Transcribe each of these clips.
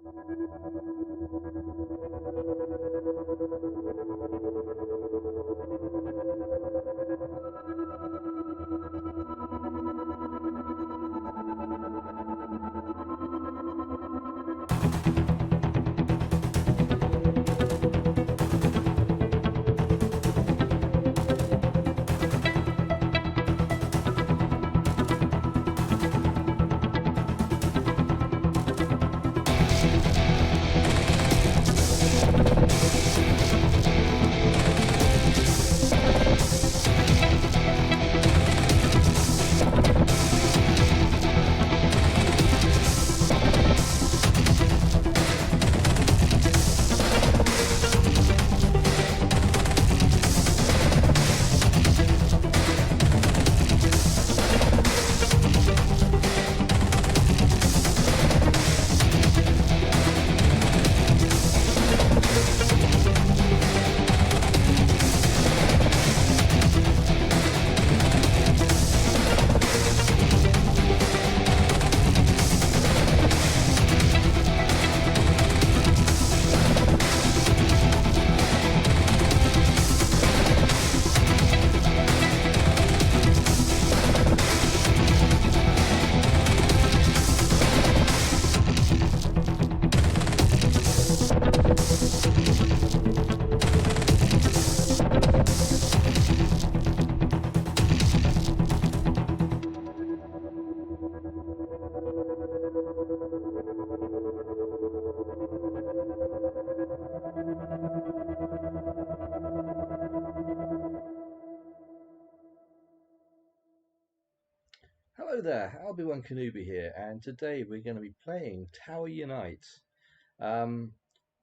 Hello there, Albie-Wan here, and today we're going to be playing Tower Unite. Um,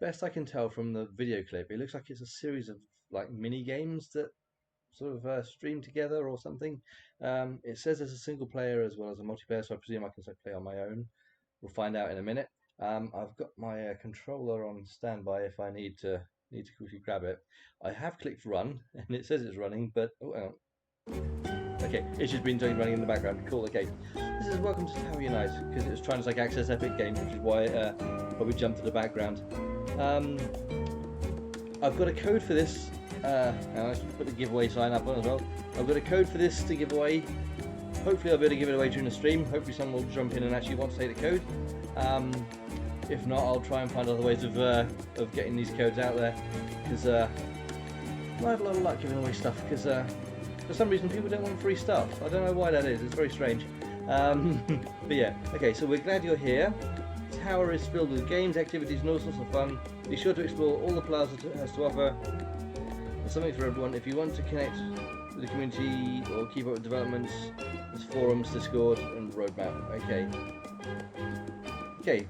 Best I can tell from the video clip, it looks like it's a series of like mini games that sort of stream together or something. It says there's a single player as well as a multiplayer, so I presume I can play on my own. We'll find out in a minute. I've got my controller on standby if I need to quickly grab it. I have clicked run, and it says it's running, but oh, hang on. Okay, it's just been running in the background. Cool, okay. This is Welcome to Tower Unite, because it was trying to access Epic Games, which is why it probably jumped to the background. I've got a code for this. I should put the giveaway sign up on as well. I've got a code for this to give away. Hopefully I'll be able to give it away during the stream. Hopefully someone will jump in and actually want to take the code. If not, I'll try and find other ways of getting these codes out there, because I have a lot of luck giving away stuff, because for some reason people don't want free stuff. I don't know why that is, it's very strange. But yeah, okay, so we're glad you're here. The tower is filled with games, activities and all sorts of fun. Be sure to explore all the plaza has to offer. There's something for everyone. If you want to connect with the community or keep up with developments, there's forums, Discord and roadmap. Okay,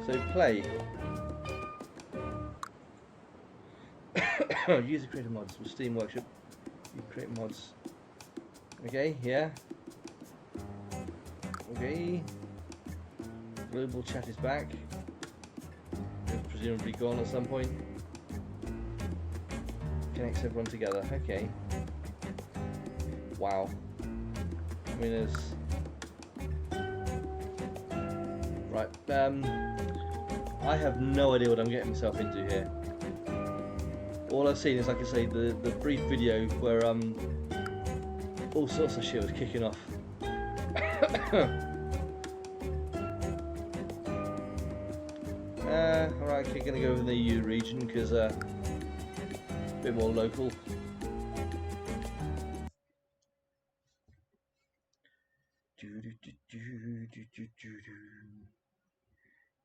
so play. User creator mods with Steam Workshop. You create mods. Okay, yeah. Okay. Global chat is back. It's presumably gone at some point. Connects everyone together. Okay. Wow. I mean, there's right. I have no idea what I'm getting myself into here. All I've seen is, like I say, the brief video where all sorts of shit was kicking off. Alright, okay, gonna go in the EU region because a bit more local.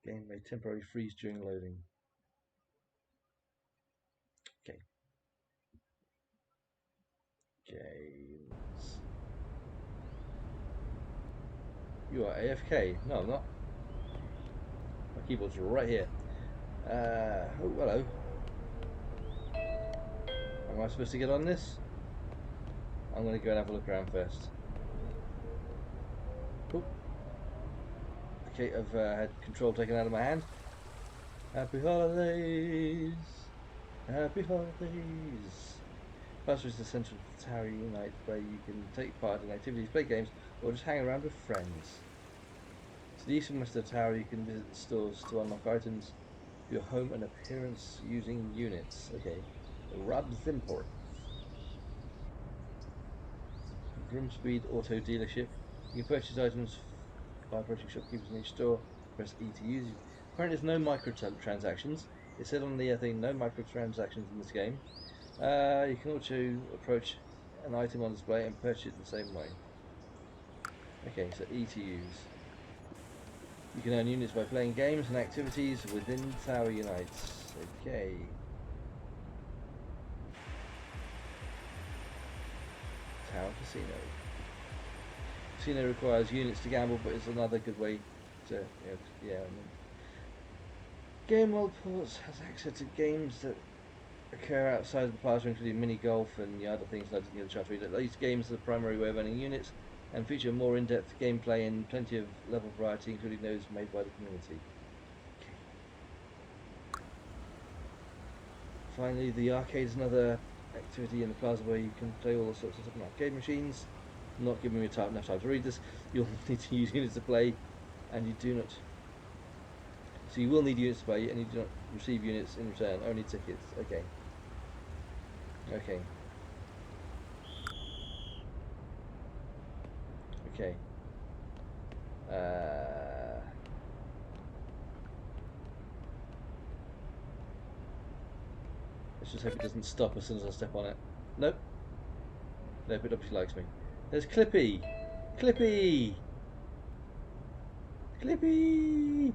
Game may temporarily freeze during loading. Okay. Games. You are AFK. No, I'm not. My keyboard's right here. Oh, hello. Am I supposed to get on this? I'm going to go and have a look around first. Cool. Okay, I've had control taken out of my hand. Happy holidays! Happy holidays! Plaza is the centre of Tower Unite, where you can take part in activities, play games, or just hang around with friends. To the east and west of the tower, you can visit the stores to unlock items for your home and appearance using units. Okay. Rob's Import. Grimspeed Auto Dealership. You can purchase items by approaching shopkeepers in each store. Press E to use. Apparently there's no microtransactions. It said on the thing, no microtransactions in this game. You can also approach an item on display and purchase it the same way. Okay, so E to use. You can earn units by playing games and activities within Tower Unites. Okay. Tower Casino. Casino requires units to gamble, but it's another good way to, yeah. Game World Ports has access to games that occur outside of the plaza, including mini golf and the other things like the chart. These games are the primary way of earning units and feature more in-depth gameplay and plenty of level variety, including those made by the community. Okay. Finally, the arcade is another activity in the plaza where you can play all sorts of different arcade machines. I'm not giving me enough time to read this. You'll need to use units to play, and you do not. So you will need units to play, and you do not receive units in return. Only tickets. Okay. Okay. Okay. Let's just hope it doesn't stop as soon as I step on it. Nope. Nope, it obviously likes me. There's Clippy! Clippy! Clippy!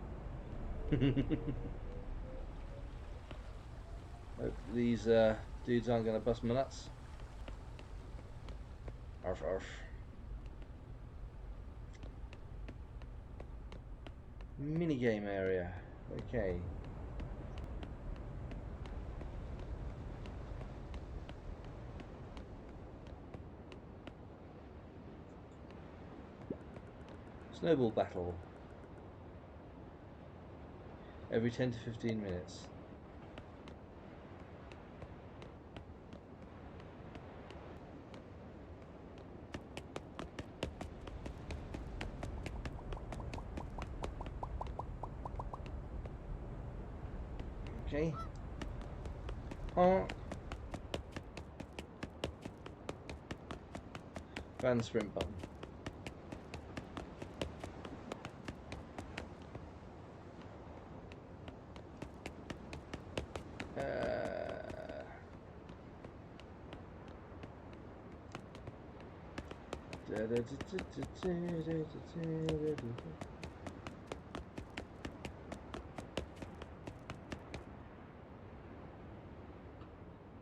Hope these dudes aren't going to bust my nuts. Arf arf. Minigame area. Okay. Snowball battle. Every 10 to 15 minutes. Okay. Fan sprint button.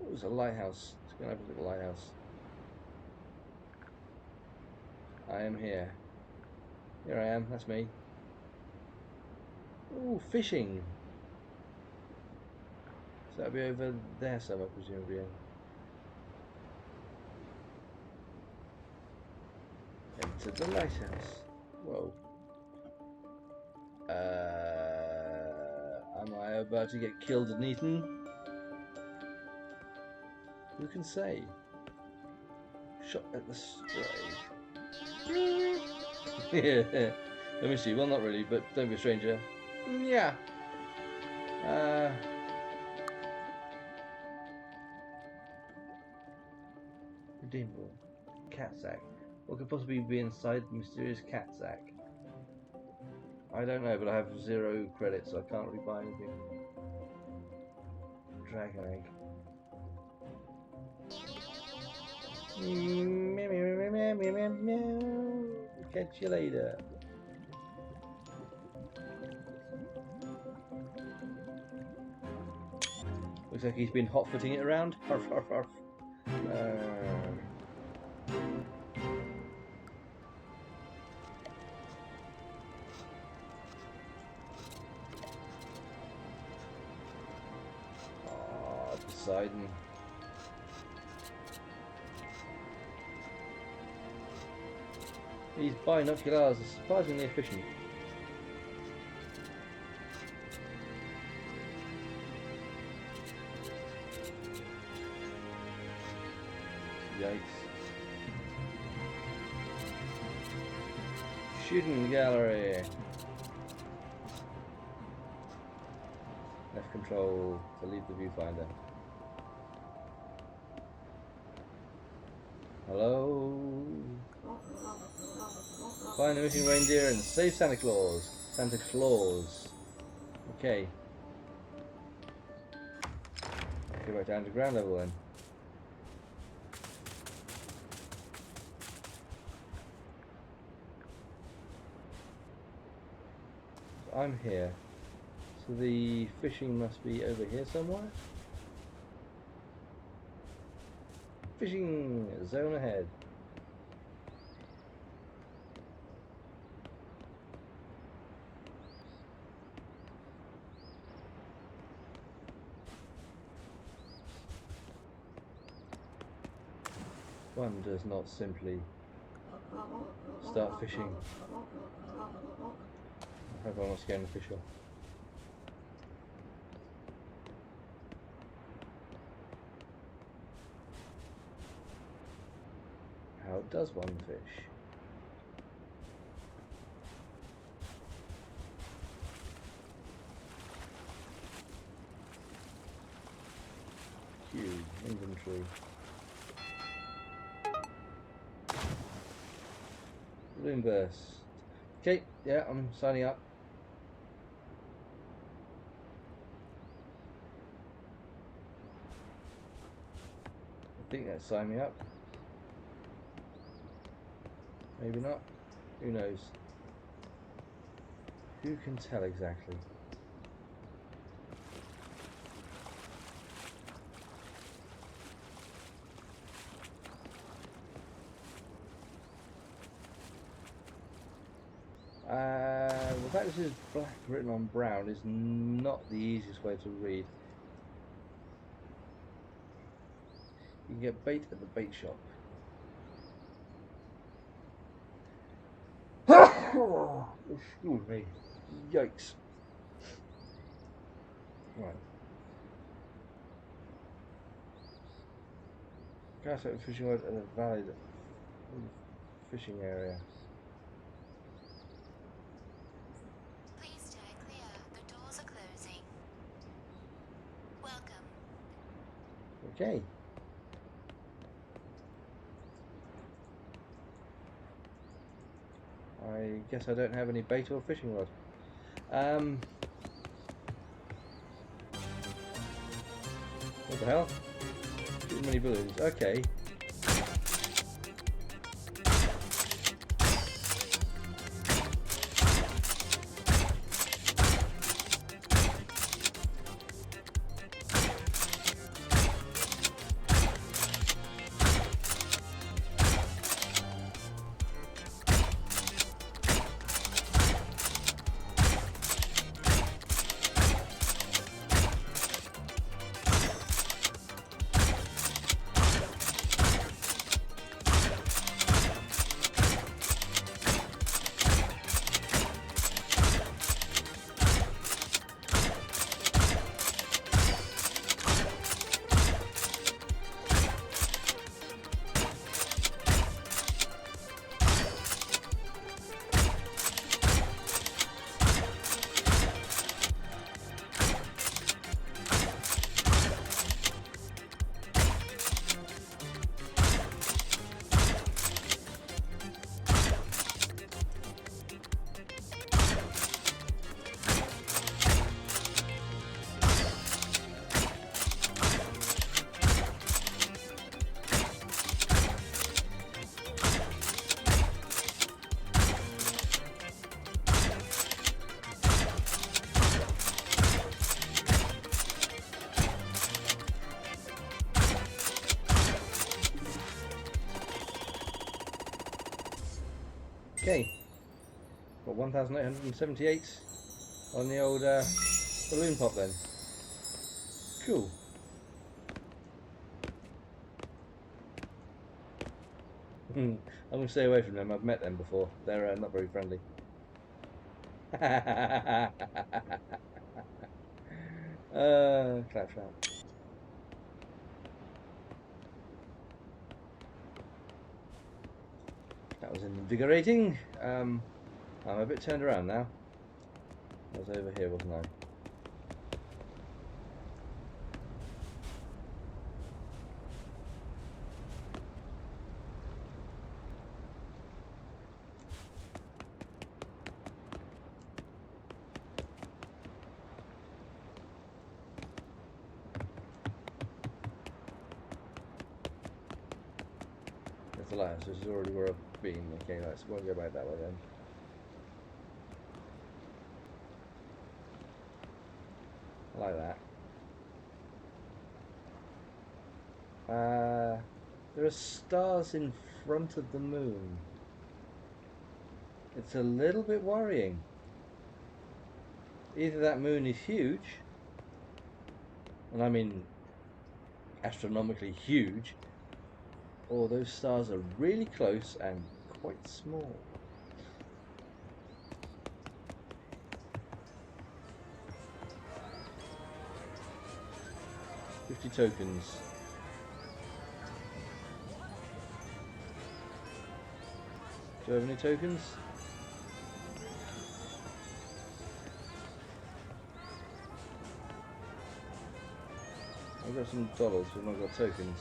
Oh, there's a lighthouse. Let's go and have a look at the lighthouse. I am here. Here I am, that's me. Ooh, fishing. So that'll be over there somewhere, presumably. Enter the lighthouse. Whoa. Am I about to get killed and eaten? Who can say? Shot at the stray. Yeah. Let me see. Well, not really, but don't be a stranger. Yeah. Redeemable. Cat sack. What could possibly be inside the mysterious cat sack? I don't know, but I have 0 credits, so I can't really buy anything. Dragon egg. Meow, meow, meow, meow, meow, meow. Catch you later. Looks like he's been hot-footing it around. Arf, arf, arf. Poseidon. These binoculars are surprisingly efficient. Yikes. Shooting gallery. Left control to leave the viewfinder. Hello? Find the missing reindeer and save Santa Claus. Santa Claus. Okay. Go back down to ground level then. So I'm here. So the fishing must be over here somewhere. Fishing zone ahead. One does not simply start fishing. I hope I'm not scaring the fish off. How does one fish? Q, inventory. Balloon burst. Okay, yeah, I'm signing up. I think that's sign me up. Maybe not. Who knows? Who can tell exactly? The fact this is black written on brown is not the easiest way to read. You can get bait at the bait shop. Excuse me. Yikes. Right. Cast out fishing rod at a valid fishing area. Please stay clear. The doors are closing. Welcome. Okay. I guess I don't have any bait or fishing rod. What the hell? Too many balloons. Okay. Okay, got 1,878 on the old balloon pop then. Cool. I'm going to stay away from them. I've met them before. They're not very friendly. Claptrap. That was invigorating. I'm a bit turned around now. I was over here, wasn't I? the lighthouse, which is already where I've been. Okay, right, so we'll go back that way then. I like that. There are stars in front of the moon. It's a little bit worrying. Either that moon is huge, and I mean astronomically huge, or those stars are really close and quite small. $50 tokens. Do I have any tokens? I've got some dollars, but I've not got tokens.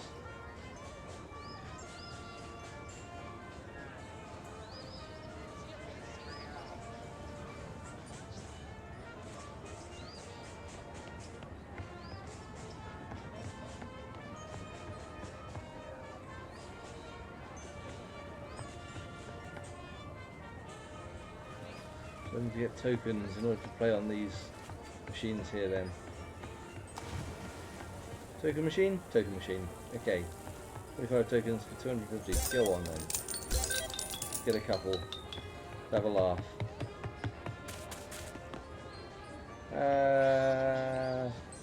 So I need to get tokens in order to play on these machines here then. Token machine? Token machine. Okay. 25 tokens for 250. Go on then. Get a couple. Have a laugh.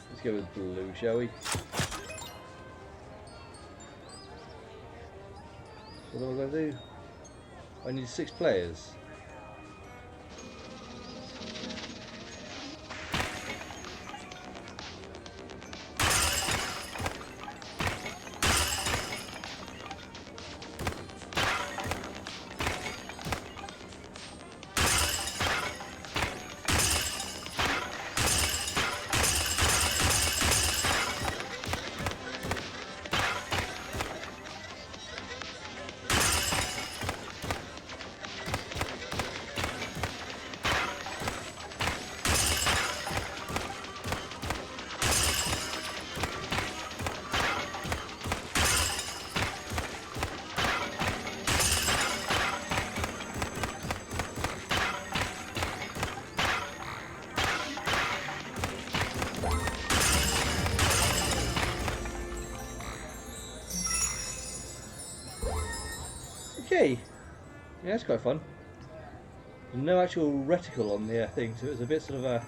Let's go with blue, shall we? So what am I going to do? I need 6 players. Okay, yeah, that's quite fun. No actual reticle on the thing, so it was a bit sort of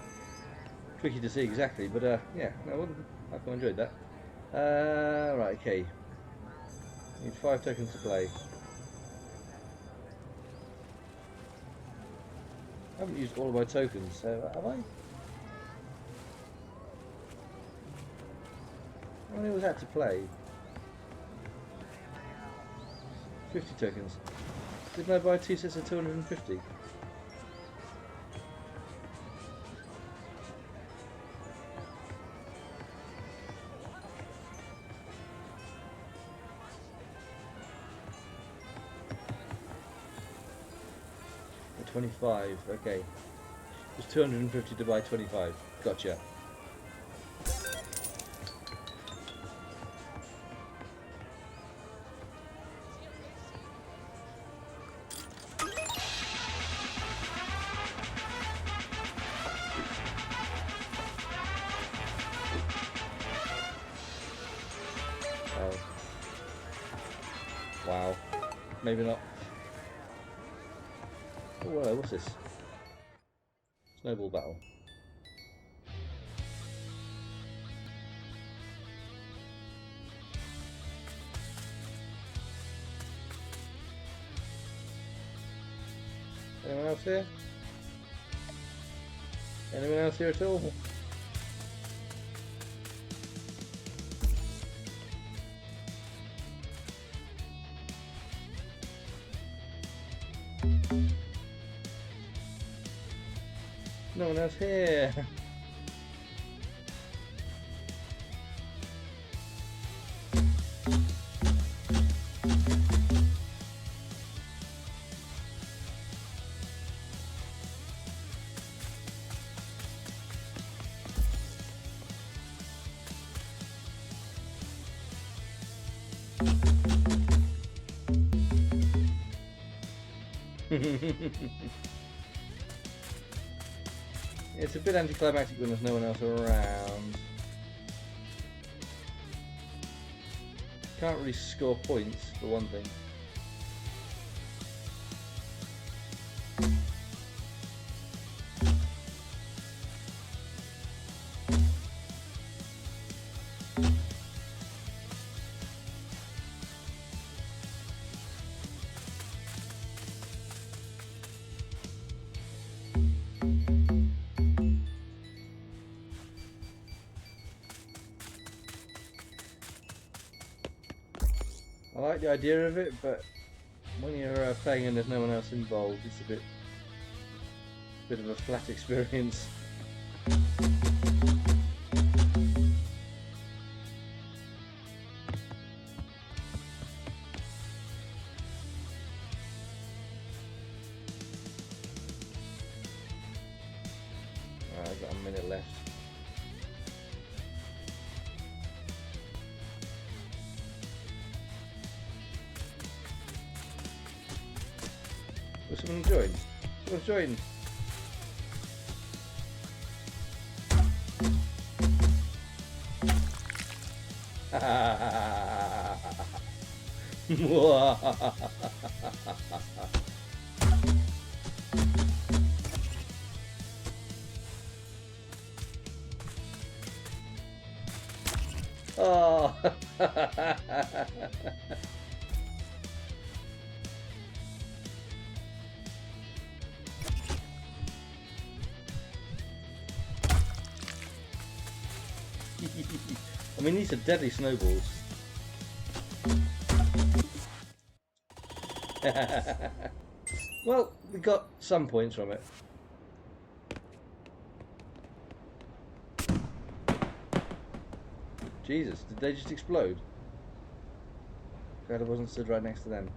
tricky to see exactly, but yeah, no, I quite enjoyed that. Right, okay. Need 5 tokens to play. I haven't used all of my tokens, so have I? How many was that to play? 50 tokens. Didn't I buy 2 sets of 250? For 25, okay. It was 250 to buy 25. Gotcha. Wow. Maybe not. Oh, hello, what's this? Snowball battle. Anyone else here? Anyone else here at all? No one else here. It's a bit anticlimactic when there's no one else around. Can't really score points, for one thing. I like the idea of it, but when you're playing and there's no one else involved, it's a bit of a flat experience. I've got a minute left. Will someone join? Someone's joined. Oh. I mean, these are deadly snowballs. Well, we got some points from it. Jesus, did they just explode? Glad I wasn't stood right next to them.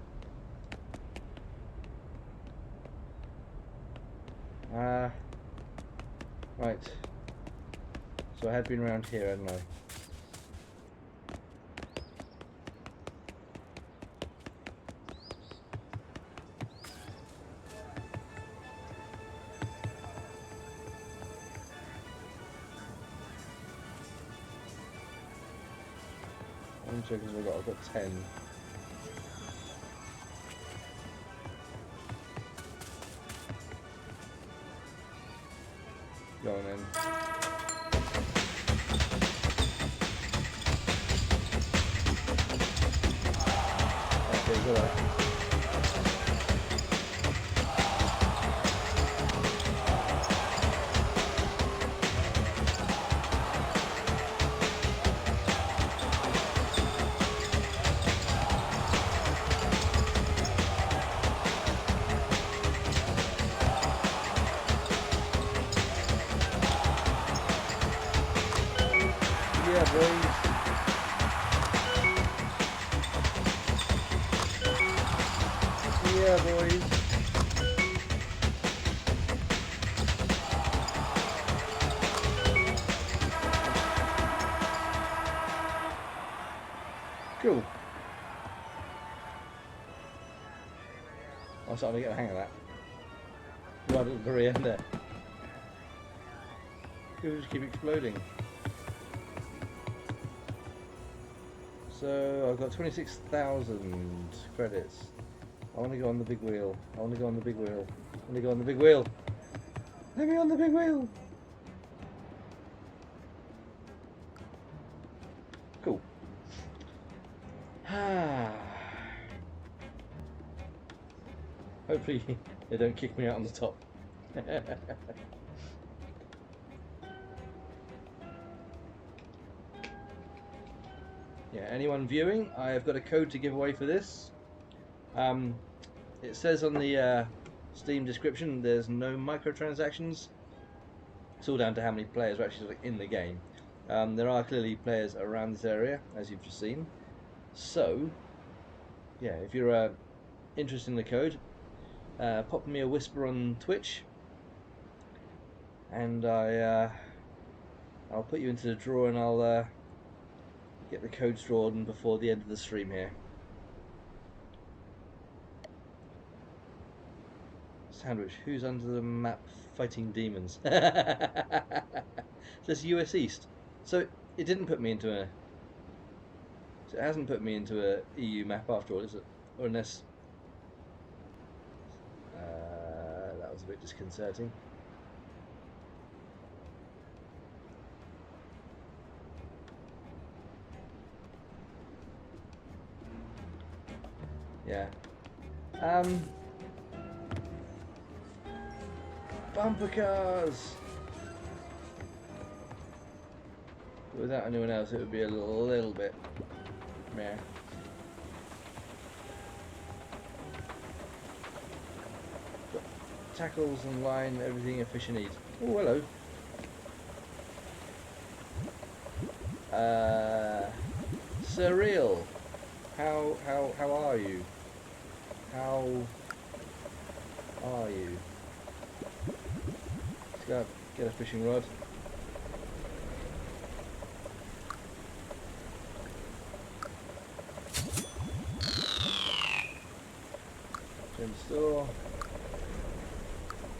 Right. So I had been around here, hadn't I? How many jokers have I got? I've got 10. Go on then. Okay, good luck. Yeah, boys. Yeah, boys. Cool. I'm starting to get the hang of that. Right at the very end there. People just keep exploding. So I've got 26,000 credits. I want to go on the big wheel. I want to go on the big wheel. I want to go on the big wheel. Let me on the big wheel. Cool. Hopefully they don't kick me out on the top. Yeah, anyone viewing, I have got a code to give away for this. It says on the Steam description there's no microtransactions. It's all down to how many players are actually in the game. There are clearly players around this area, as you've just seen. So, yeah, if you're interested in the code, pop me a whisper on Twitch, and I'll put you into the draw, and I'll get the codes drawn before the end of the stream here. Sandwich. Who's under the map fighting demons? Says US East. So it didn't put me into a. So it hasn't put me into a EU map after all, is it? Or unless. That was a bit disconcerting. Yeah. Bumper cars! Without anyone else, it would be a little bit meh. But tackles and line, everything a fisher needs. Oh, hello. Surreal. How are you? How are you? Let's go get a fishing rod. In the store.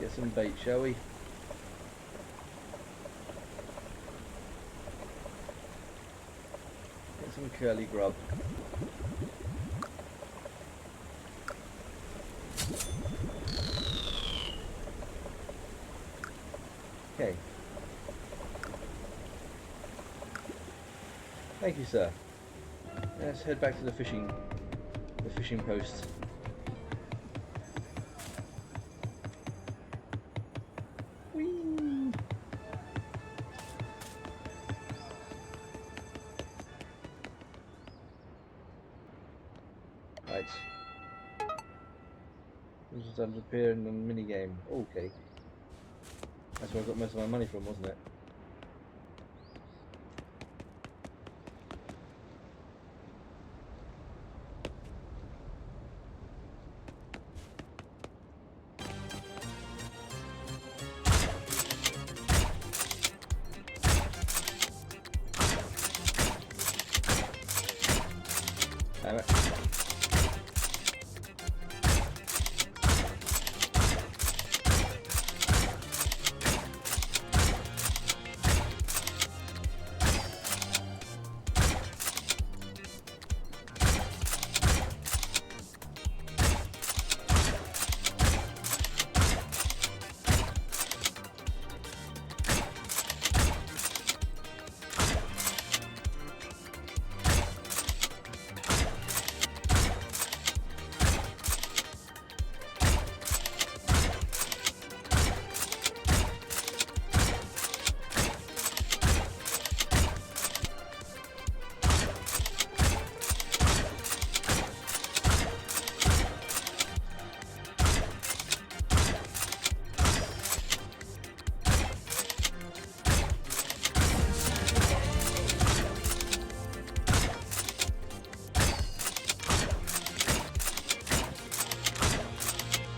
Get some bait, shall we? Get some curly grub. Okay. Thank you, sir. Let's head back to the fishing post. Whee! Right. This was done to appear in the mini game. Okay. That's where I got most of my money from, wasn't it? Damn it.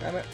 Damn it.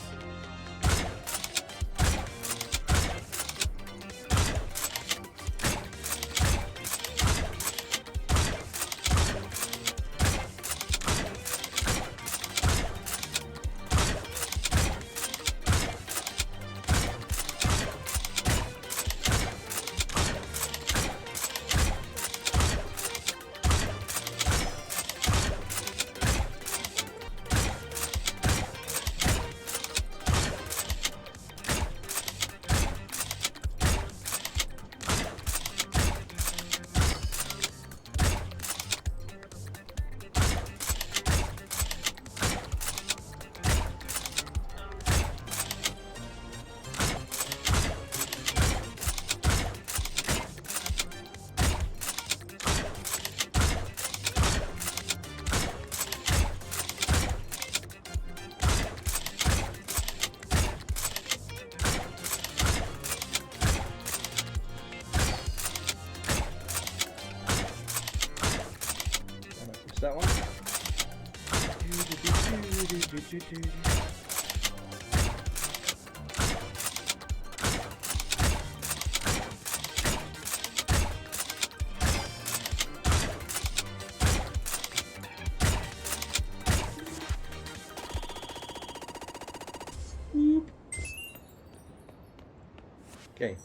That one. Whoop. Okay.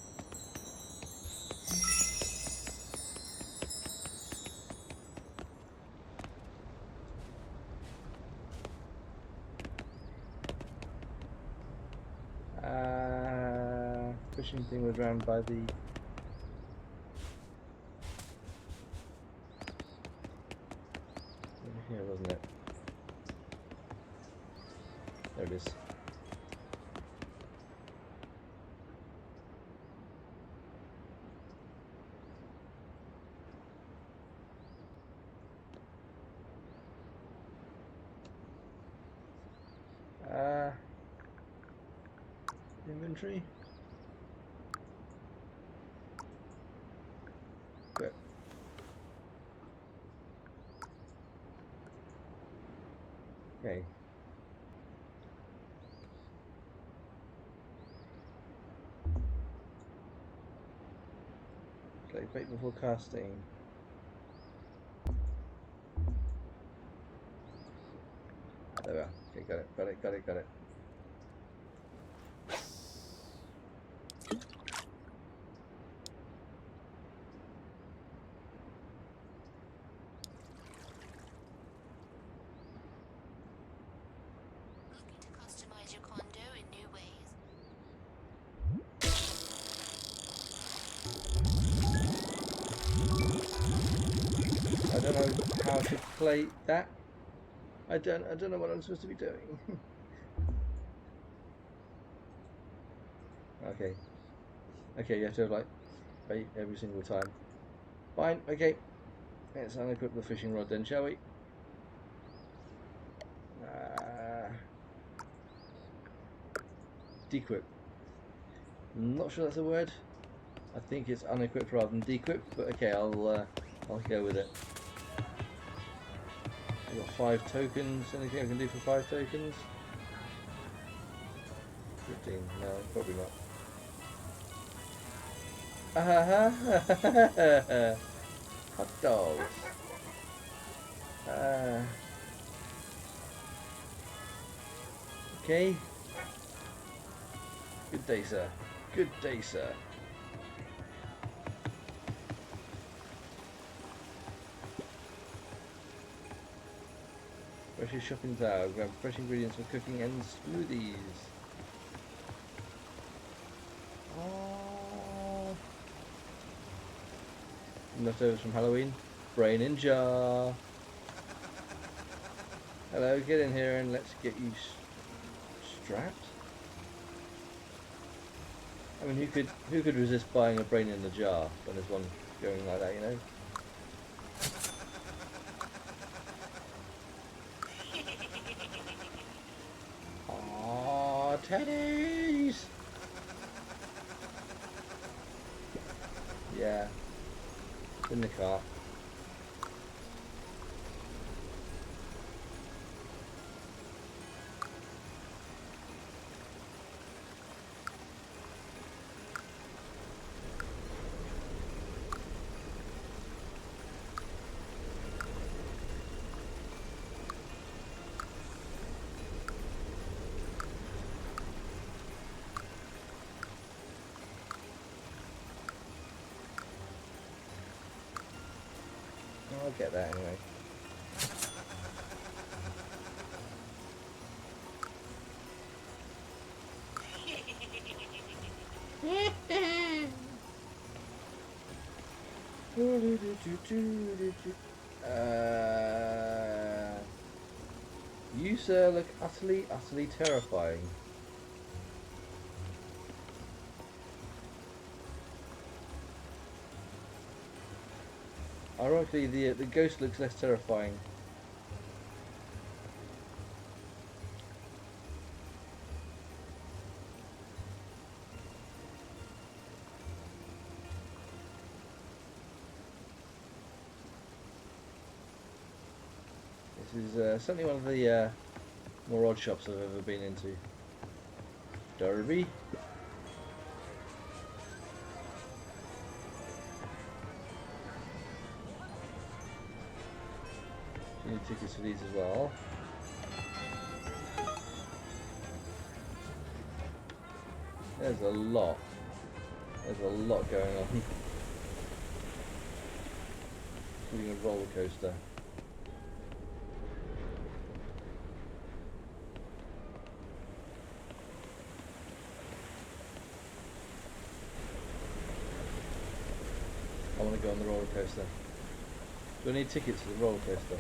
Fishing thing was round by the... over here, wasn't it? There it is. Inventory. Good. Okay. Okay, bait before casting. There we are. Okay, got it. Looking to customize your condo in new ways. I don't know how to play that. I don't know what I'm supposed to be doing. Okay. Okay, you have to like bait every single time. Fine, okay. Let's unequip the fishing rod then, shall we? Dequip. Not sure that's a word. I think it's unequipped rather than dequip, but okay, I'll go with it. I've got 5 tokens. Anything I can do for 5 tokens? 15. No, probably not. Hot dogs. Okay. Good day, sir. Good day, sir. Grocery shopping tower. Grab fresh ingredients for cooking and smoothies. Oh. Leftovers from Halloween. Brain in jar. Hello, get in here and let's get you strapped. I mean, who could resist buying a brain in the jar when there's one going like that, you know? Aww, teddies! Yeah, in the car. I'll get that anyway. You, sir, look utterly terrifying. Ironically, the ghost looks less terrifying. This is certainly one of the more odd shops I've ever been into. Derby. Need tickets for these as well. There's a lot. There's a lot going on. Including a roller coaster. I want to go on the roller coaster. Do I need tickets for the roller coaster?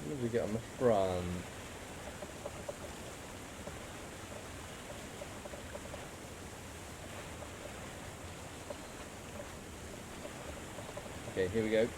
What do we get on the front? Okay, here we go.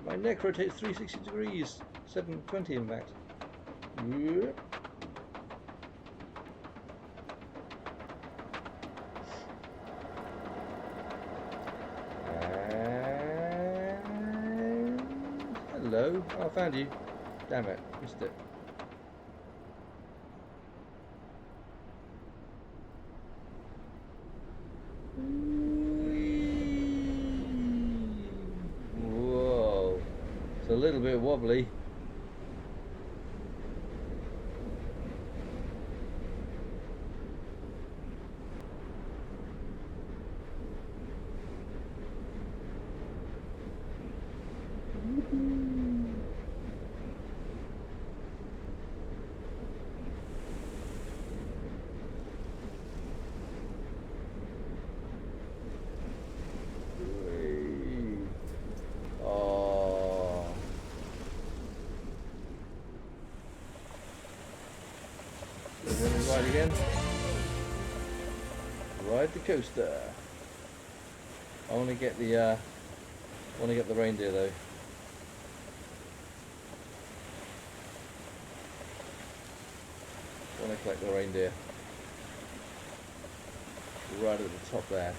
My neck rotates 360 degrees, 720 in fact. Yep. Hello. Oh, I found you. Damn it, missed it. Whoa. It's a little bit wobbly. Ride again. Ride the coaster. I want to get the reindeer though. I want to collect the reindeer. Right at the top there.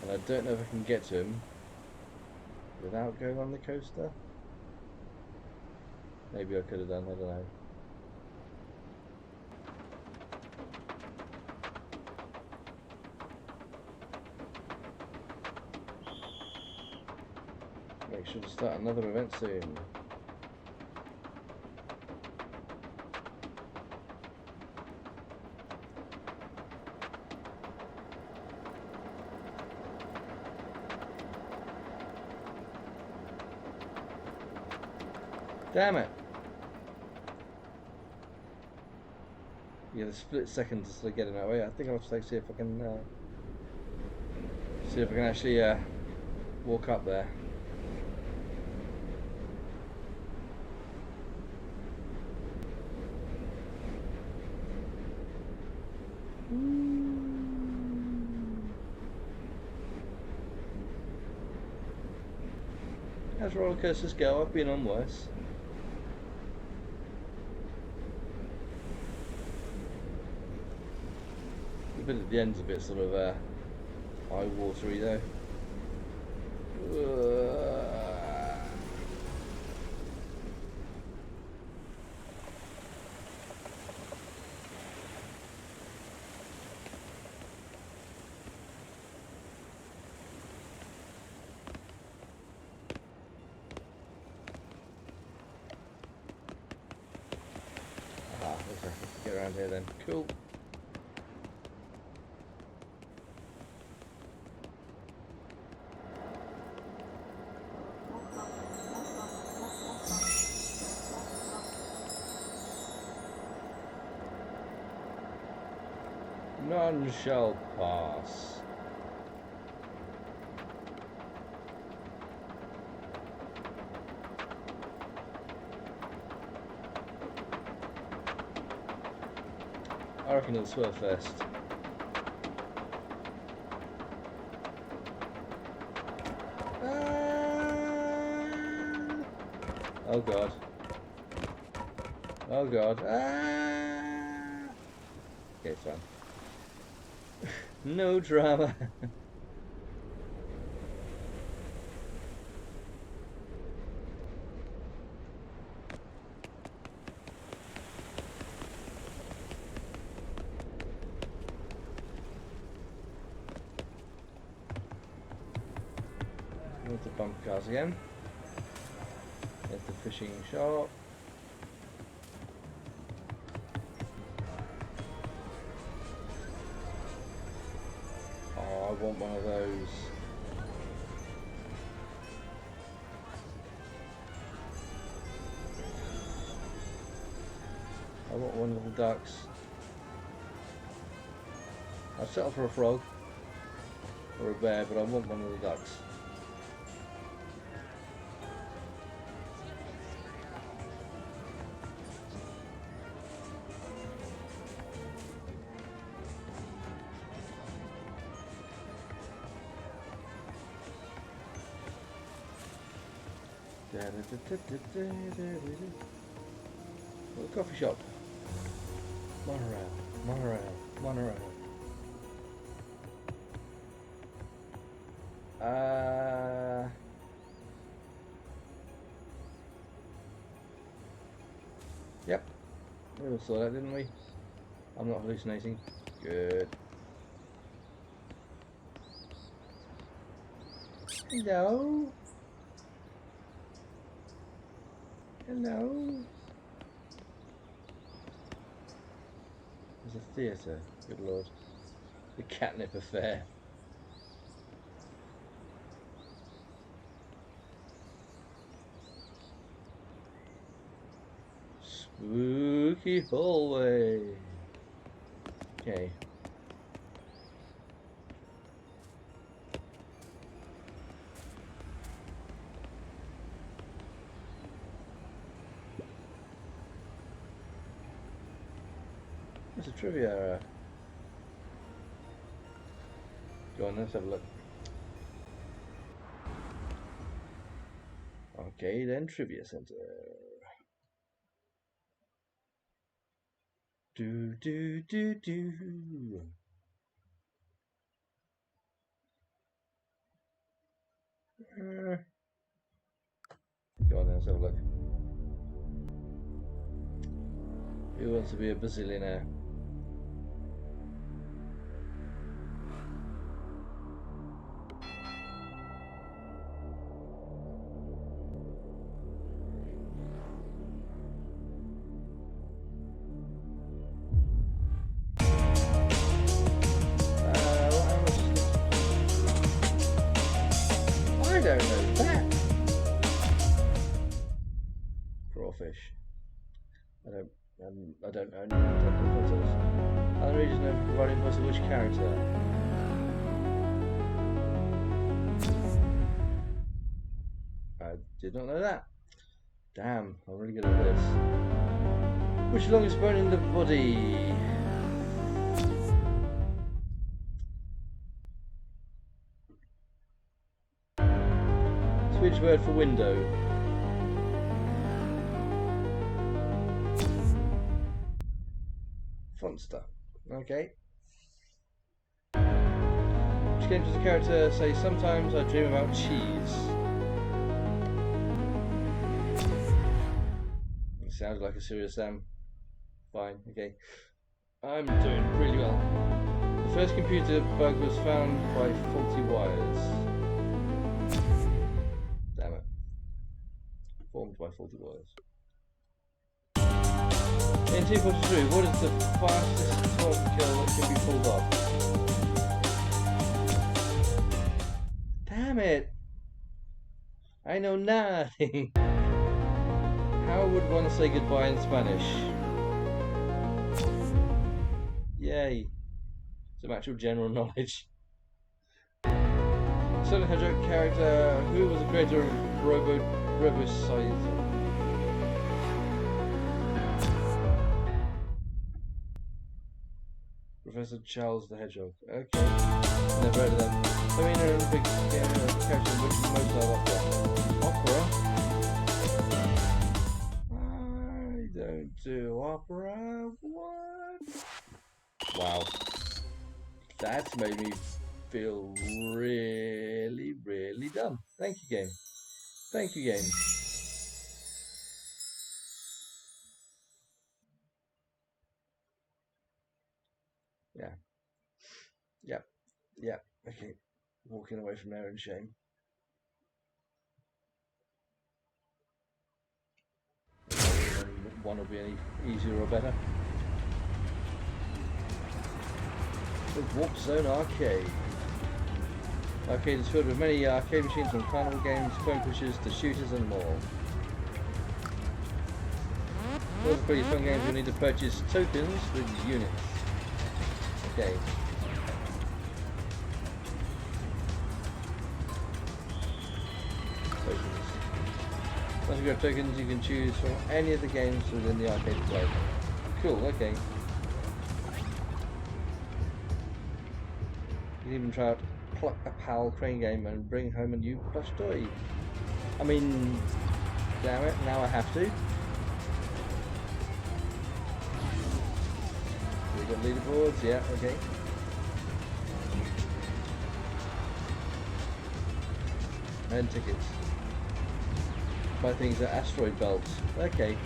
And I don't know if I can get to him without going on the coaster. Maybe I could have done, I don't know. Make sure to start another event soon. Damn it! Yeah, the split second to get in that way. I think I'll just like see if I can actually walk up there. As roller coasters go, I've been on worse. The bit at the end's a bit sort of eye-watery though. Looks like I can get around here then. Cool. None shall pass. I reckon it'll swerve first. Oh god. Oh god. Ah! Okay, it's fine. No drama. Need to bump cars again. There's the fishing shop. Oh, I want one of those. I want one of the ducks. I'll settle for a frog or a bear, but I want one of the ducks. Little coffee shop. Monorail, monorail, monorail. Yep. We all saw that, didn't we? I'm not hallucinating. Good. Hello? Hello? There's a theatre, good lord. The catnip affair. Spooky hallway. Okay. There's a trivia. Go on, let's have a look. Okay, then trivia center. Do do do do. Go on, let's have a look. Who wants to be a bazillionaire? I don't know that. Crawfish. I don't know any technical puzzles. Other regions known for providing puzzle which character? I did not know that. Damn, I'm really good at this. Which is the longest bone in the body? Swedish word for window. Fonster. Okay. Which game does the character say, sometimes I dream about cheese? It sounds like a serious Sam. Fine, okay. I'm doing really well. The first computer bug was found by faulty wires. Damn it. Formed by faulty wires. In 243, what is the fastest time kill that can be pulled off? Damn it! I know nothing. How would one say goodbye in Spanish? Yay. Some actual general knowledge. Sonic Hedgehog character, who was the creator of Robocide? Professor Charles the Hedgehog. Okay. Never heard of them. I mean, an Olympic character which is most opera. Opera? I don't Don't do opera. What? Wow. That's made me feel really, really dumb. Thank you, game. Thank you, game. Yeah. Yep. Yep. Okay. Walking away from there in shame. One will be any easier or better. The Warp Zone Arcade. Arcade is filled with many arcade machines from carnival games, coin pushers to shooters and more. For all the pretty fun games, you'll need to purchase tokens with units. Okay. Tokens. Once you have tokens, you can choose from any of the games within the arcade to play. Cool, okay. You can even try out Pluck a Pal crane game and bring home a new plush toy. I mean, damn it, now I have to. We got leaderboards, yeah, okay. And tickets. Buy things at asteroid belts. Okay.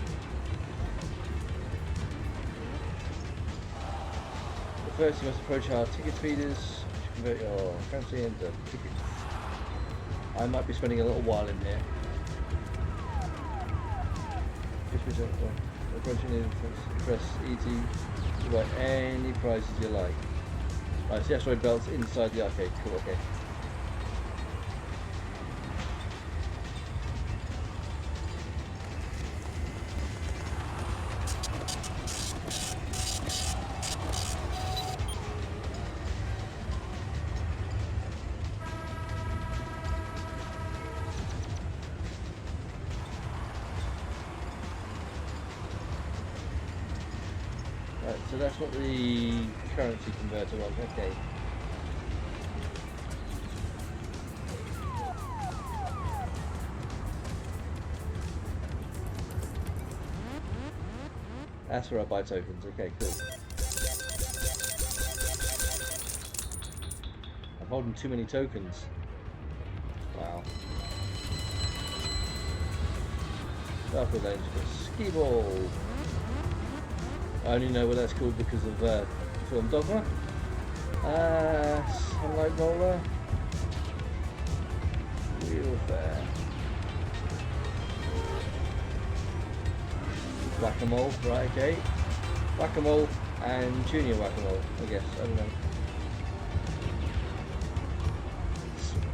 But first you must approach our ticket feeders, which convert your currency into tickets. I might be spending a little while in here. Approaching it, press ET to buy any prizes you like. Right, the asteroid belts inside the arcade. Cool, okay. So that's what the currency converter was, okay. That's where I buy tokens, okay, cool. I'm holding too many tokens. Wow. Darker Lane's got ski ball. I only know what that's called because of film Dogma. Sunlight roller. Wheelfair. Whack-a-mole, right, okay. Whack-a-mole and junior whack-a-mole, I guess, I don't know.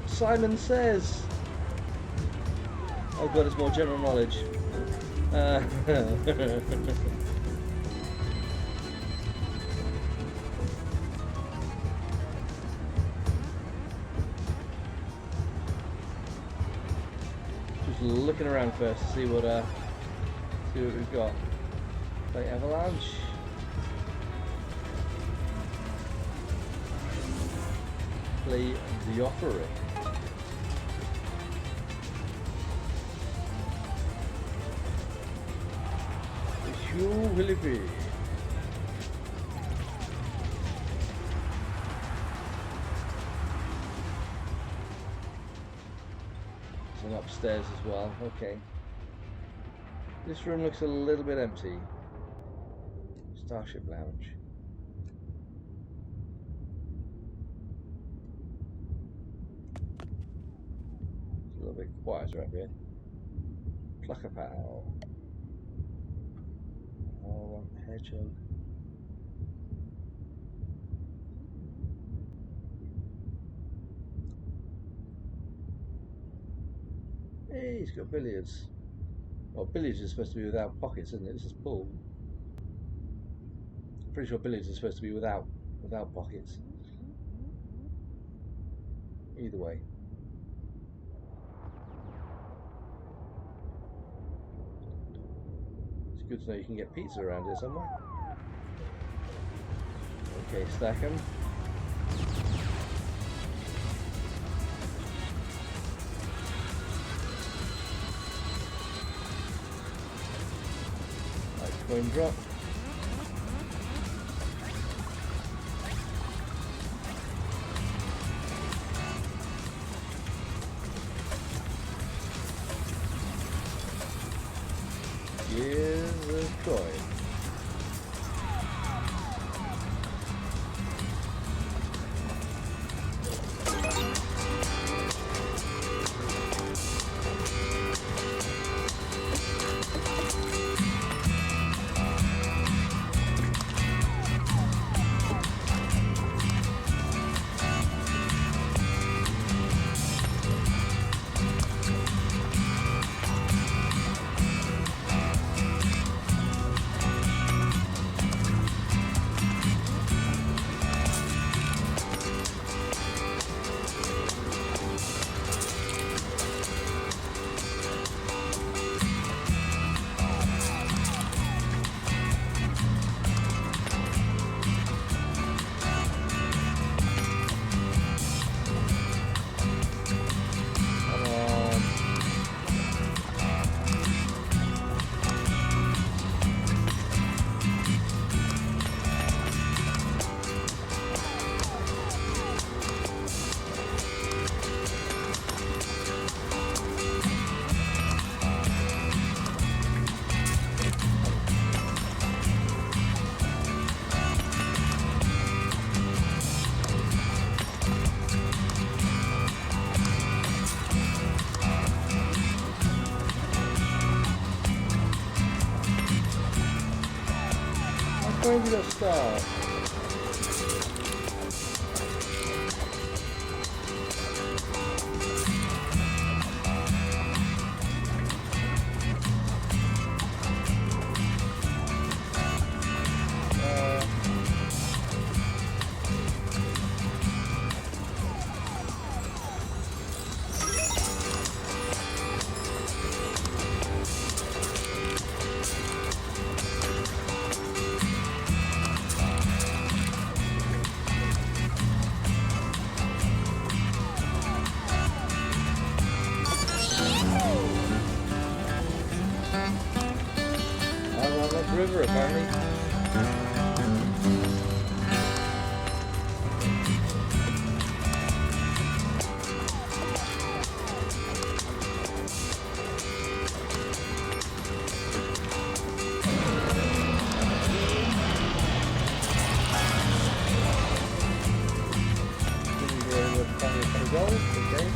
Simon Says! Oh god, it's more general knowledge. Looking around first to see what we've got. Play Avalanche. Play The Offering. Who will it be? Upstairs as well, okay. This room looks a little bit empty. Starship Lounge. It's a little bit quieter up here. Pluck a Pal. Oh, hedgehog. Hey, he's got billiards. Well, billiards is supposed to be without pockets, isn't it? This is pool. Pretty sure billiards is supposed to be without pockets. Either way. It's good to know you can get pizza around here somewhere. Okay, stack them. Coin drop. Here's a coin. Where have you got start? River apparently. Okay.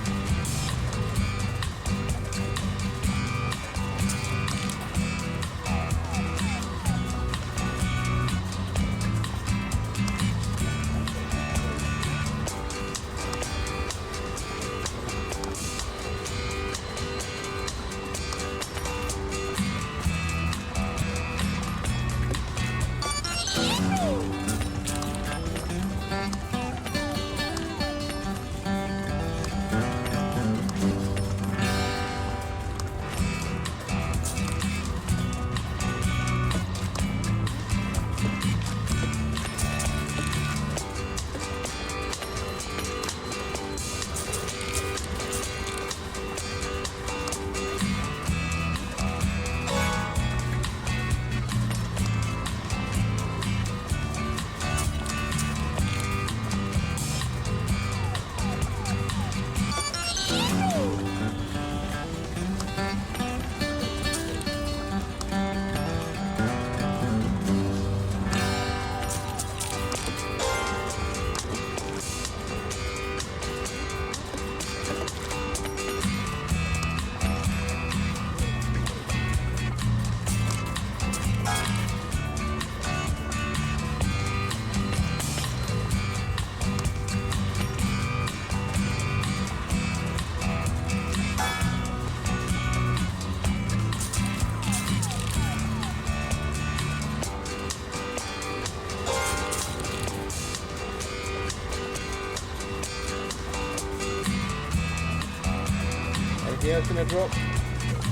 Anything else gonna drop?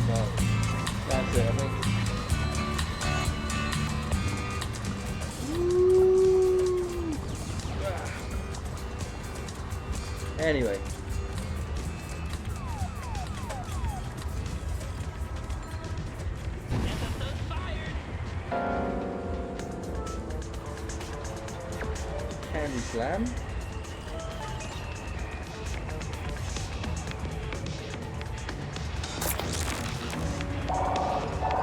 No. That's it, I think. Anyway. Grand Slam?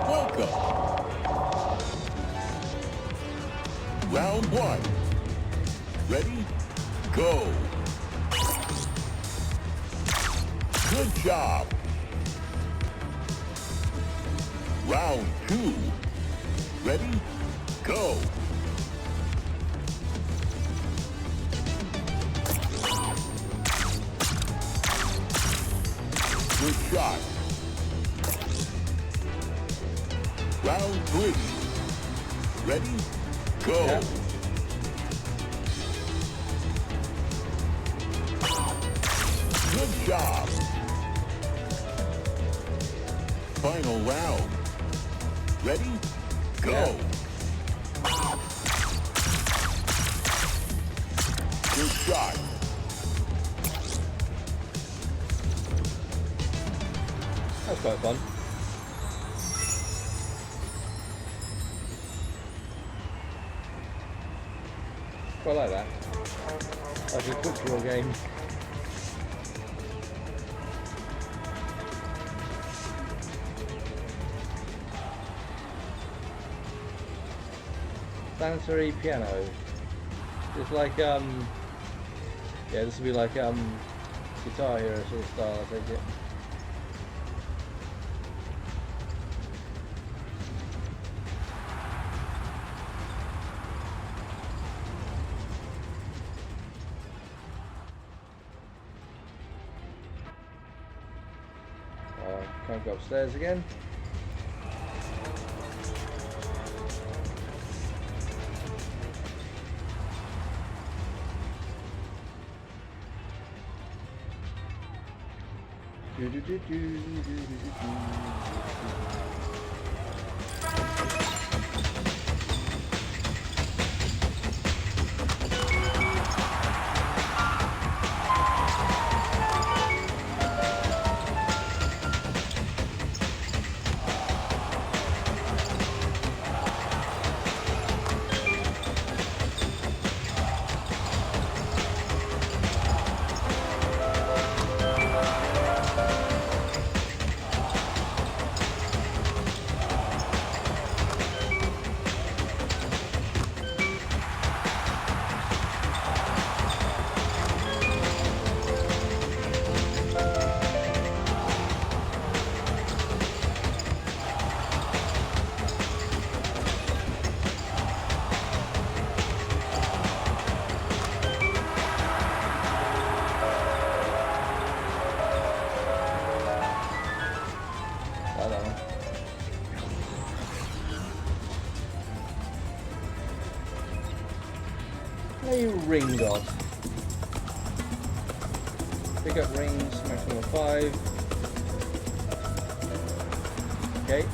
Welcome. Round 1. Ready? Go. Good job. Round 2. Ready? Go. Good shot. Round 3. Ready? Go. Yeah. Good job. Final round. Ready? Go. Yeah. Good shot. That's quite fun. Quite like that. Like a quick draw game. Planetary piano. It's like yeah, this would be like Guitar Hero sort of style, I think it. Can't go upstairs again. A ring god. Pick up rings, maximum of 5. Okay.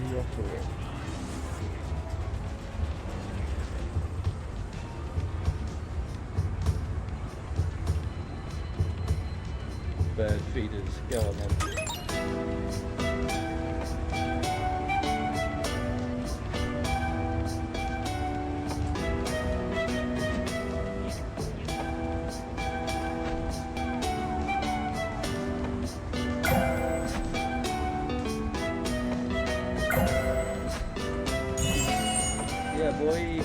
Throttle. Bird feeders, go on then. Yeah, boy.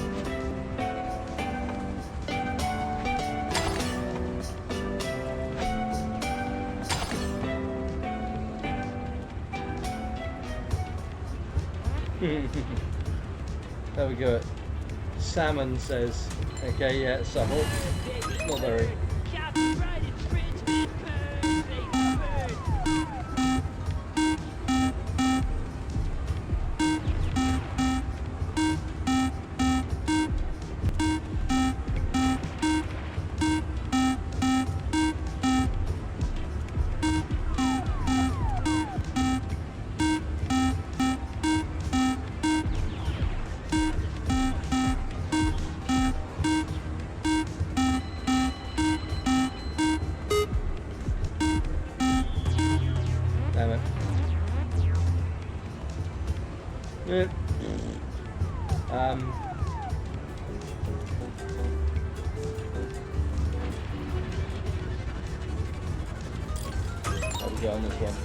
There we go. Salmon says, okay, yeah, subtle. Not very. Damn it. Yeah. How do we go on this one?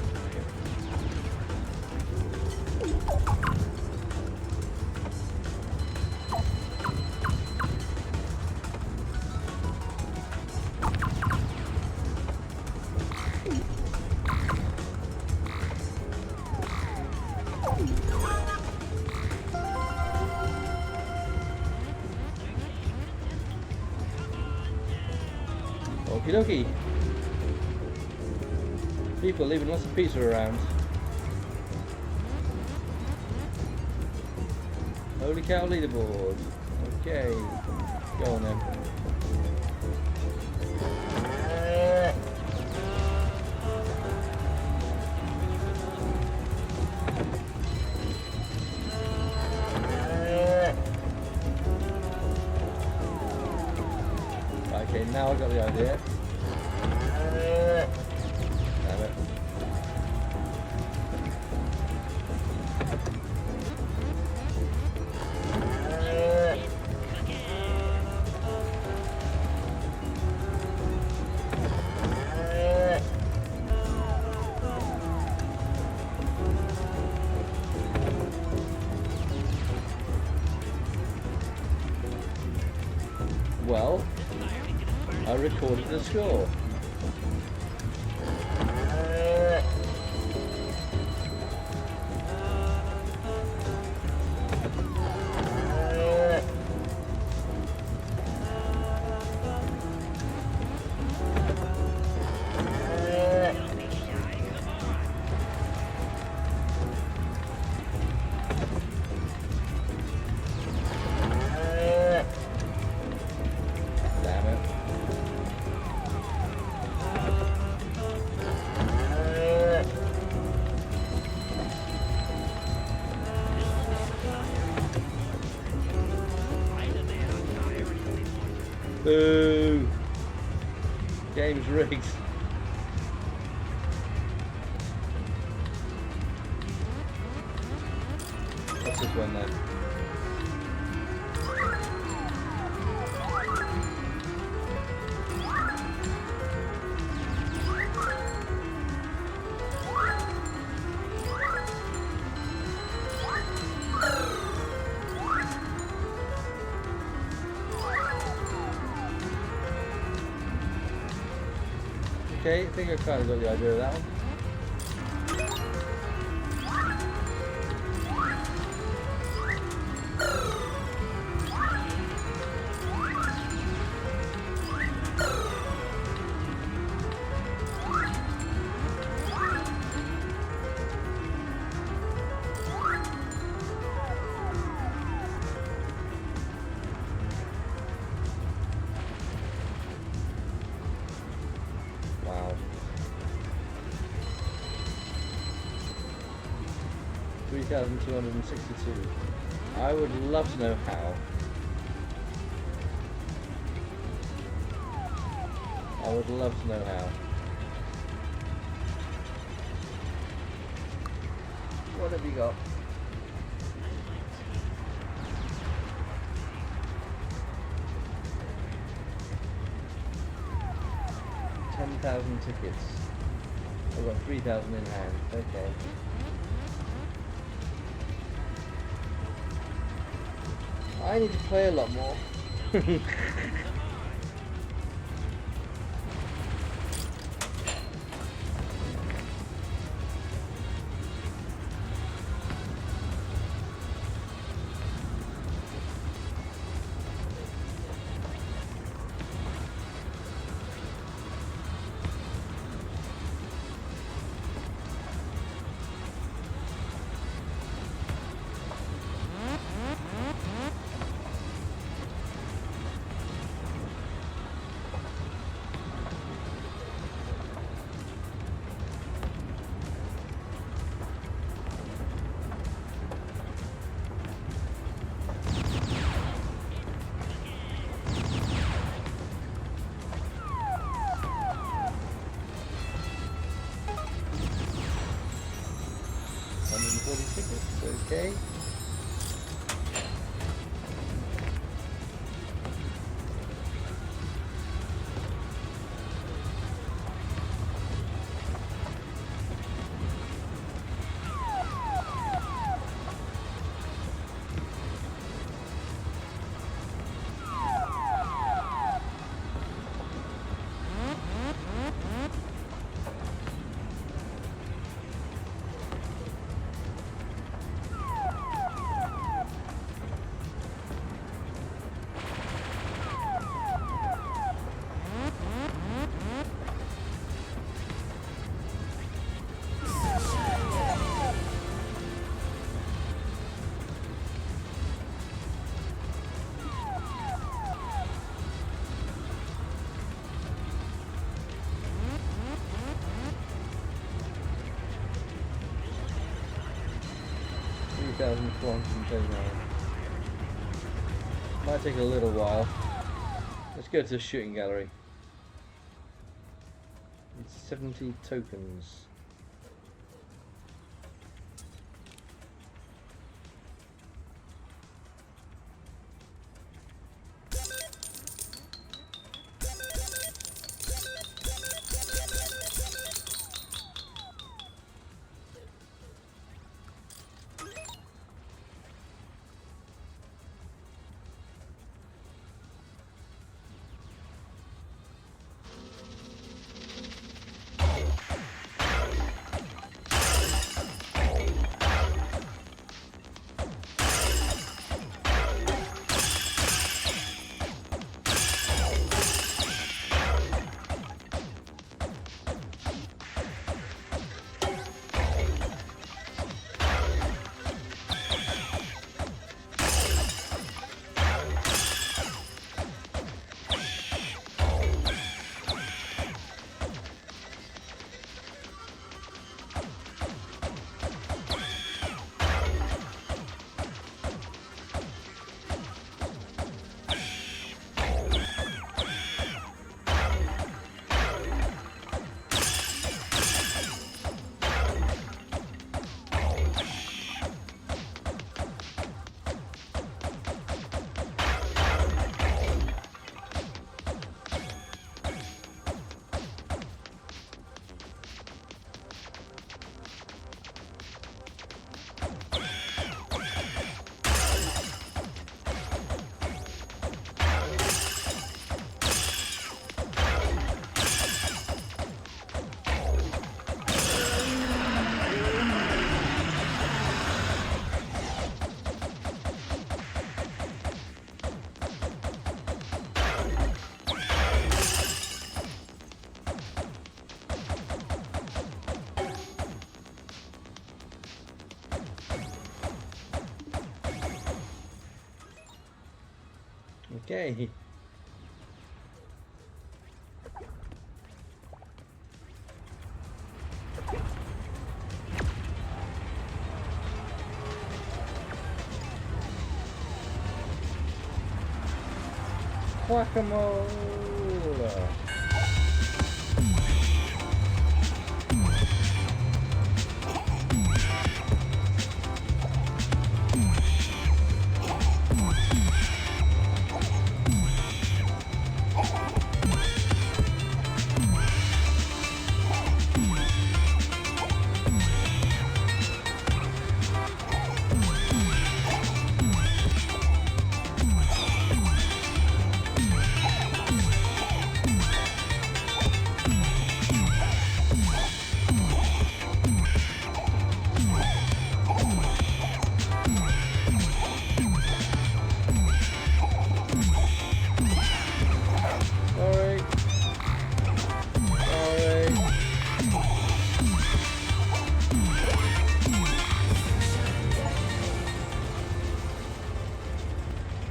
Okie dokie. People leaving lots of pizza around. Holy cow leaderboard. Okay. Go on then. Okay, now I got the idea. Damn it. Well, I recorded the score. Damn it. Boo! Game's rigged. What's this one then? Okay, I think I kind of got the idea of that one. Wow. 3,262. I would love to know how. I would love to know how. What have you got? 10,000 tickets. I've got 3,000 in hand. Okay. I need to play a lot more. 140 tickets, okay. Might take a little while. Let's go to the shooting gallery. It's 70 tokens. Okay. Whack-a-mole!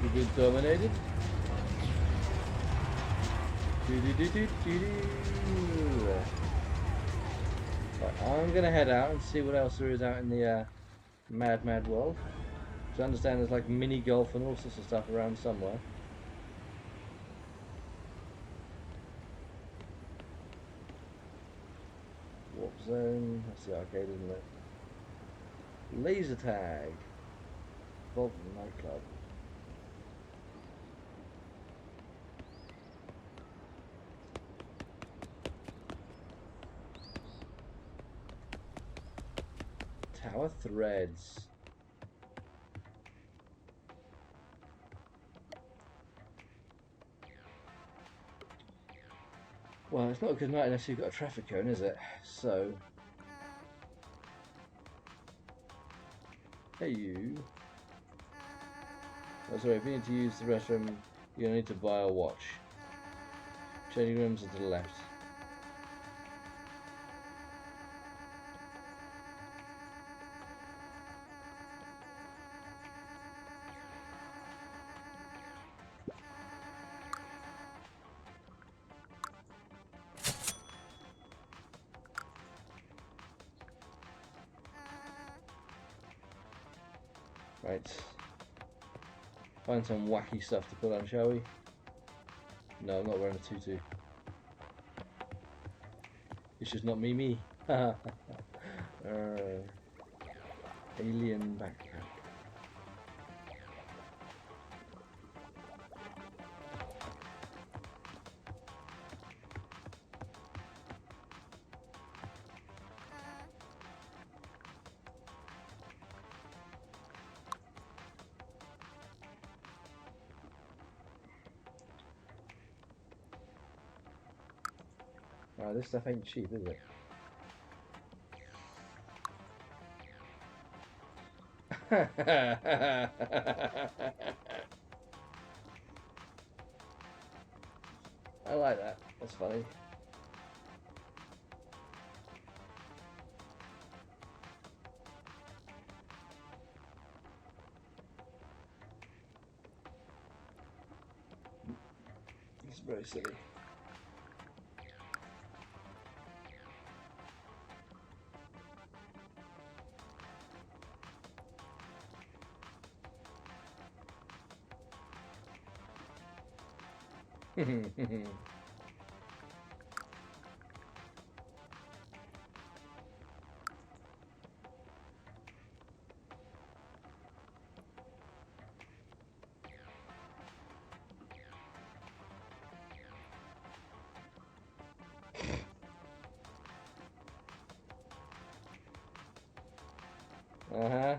You've been dominated. Right, I'm gonna head out and see what else there is out in the mad world. So I understand there's like mini golf and all sorts of stuff around somewhere. Warp zone. That's the arcade, isn't it? Laser tag. Vault nightclub. Tower threads. Well, it's not a good night unless you've got a traffic cone, is it? So, hey you. Oh, sorry, if you need to use the restroom, you're gonna need to buy a watch. Changing rooms are to the left. Right. Find some wacky stuff to put on, shall we? No, I'm not wearing a tutu. It's just not me. Alien backpack. Oh, this stuff ain't cheap, is it? I like that. That's funny. It's very silly. Uh-huh.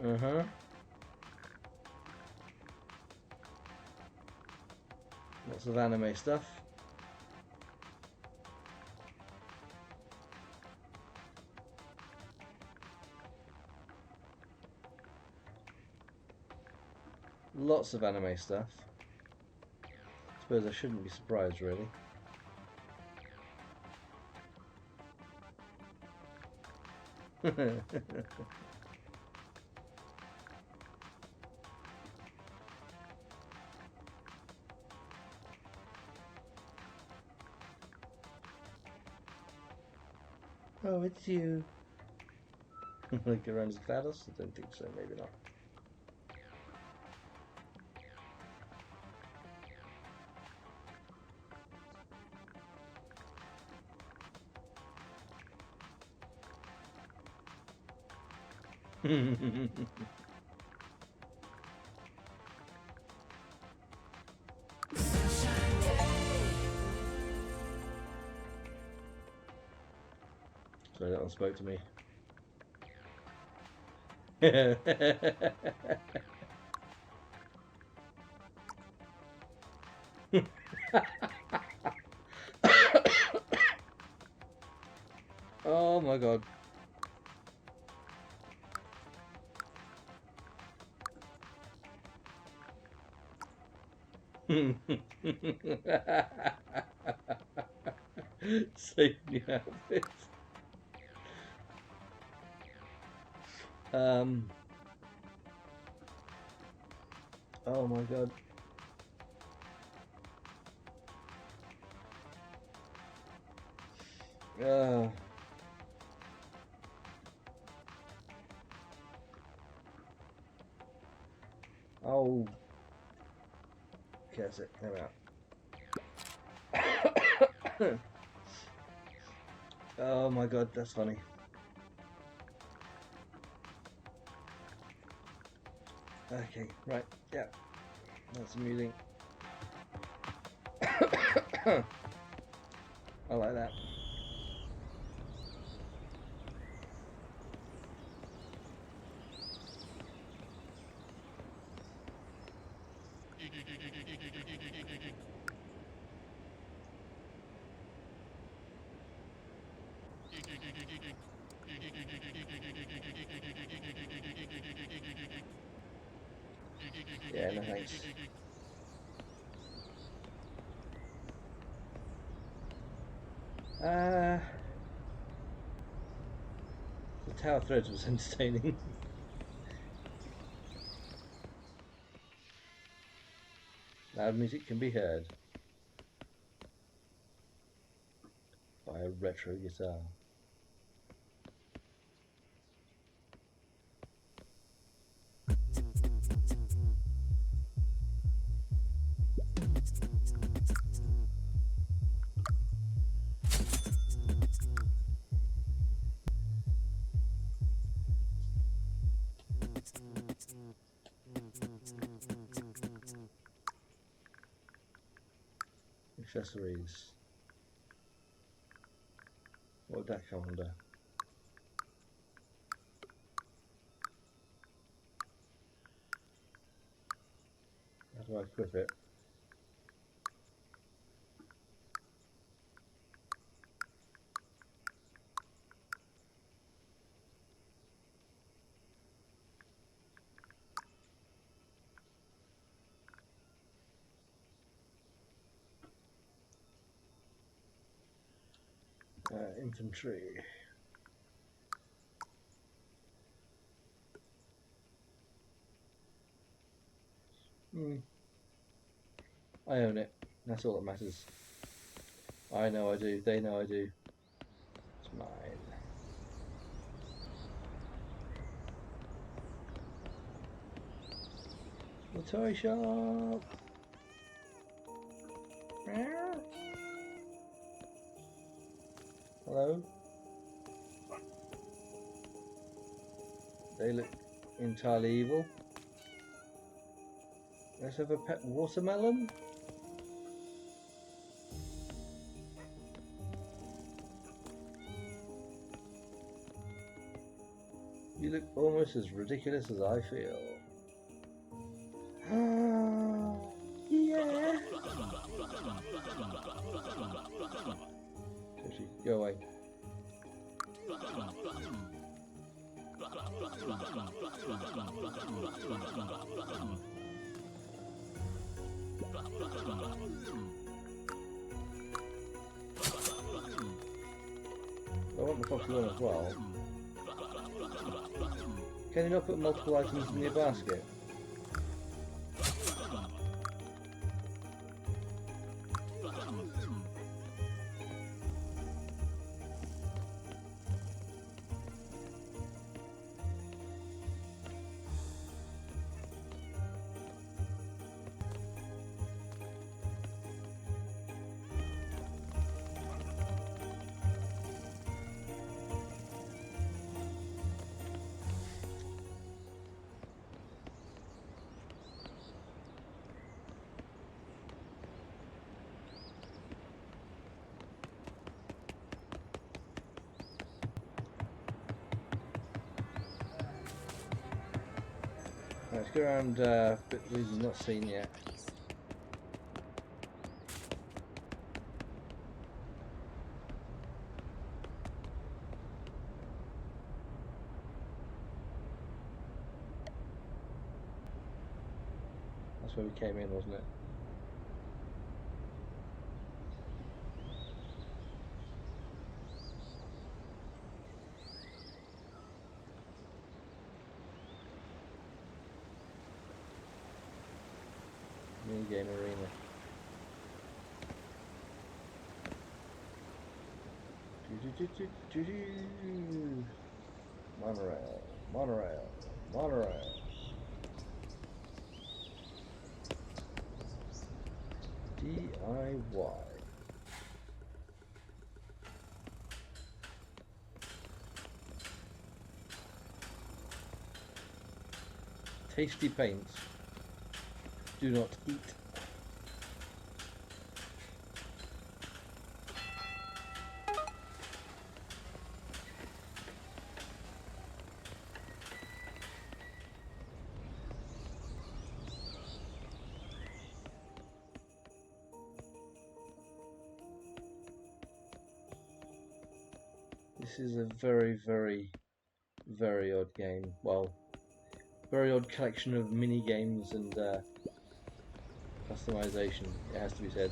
Uh-huh. Lots of anime stuff. Lots of anime stuff. I suppose I shouldn't be surprised, really. Oh, it's you. Like around his GLaDOS? I don't think so, maybe not. Sorry, that one spoke to me. Oh my god. Save me outfit. Oh my god. Oh. Okay, that's it. Come out. Oh my god, that's funny. Okay, right, yeah. That's amusing. I like that. Yeah, no thanks. The Tower Threads was entertaining. Loud music can be heard by a retro guitar. Accessories. What would that come under? How do I equip it? Infantry. I own it. That's all that matters. I know I do. They know I do. It's mine. The toy shop. Hello? They look entirely evil. Let's have a pet watermelon. You look almost as ridiculous as I feel. Yeah. I want the foxy one as well. Can you not put multiple items in your basket? Let's go around bit we've not seen yet. That's where we came in, wasn't it? Minigame arena. Monorail, monorail, monorail. DIY. Tasty paints. Do not eat. This is a very, very, very odd game. Well, very odd collection of mini games and customization, it has to be said.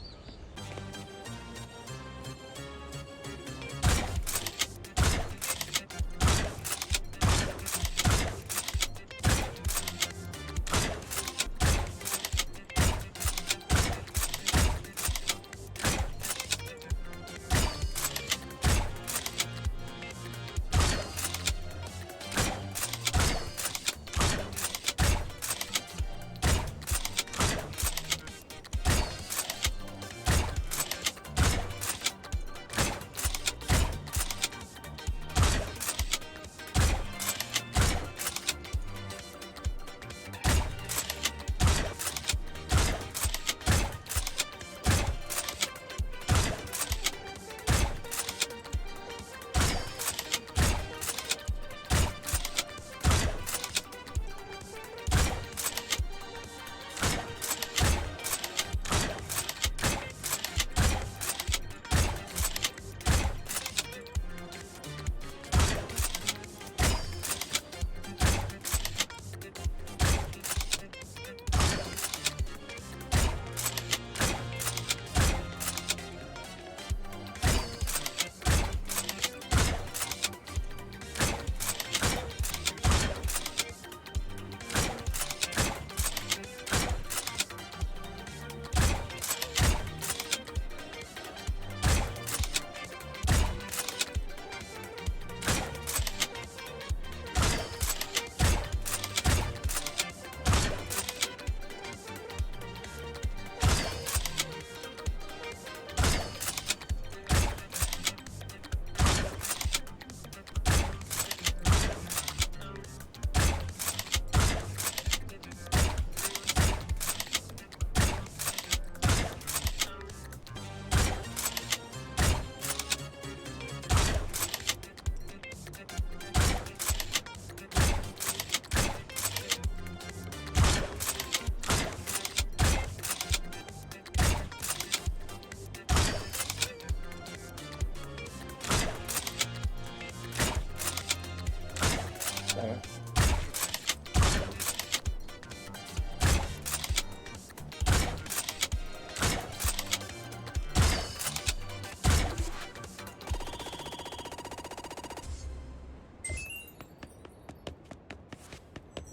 Damn it.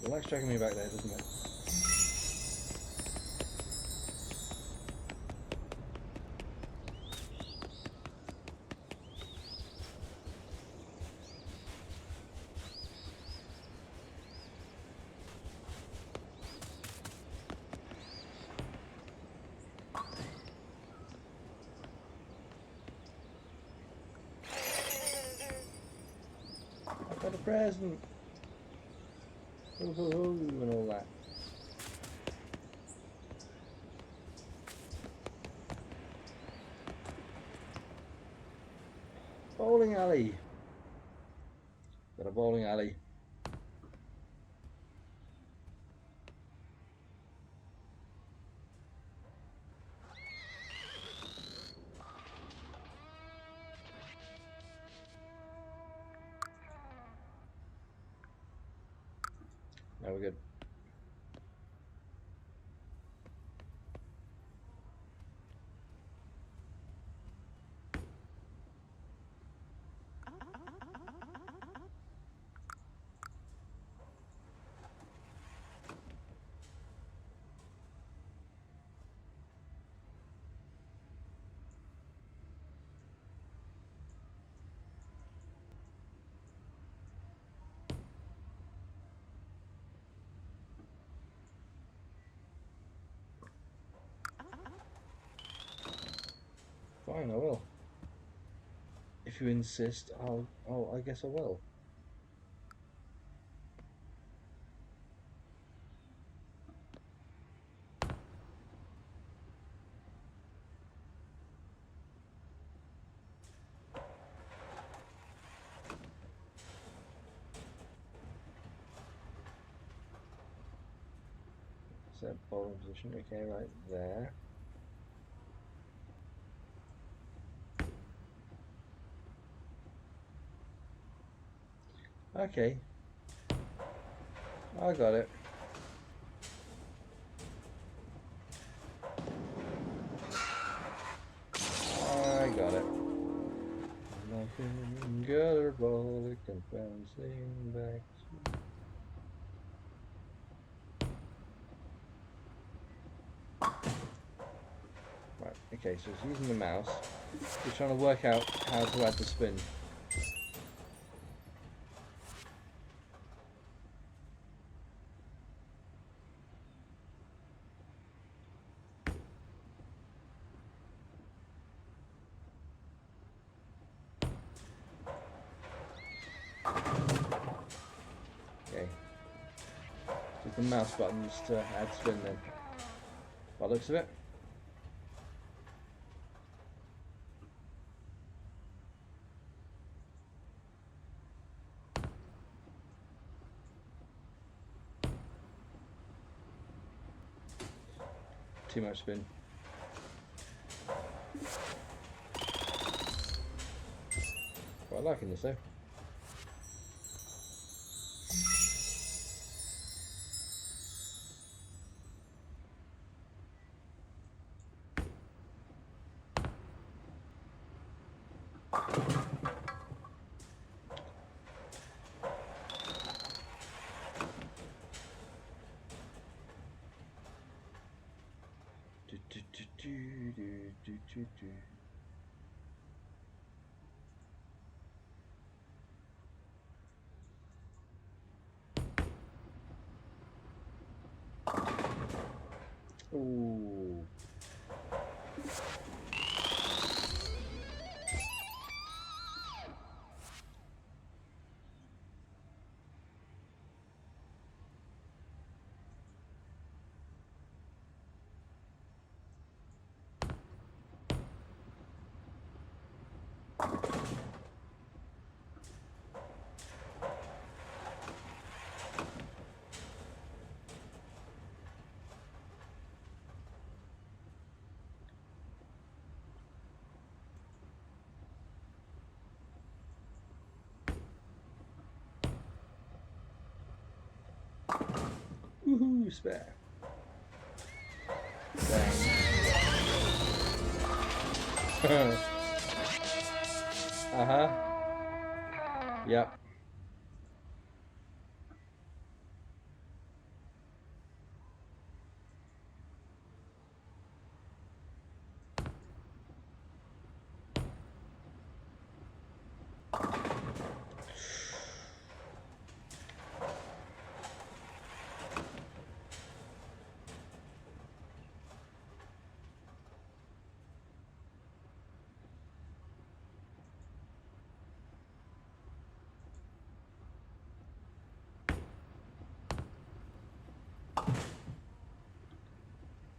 It likes dragging me back there, doesn't it? I've got a present! Ooh, and all that. Bowling alley. Got a bowling alley. Now we're good. Fine, I will. If you insist, I guess I will. Set bowling position, okay, right there. Okay. I got it. I got it. Nothing good ball, it can bouncing back. Right, okay, so it's using the mouse. We're trying to work out how to add the spin. Okay. Use the mouse buttons to add spin then. By the looks of it. Too much spin. Quite liking this though. Ooh. spare. Uh-huh. Yep.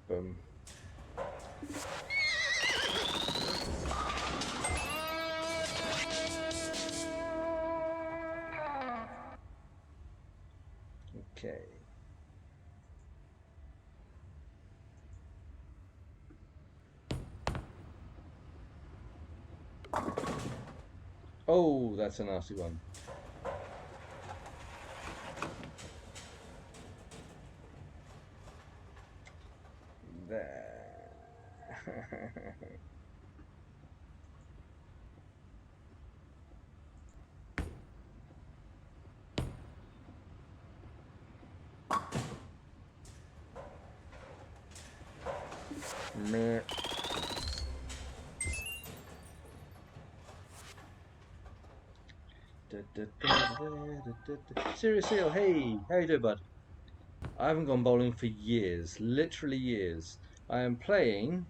Boom. Okay. Oh, that's a nasty one. There. Meh. Seriously, oh hey, how you doing, bud? I haven't gone bowling for years, literally years. I am playing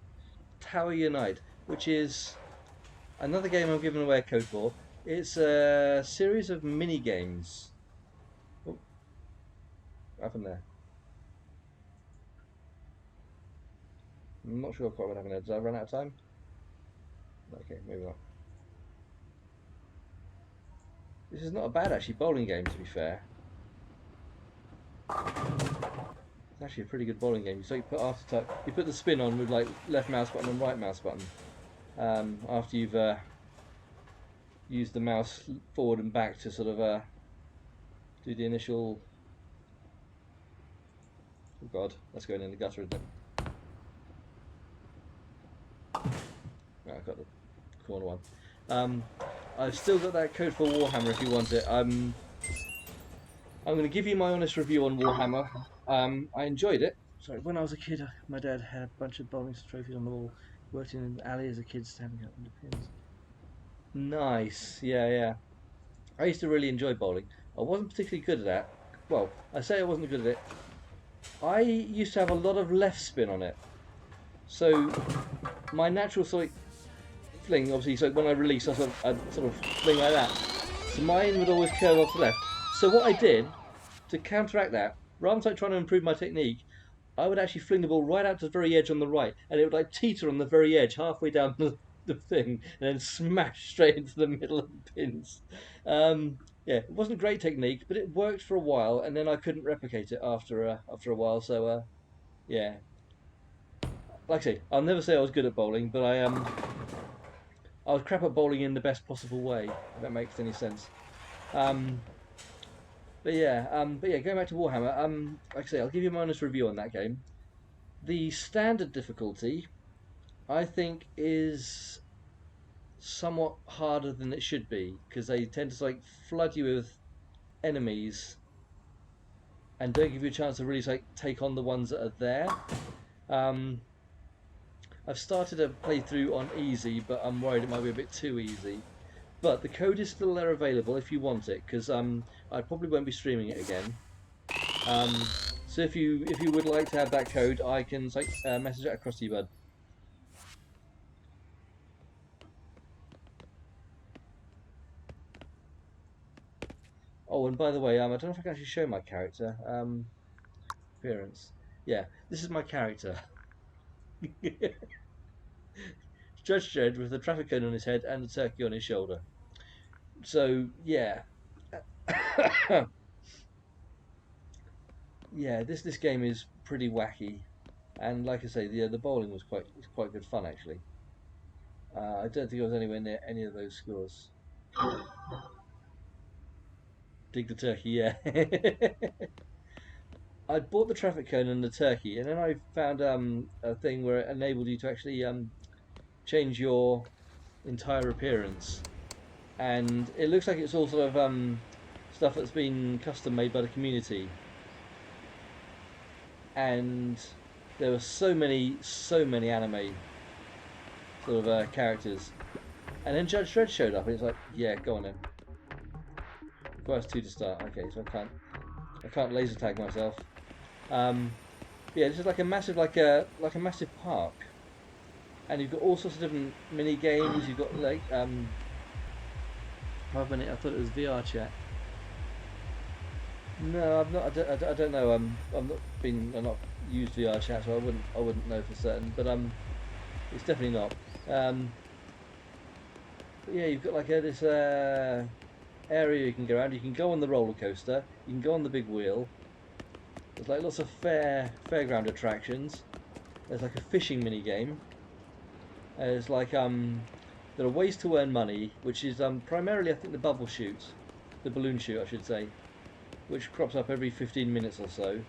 Tower Unite, which is another game I'm giving away a code for. It's a series of mini games. Oh, what happened there? I'm not sure quite what happened there. Did I run out of time? Okay, maybe not. This is not a bad actually bowling game, to be fair. It's actually a pretty good bowling game. So you put you put the spin on with like left mouse button and right mouse button. After you've used the mouse forward and back to sort of do the initial. Oh God, that's going in the gutter, isn't it? Right, I've got the corner one. I've still got that code for Warhammer if you want it. I'm going to give you my honest review on Warhammer. I enjoyed it. Sorry, when I was a kid, my dad had a bunch of bowling trophies on the wall. Worked in an alley as a kid, standing up under pins. Nice, yeah, yeah. I used to really enjoy bowling. I wasn't particularly good at that. Well, I say I wasn't good at it. I used to have a lot of left spin on it. So my natural sort of fling, obviously, so when I release, I'd sort of fling like that. So mine would always curve off to the left. So what I did to counteract that, rather than like trying to improve my technique, I would actually fling the ball right out to the very edge on the right, and it would like teeter on the very edge, halfway down the thing, and then smash straight into the middle of the pins. Yeah, it wasn't a great technique, but it worked for a while, and then I couldn't replicate it after a while. So yeah, like I say, I'll never say I was good at bowling, but I was crap at bowling in the best possible way. If that makes any sense. Um, but yeah, going back to Warhammer. Like I say, I'll give you my honest review on that game. The standard difficulty, I think, is somewhat harder than it should be because they tend to like flood you with enemies and don't give you a chance to really like take on the ones that are there. Um, I've started a playthrough on easy, but I'm worried it might be a bit too easy. But the code is still there available if you want it, because I probably won't be streaming it again. So if you would like to have that code, I can like message it across to you, bud. Oh, and by the way, I don't know if I can actually show my character appearance. Yeah, this is my character. Judge Dredd with the traffic cone on his head and the turkey on his shoulder. So yeah. Yeah, this game is pretty wacky, and like I say, the bowling was quite good fun actually. I don't think I was anywhere near any of those scores. Dig the turkey, yeah. I'd bought the traffic cone and the turkey, and then I found a thing where it enabled you to actually change your entire appearance, and it looks like it's all sort of stuff that's been custom made by the community. And there were so many anime sort of characters, and then Judge Dredd showed up, and it's like, yeah, go on then. Requires two to start. Okay, so I can't laser tag myself. Um, yeah, this is like a massive like a massive park, and you've got all sorts of different mini games. You've got like 5 minute. I thought it was VR chat. No, I've not. I don't know. I've not used VR chat, so I wouldn't know for certain. But it's definitely not. Um, but yeah, you've got like this area you can go around. You can go on the roller coaster. You can go on the big wheel. There's like lots of fairground attractions. There's like a fishing mini game. There's like there are ways to earn money, which is primarily I think the bubble shoot, the balloon shoot I should say, which crops up every 15 minutes or so.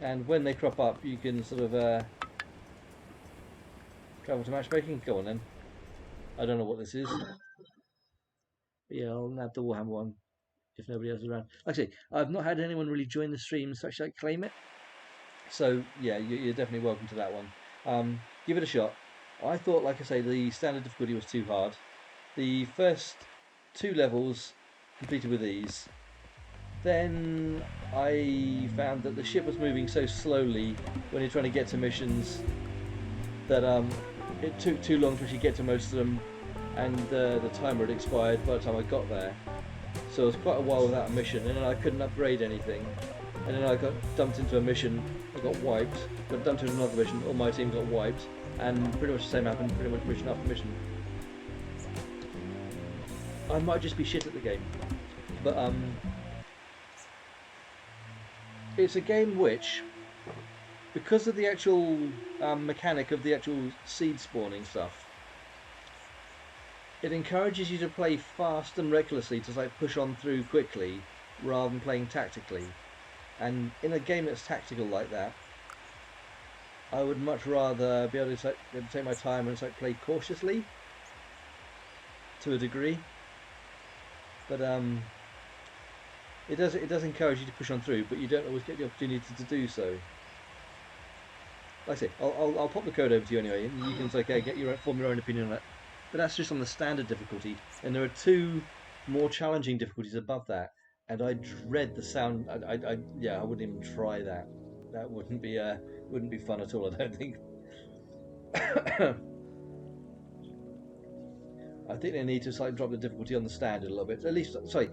And when they crop up, you can sort of travel to matchmaking. Go on then. I don't know what this is. But yeah, I'll nab the Warhammer one if nobody else is around. Actually, I've not had anyone really join the streams to actually like, claim it. So yeah, you're definitely welcome to that one. Give it a shot. I thought, like I say, the standard difficulty was too hard. The first two levels completed with ease. Then I found that the ship was moving so slowly when you're trying to get to missions that it took too long to actually get to most of them, and the timer had expired by the time I got there. So it was quite a while without a mission, and then I couldn't upgrade anything. And then I got dumped into a mission, I got wiped, got dumped into another mission, all my team got wiped, and pretty much the same happened pretty much mission after mission. I might just be shit at the game, but it's a game which, because of the actual mechanic of the actual seed spawning stuff, it encourages you to play fast and recklessly to like push on through quickly rather than playing tactically. And in a game that's tactical like that, I would much rather be able to like, take my time and like play cautiously to a degree. But it does encourage you to push on through, but you don't always get the opportunity to do so. Like I say, I'll pop the code over to you anyway, and you can like form your own opinion on that. But that's just on the standard difficulty, and there are two more challenging difficulties above that, and I dread the sound. Yeah, I wouldn't even try that. That wouldn't be fun at all. I don't think. I think they need to like drop the difficulty on the standard a little bit. At least, sorry,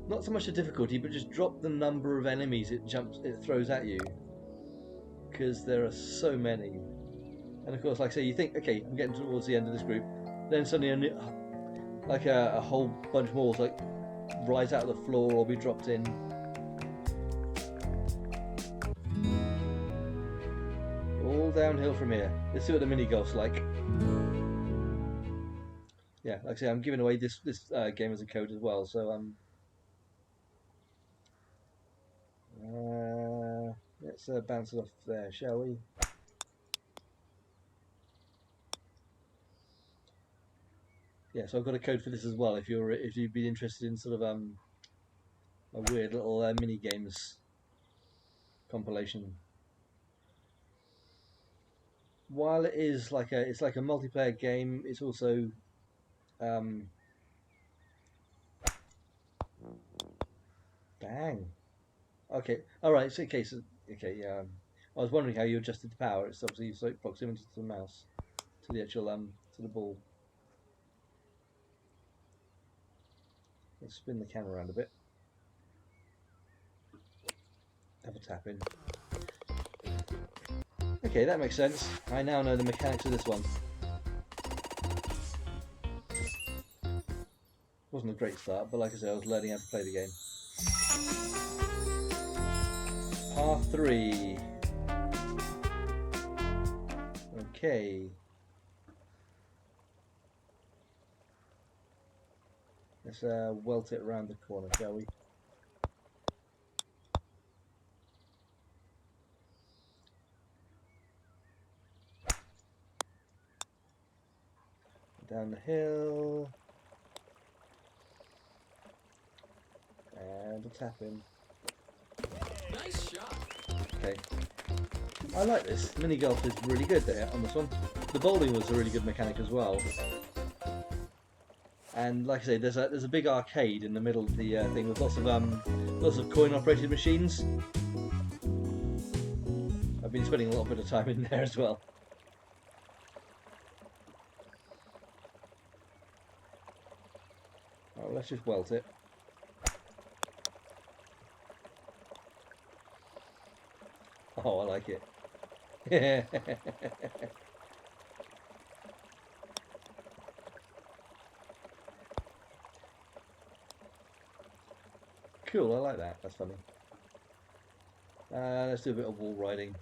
not so much the difficulty, but just drop the number of enemies it throws at you, because there are so many. And of course, like I say, you think, okay, I'm getting towards the end of this group, then suddenly like a whole bunch more like rise out of the floor or be dropped in. All downhill from here. Let's see what the mini golf's like. Yeah, like I say, I'm giving away this game as a code as well, so let's bounce it off there, shall we? Yeah, so I've got a code for this as well. If you'd be interested in sort of a weird little mini games compilation. While it is it's like a multiplayer game, it's also bang. Okay, all right. So, okay, yeah. I was wondering how you adjusted the power. It's obviously so proximity to the mouse, to the actual to the ball. Let's spin the camera around a bit. Have a tap in. Okay, that makes sense. I now know the mechanics of this one. Wasn't a great start, but like I said, I was learning how to play the game. Par 3. Okay. Let's welt it around the corner, shall we? down the hill. And a tap in. Nice shot. Okay. I like this. Mini golf is really good there on this one. The bowling was a really good mechanic as well. And like I say, there's a big arcade in the middle of the thing with lots of coin operated machines. I've been spending a little bit of time in there as well. Oh, let's just welt it. Oh, I like it. Cool, I like that. That's funny. Let's do a bit of wall riding.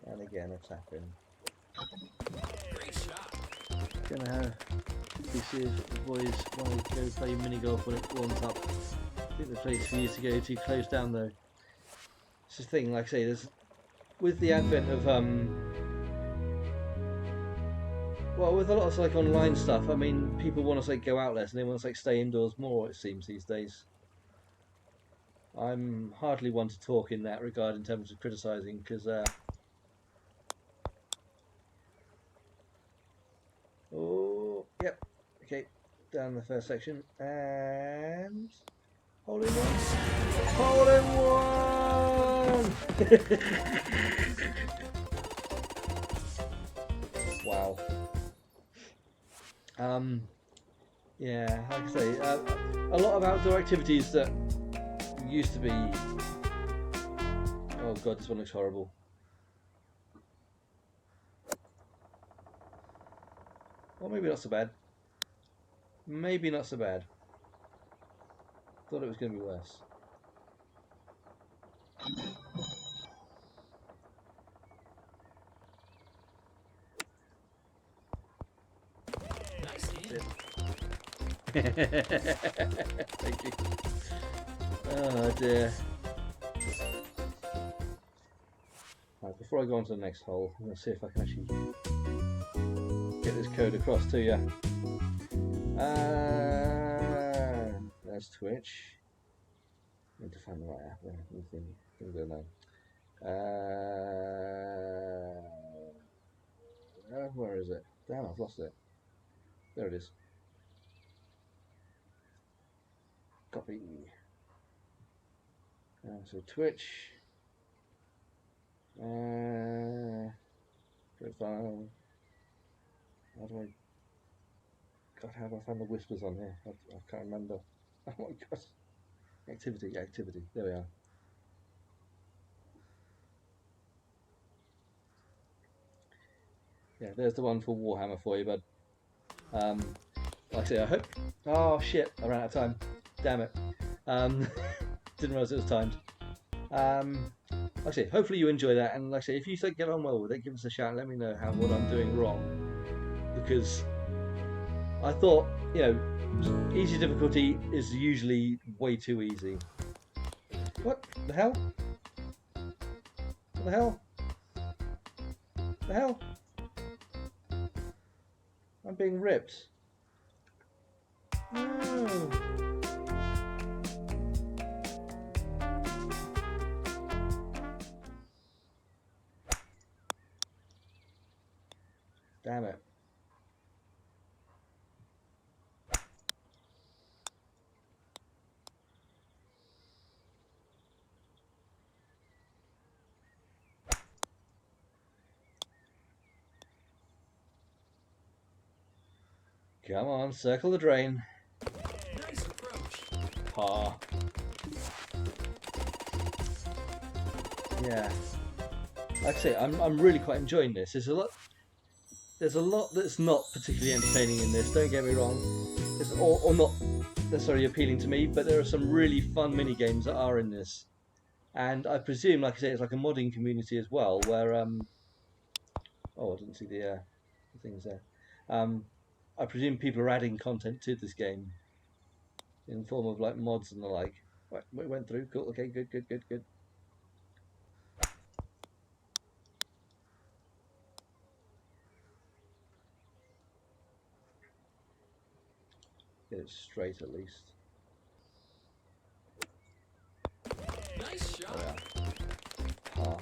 And again, a tap in. Great shot. Gonna have to see if the boys want to go play mini golf when it warms up. I think the place for you to go to closed down though. It's the thing, like I say, there's with the advent of well, with a lot of like online stuff, I mean, people want to like go out less and they want to like stay indoors more. It seems these days. I'm hardly one to talk in that regard in terms of criticising because. Oh, yep. Okay, down the first section and hole in one. Hole in one. Wow. Yeah, like I say, a lot of outdoor activities that used to be. Oh god, this one looks horrible. Well, maybe not so bad. Maybe not so bad. Thought it was going to be worse. Nice hit. Thank you. Oh dear. Right, before I go on to the next hole, I'm going to see if I can actually get this code across to you. There's Twitch. Need to find the right app there. Anything go now. Where is it? Damn, I've lost it. There it is. Copy. So Twitch. Profile. How do I? God, how do I find the whispers on here? I can't remember. Oh my god. Activity. There we are. Yeah, there's the one for Warhammer for you, bud. Like I say, I hope. Oh shit! I ran out of time. Damn it. Didn't realise it was timed. Like I say, hopefully you enjoy that, and like I say, if you get on well with it, give us a shout and let me know what I'm doing wrong. Because I thought, easy difficulty is usually way too easy. What the hell? What the hell? The hell? I'm being ripped. No. Damn it. Come on, circle the drain. Nice approach. Pa. Yeah. Like I say, I'm really quite enjoying this. There's a lot that's not particularly entertaining in this, don't get me wrong. Or not necessarily appealing to me, but there are some really fun mini games that are in this. And I presume, like I say, it's like a modding community as well, where oh, I didn't see the things there. I presume people are adding content to this game in the form of like mods and the like. Right, we went through. Cool. Okay. Good. Get it straight at least. Nice Oh, shot. yeah. Par.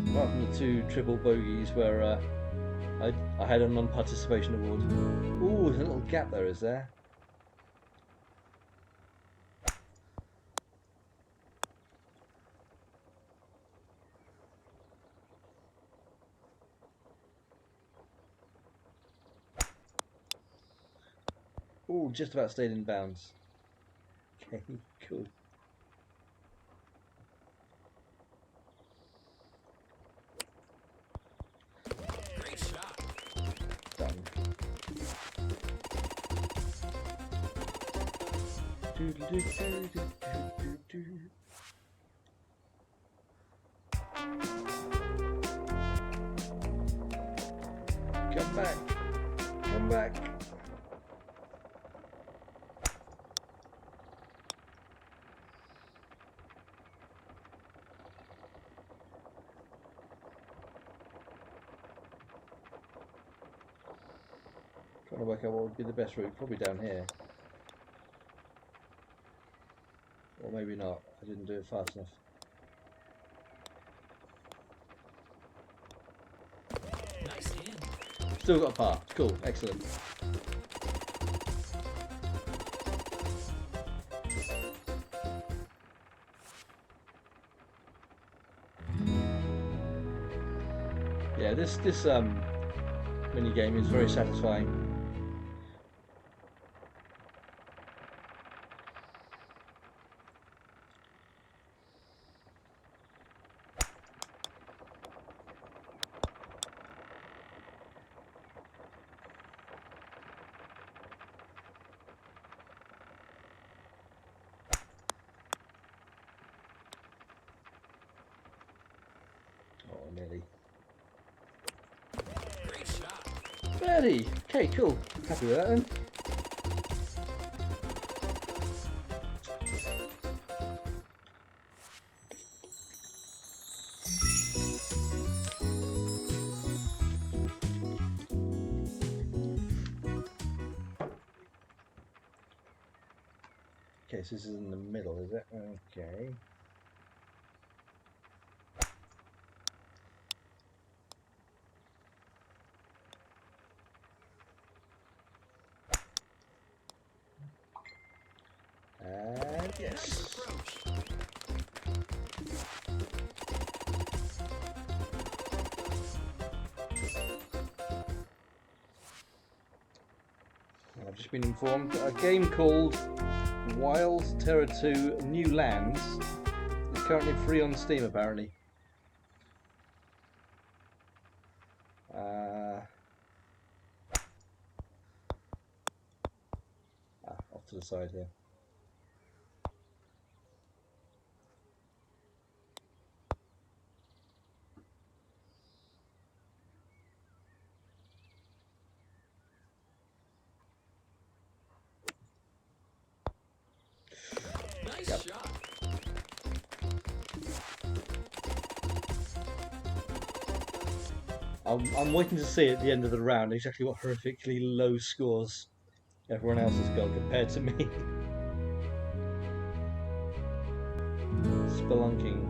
Apart from the 2 triple bogeys where I had a non-participation award. Ooh, there's a little gap there, is there? Ooh, just about stayed in bounds. Okay, cool. Great shot. Done. Come back. Come back. Trying to work out what would be the best route. Probably down here. Or maybe not. I didn't do it fast enough. Nice hand. Still got a par. Cool. Excellent. Yeah, this mini game is very satisfying. Oh, nearly. Great shot. Birdie! Okay, cool. Happy with that then. Okay, so this is in the middle, is it? Okay. And Nice yes. approach. I've just been informed that a game called Wild Terror 2 New Lands is currently free on Steam, apparently. Off to the side here. Nice Yep. shot. I'm waiting to see at the end of the round exactly what horrifically low scores everyone else has got compared to me. Spelunking.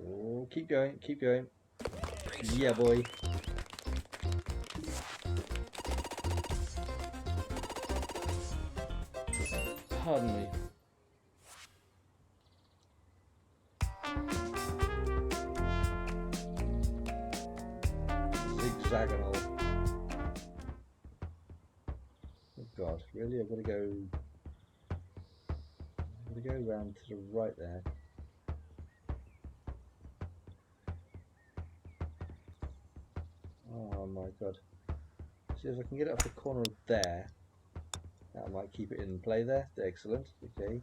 Oh, keep going, keep going. Great Yeah, shot. boy. Pardon me. Zigzagonal. Oh God, really? I've got to go round to the right there. Oh my God. See if I can get it off the corner of there. That might keep it in play there. Excellent. Okay.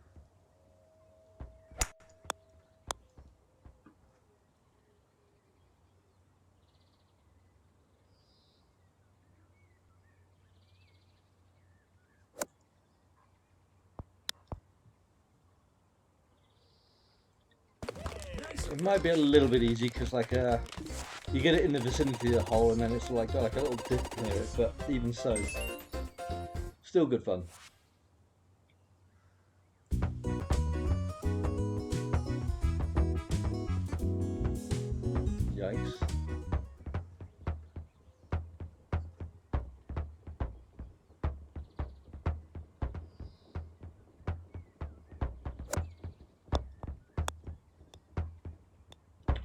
It might be a little bit easy because like you get it in the vicinity of the hole and then it's like got like a little dip near it, but even so, still good fun. Yikes.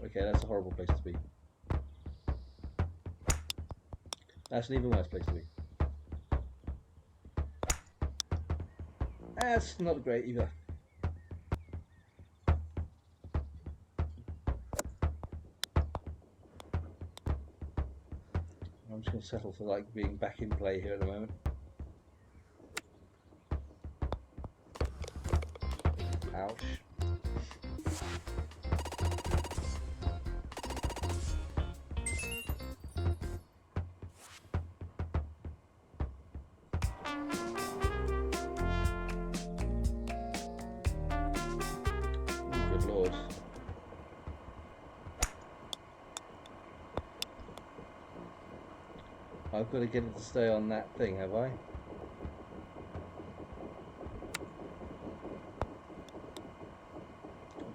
Okay, that's a horrible place to be. That's an even worse place to be. That's not great either. I'm just going to settle for like being back in play here at the moment. Ouch. Good lord. I've got to get it to stay on that thing, have I?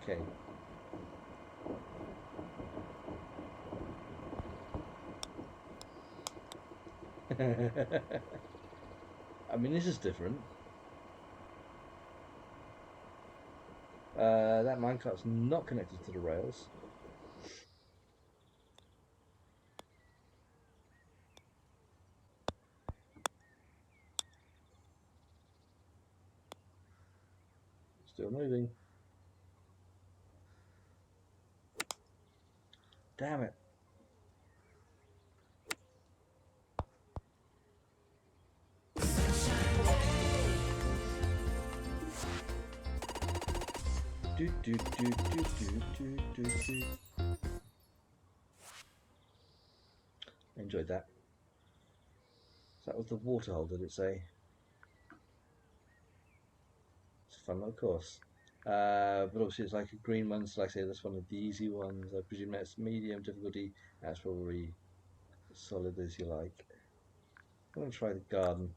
Okay. I mean, this is different. That minecart's not connected to the rails. Still moving. Damn it. Do, do, do, do, do, do, do, do. Enjoyed that. So that was the waterhole, did it say? It's a fun little course. But obviously it's like a green one, so like I say, that's one of the easy ones. I presume that's medium difficulty. That's probably solid as you like. I'm going to try the garden.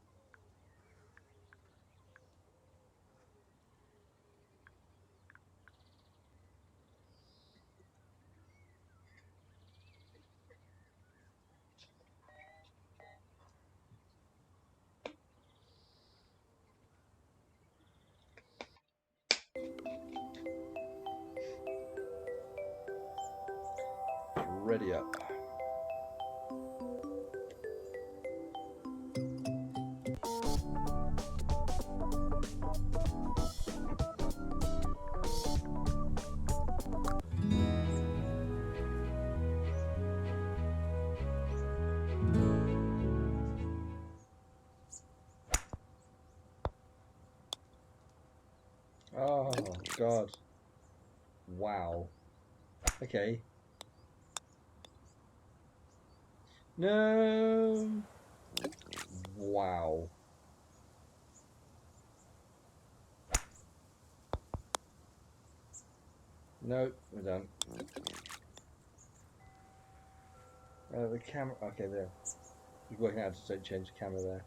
Ready up. Oh god. Wow. Okay. No. Wow. No, we're done. The camera. Okay, there. You're working out to change the camera there.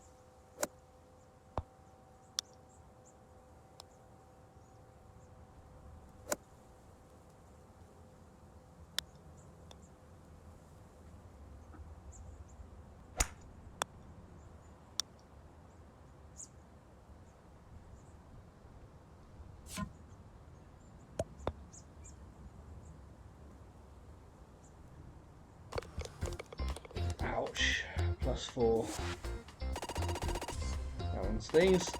Ouch. +4. That one stings.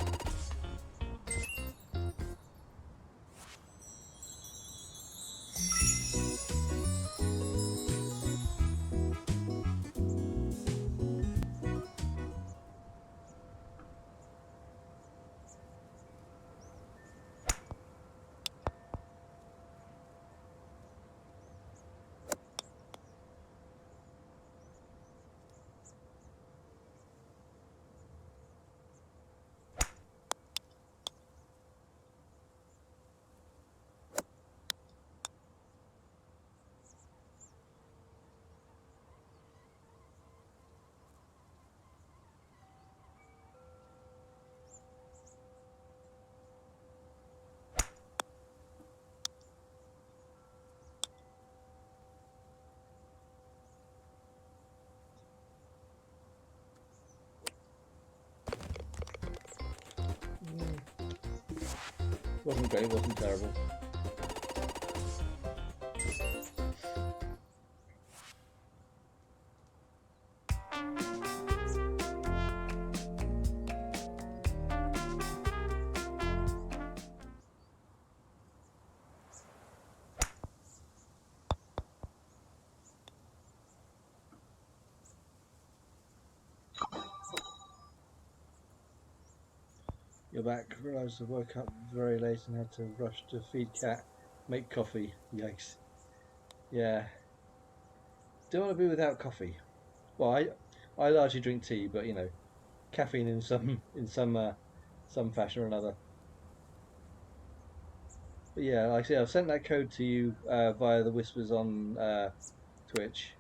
Wasn't great, wasn't terrible. You're back. Realised I woke up very late and had to rush to feed cat, make coffee. Yikes. Yeah. Don't want to be without coffee. Well, I largely drink tea, but you know, caffeine in some fashion or another. But yeah, like I say, I've sent that code to you via the whispers on Twitch.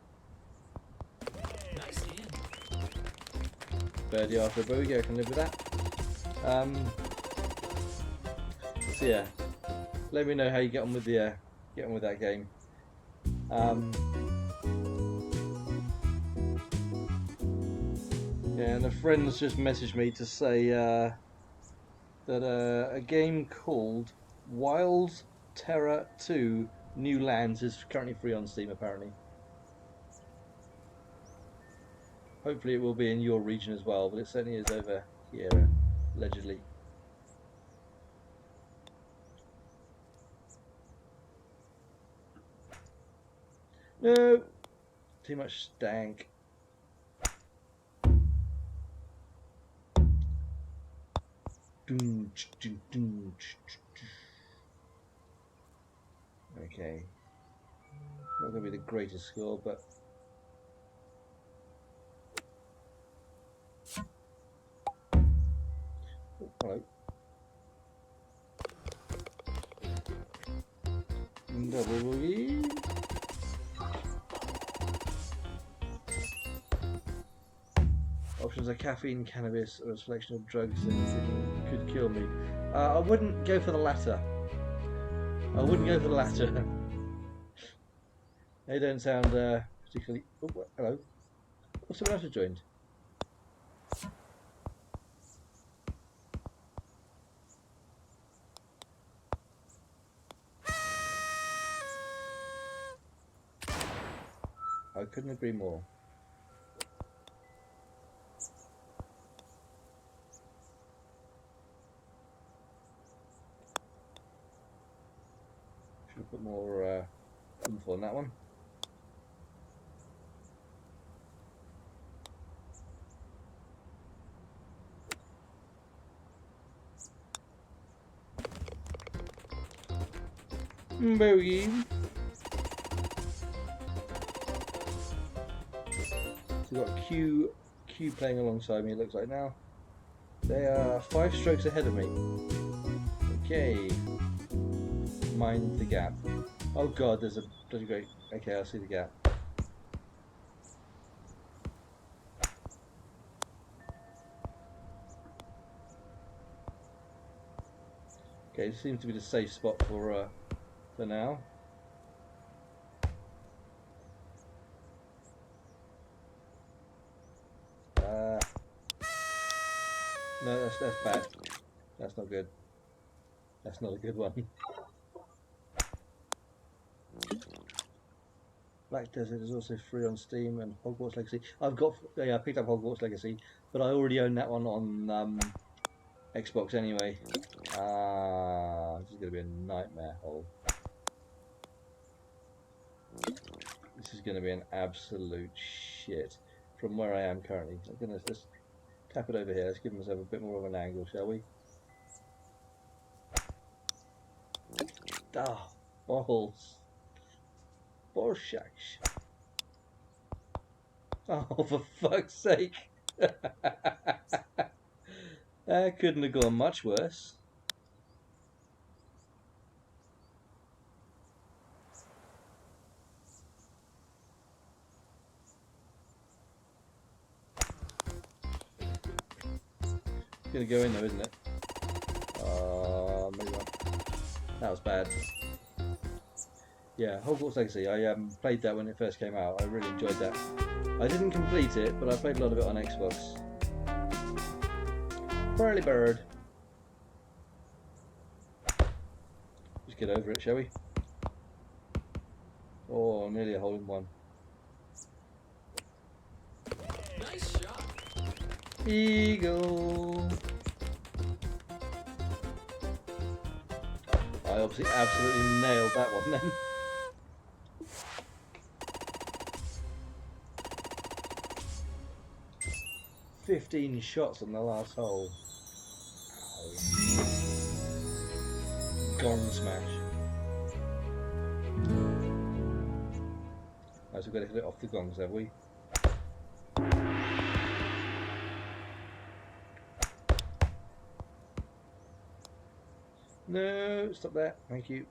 Nice in. Birdie after a bogey, I can live with that. So yeah, let me know how you get on with the that game. Yeah, and a friend's just messaged me to say that a game called Wild Terror 2 New Lands is currently free on Steam, apparently. Hopefully it will be in your region as well, but it certainly is over here, allegedly. No! Too much stank. Okay. Not going to be the greatest score, but... Oh, hello. Double bogey. Options are caffeine, cannabis, or a selection of drugs that could kill me. I wouldn't go for the latter. I wouldn't go for the latter. They don't sound particularly... Oh, hello. Oh, someone else has joined. I couldn't agree more. Should have put more info on that one. Bogey. So we've got Q playing alongside me, it looks like now. They are 5 strokes ahead of me. Okay. Mind the gap. Oh god, there's a bloody great... Okay, I see the gap. Okay, this seems to be the safe spot for now. No, that's bad. That's not good. That's not a good one. Black Desert is also free on Steam, and Hogwarts Legacy. I picked up Hogwarts Legacy, but I already own that one on Xbox anyway. This is going to be a nightmare hole. This is going to be an absolute shit from where I am currently. I'm going to just tap it over here. Let's give myself a bit more of an angle, shall we? Ah, balls. Ball shacks. Oh, for fuck's sake. That couldn't have gone much worse. It's gonna go in though, isn't it? Maybe not. That was bad. Yeah, Hogwarts Legacy. I played that when it first came out. I really enjoyed that. I didn't complete it, but I played a lot of it on Xbox. Early bird. get over it, shall we? Oh, nearly a hole in one. Nice shot. Eagle. I obviously absolutely nailed that one then. "15 shots on the last hole." Ow. Gong smash. Right, so we've got to hit it off the gongs, have we? No, stop there. Thank you.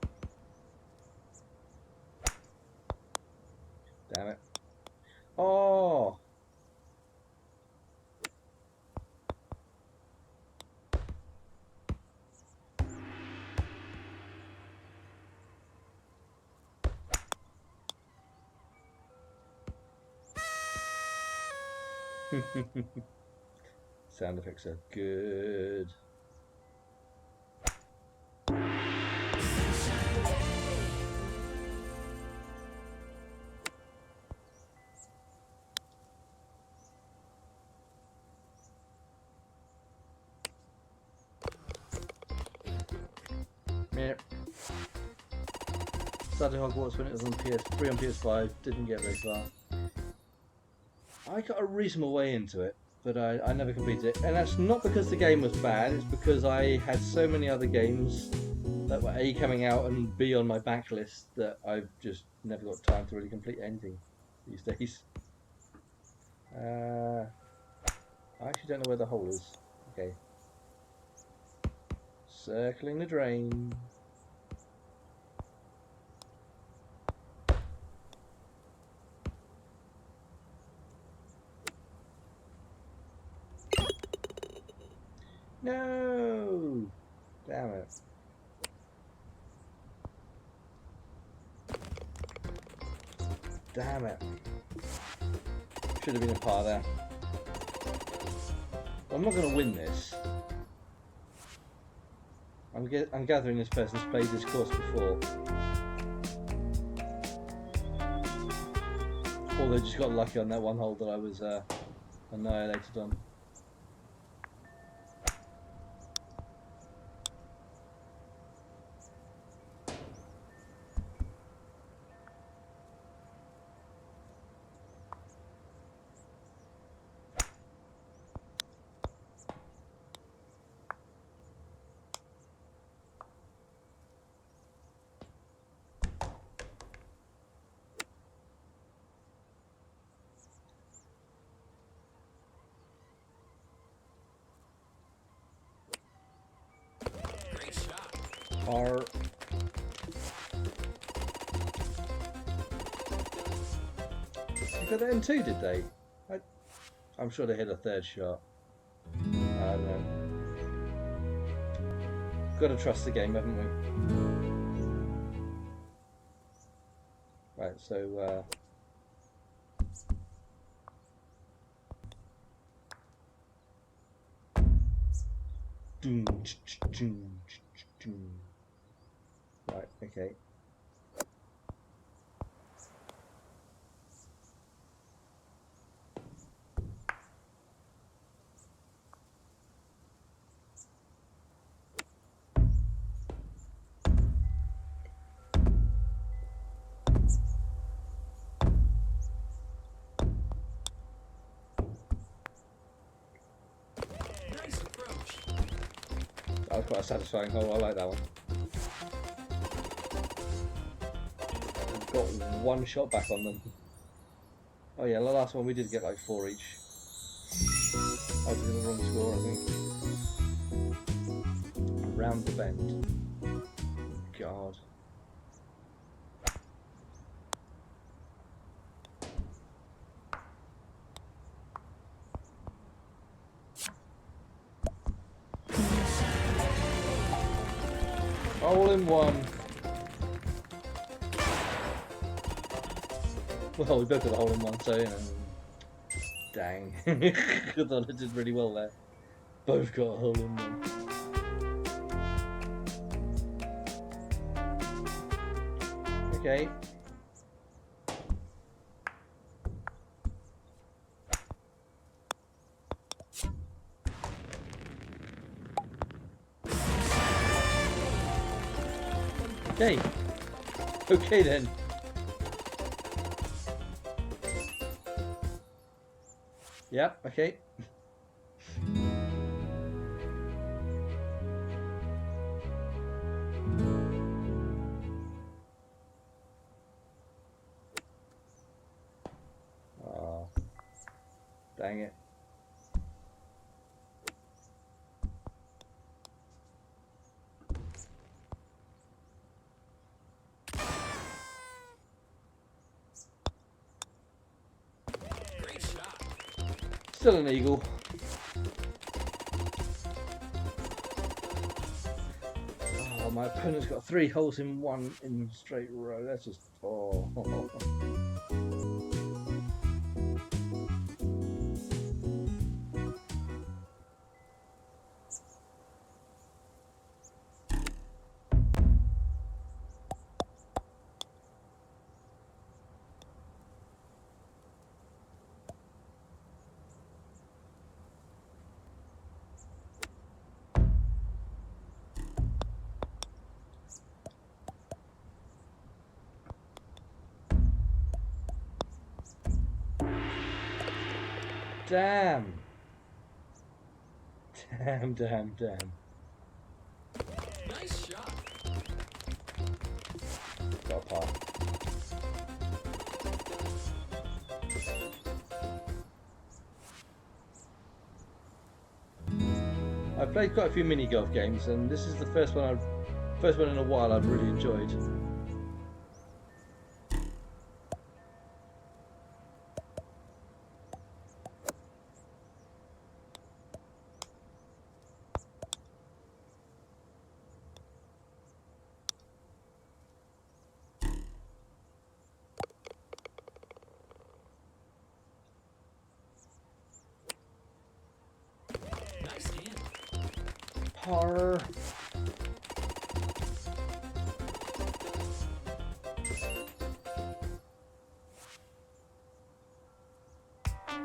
Damn it. Oh! Sound effects are good. Yep. Started Hogwarts when it was on PS3 on PS5, didn't get very far. I got a reasonable way into it, but I never completed it. And that's not because the game was bad, it's because I had so many other games that were A, coming out, and B, on my backlist, that I've just never got time to really complete anything these days. I actually don't know where the hole is. Okay. Circling the drain. No! Damn it. Damn it. Should have been a par there. I'm not going to win this. I'm gathering this person's played this course before. Or they just got lucky on that one hole that I was annihilated on. Great shot. Are they got that in two, did they? I'm sure they hit a third shot. I don't know. Got to trust the game, haven't we? Right, so right, okay. Nice approach. That was quite a satisfying hole. I like that one. Got one shot back on them. Oh yeah, the last one we did get like 4 each. I was in the wrong score, I think. Round the bend. God. All in one. Well, we both got a hole in one, so you know. Dang. I thought I did really well there. Both got a hole in one. Okay. Okay. Okay then. Yeah, okay. Oh, dang it. Great shot. Still an eagle. Oh, my opponent's got 3 holes in one in straight row. That's just oh. Damn. Damn, damn, damn. Nice shot. Got a par. I've played quite a few mini golf games, and this is the first one in a while I've really enjoyed. Nice hand. Par.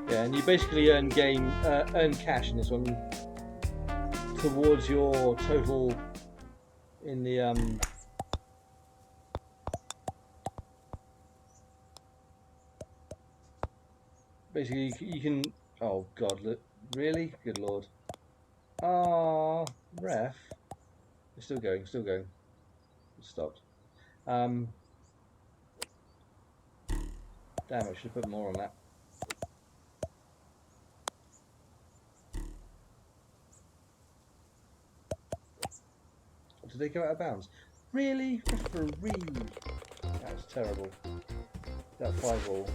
Yeah, and you basically earn cash in this one towards your total in the basically you can. Oh God, look, really? Good Lord. Ah, ref. It's still going, still going. It stopped. Damn, I should have put more on that. Did they go out of bounds? Really? Referee. That was terrible. That 5-all.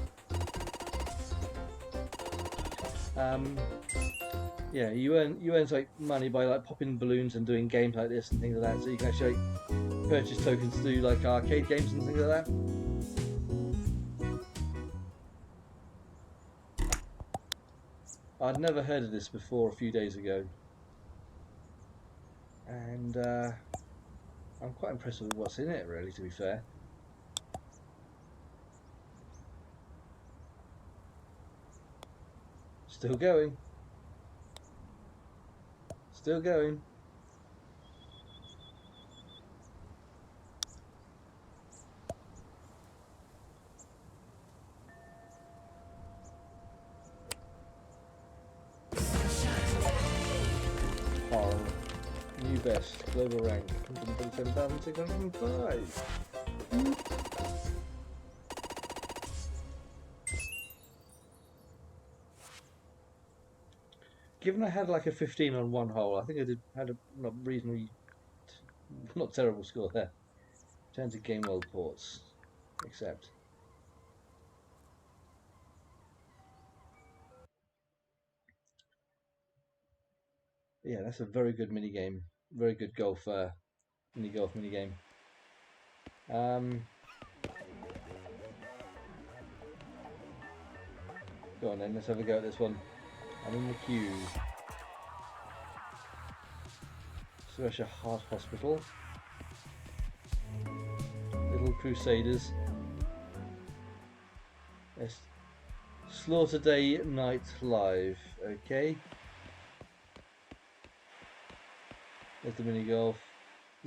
Yeah, you earn like money by like popping balloons and doing games like this and things like that. So you can actually like, purchase tokens to do like arcade games and things like that. I'd never heard of this before a few days ago, and I'm quite impressed with what's in it, really, to be fair. Still going. Still going. Par. New best. Global rank. 137,605. Given I had like a 15 on one hole, I think I had a not reasonably, not terrible score there. In terms of game world ports, except. Yeah, that's a very good mini game. Very good golf, mini game. Go on then, let's have a go at this one. I'm in the queue. Swisher Heart Hospital. little crusaders. Yes. Slaughter Day Night Live. Okay. There's the mini golf.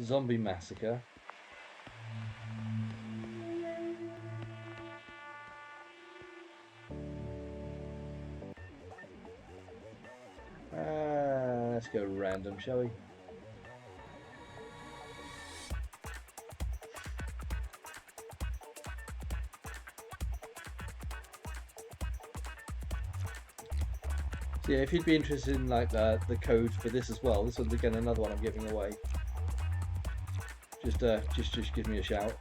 Zombie Massacre. Let's go random, shall we? So yeah, if you'd be interested in like the code for this as well, this one's again another one I'm giving away. Just give me a shout.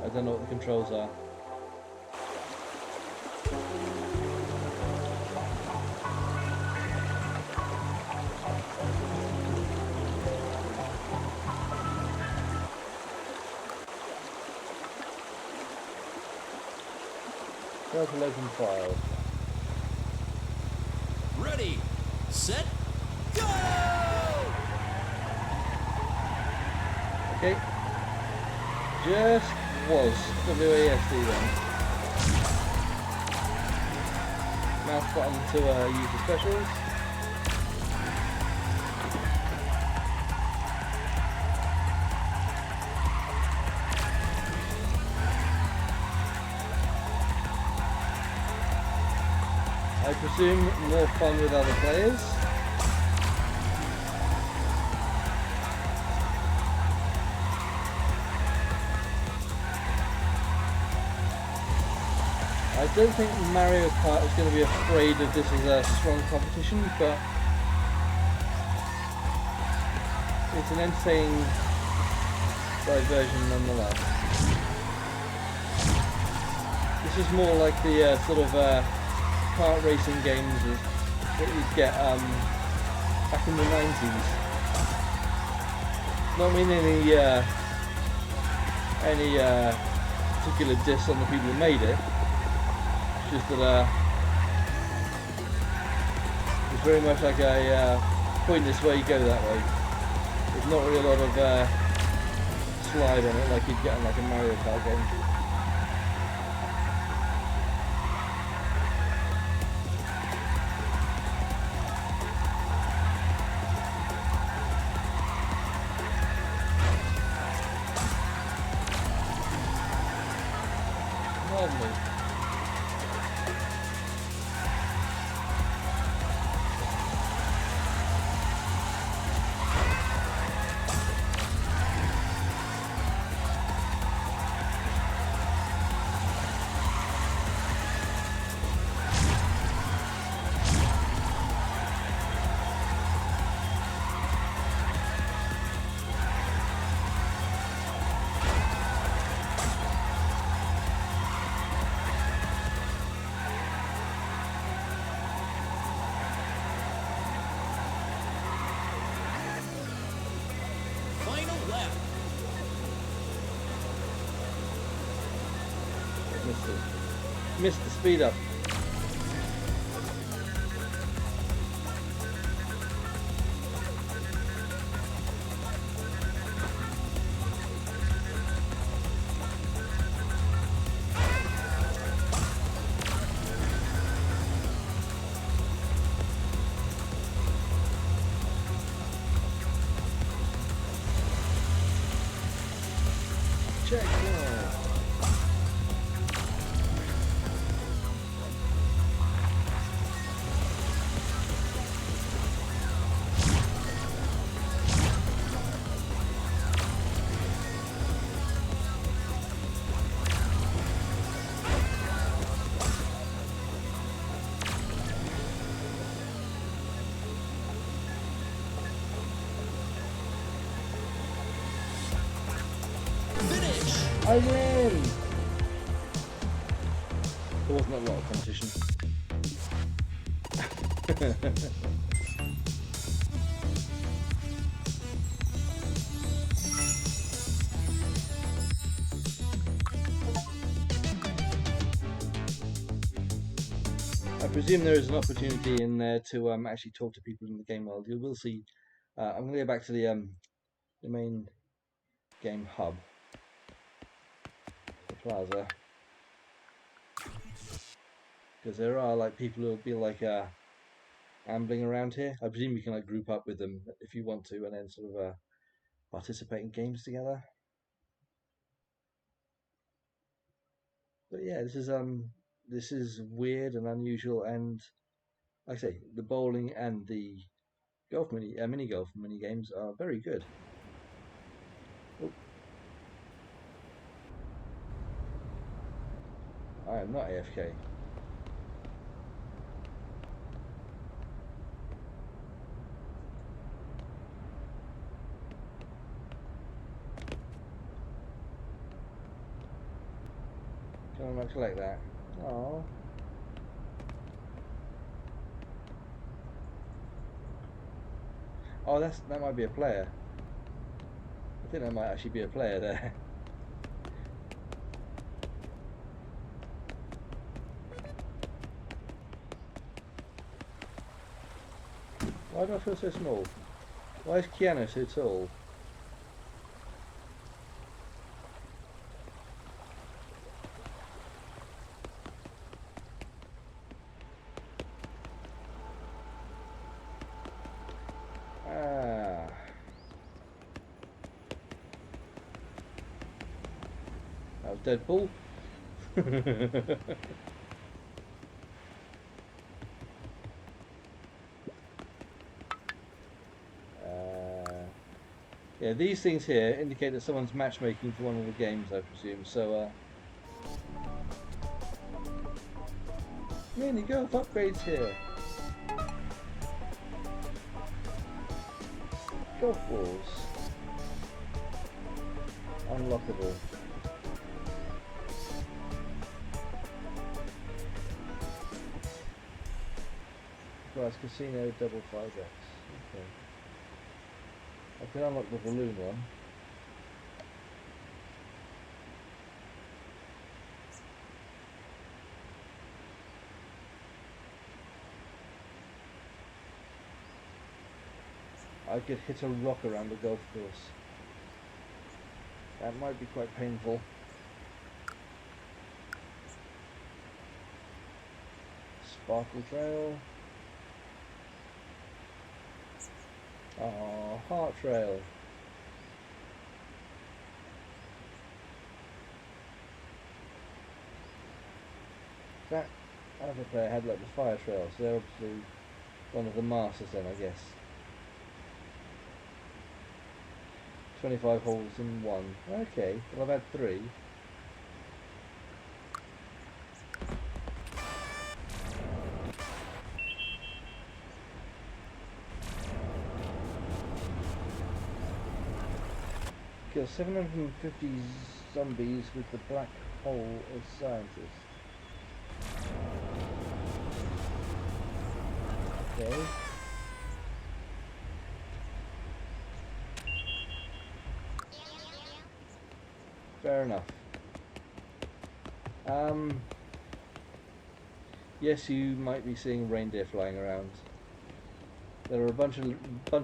I don't know what the controls are. Open file. Ready, set, go! Okay. Just was WASD then. Mouse button to use the specials. I presume more fun with other players. I don't think Mario Kart is going to be afraid of this as a strong competition, but it's an entertaining diversion nonetheless. This is more like the sort of kart racing games that you'd get back in the 90s. Not meaning any particular diss on the people who made it. Just that it's very much like a point this way, go that way. There's not really a lot of slide on it like you'd get on like a Mario Kart game. Lovely. Missed the speed up. Check one. I win! There wasn't a lot of competition. presume there is an opportunity in there to actually talk to people in the game world. You will see. I'm going to go back to the main game hub, the plaza, because there are like people who will be like ambling around here. I presume you can like group up with them if you want to, and then sort of participate in games together. But yeah, this is weird and unusual, and like I say, the bowling and the golf mini golf mini games are very good. Oh. I am not AFK. Can I not collect that? Oh. Oh, that might be a player. I think that might actually be a player there. Why do I feel so small? Why is Keanu so tall? That was Deadpool. Yeah, these things here indicate that someone's matchmaking for one of the games, I presume. So, mini golf upgrades here. Golf balls. Unlockable. Price casino double 5x. Okay. I can unlock the balloon one. I could hit a rock around the golf course. That might be quite painful. Sparkle Trail. Oh, Heart Trail. That other player had like the Fire Trail, so they're obviously one of the masters then, I guess. 25 holes in one. Okay, well I've had 3. Kill 750 zombies with the black hole of scientists. Okay. Fair enough. Yes, you might be seeing reindeer flying around. There are a bunch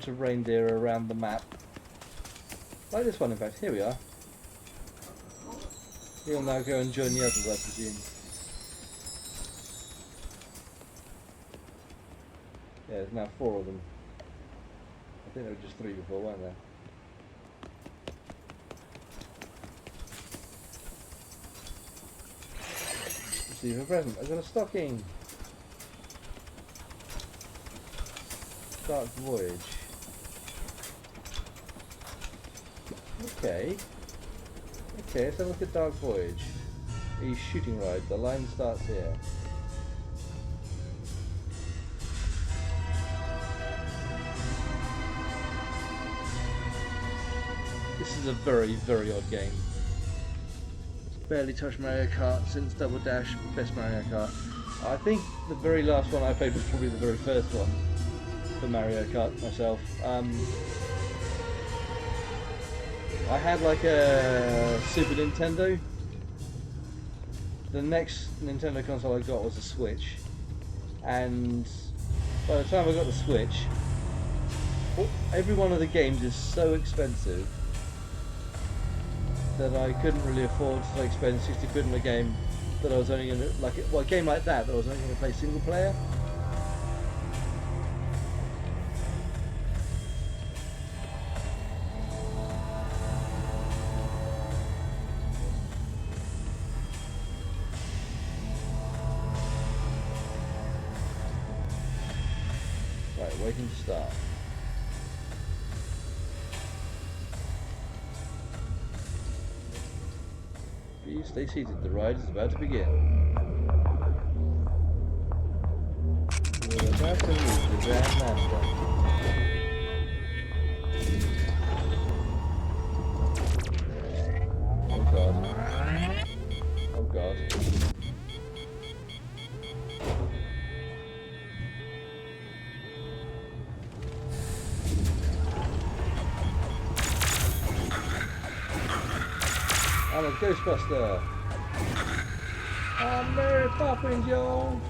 of reindeer around the map. Like this one, in fact. Here we are. He'll now go and join the others, I presume. Yeah, there's now 4 of them. I think there were just 3 before, weren't there? Receive a present. I've got a stocking. Dark Voyage. Okay. Okay, let's have a look at Dark Voyage. A shooting ride. The line starts here. This is a very, very odd game. It's barely touched Mario Kart since Double Dash, best Mario Kart. I think the very last one I played was probably the very first one for Mario Kart myself. I had like a Super Nintendo. The next Nintendo console I got was a Switch, and by the time I got the Switch, every one of the games is so expensive that I couldn't really afford to like spend 60 quid on a game that I was only going to, like, well, a game like that I was only going to play single player. Right, waiting to start. Please stay seated, the ride is about to begin. We're about to meet the Grand Master. Oh god. Oh god. I'm a Ghostbuster. I'm Mary Poppins, y'all.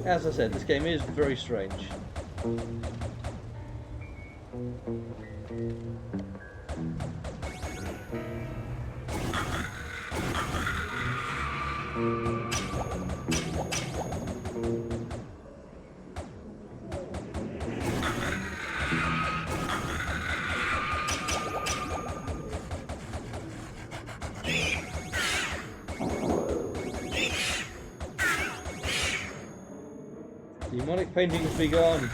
As I said, this game is very strange. Demonic paintings be gone.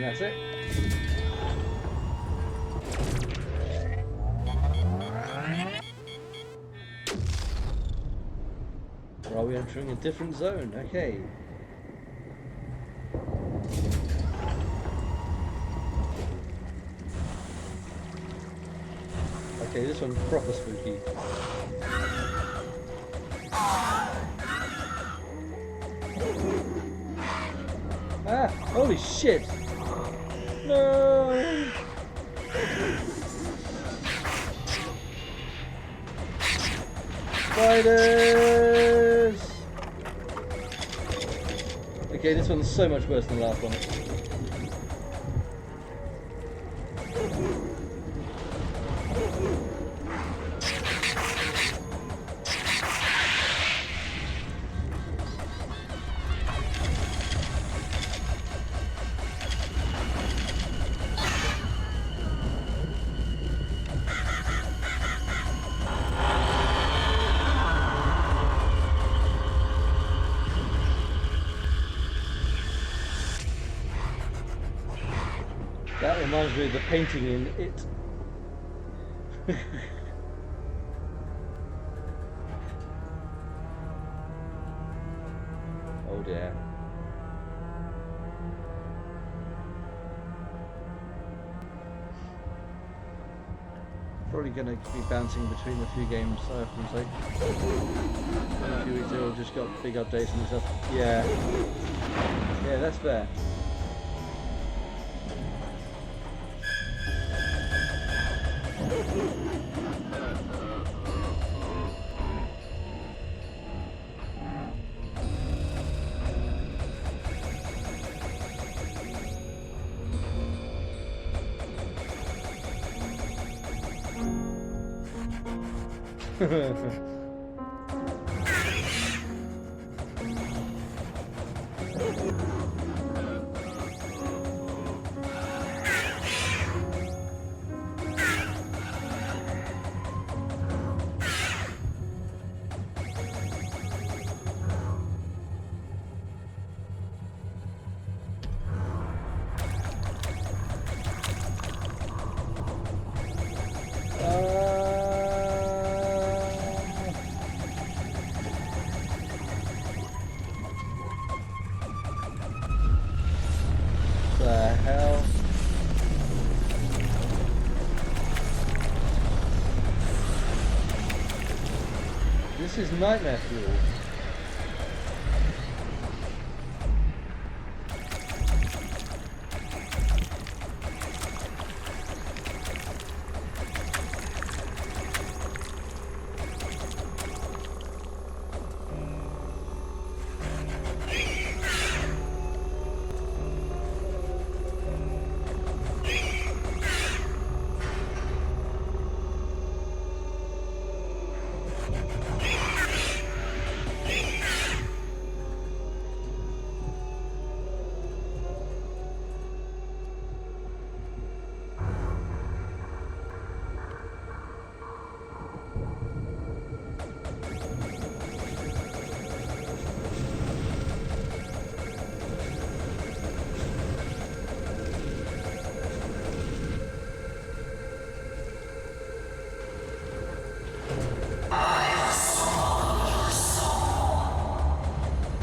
That's it. Or are we entering a different zone? Okay. Okay, this one's proper spooky. Ah! Holy shit! No! Spiders! Okay, this one's so much worse than the last one. reminds me of the painting in It. Oh dear. Probably going to be bouncing between the few games, I often say. In a few weeks they've all just got big updates and stuff. Yeah. Yeah, that's fair. The hell? This is nightmare fuel.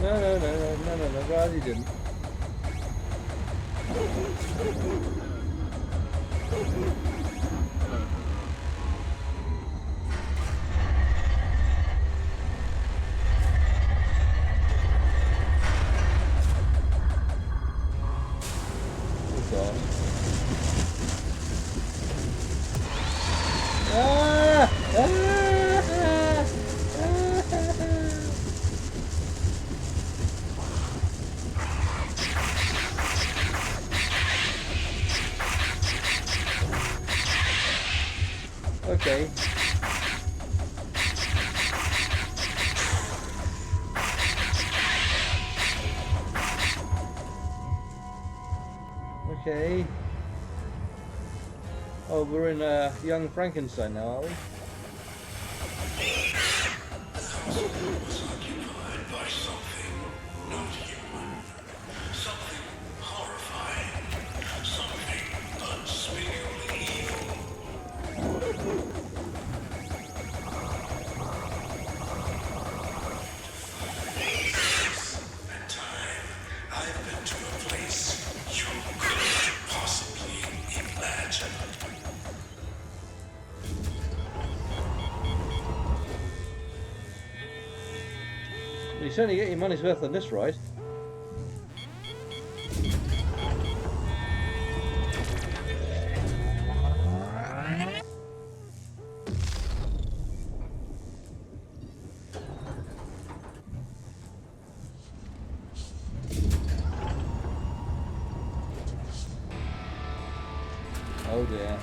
No, glad he didn't. Okay. Okay. Oh, we're in Young Frankenstein now, are we? You certainly get your money's worth on this ride. Oh dear.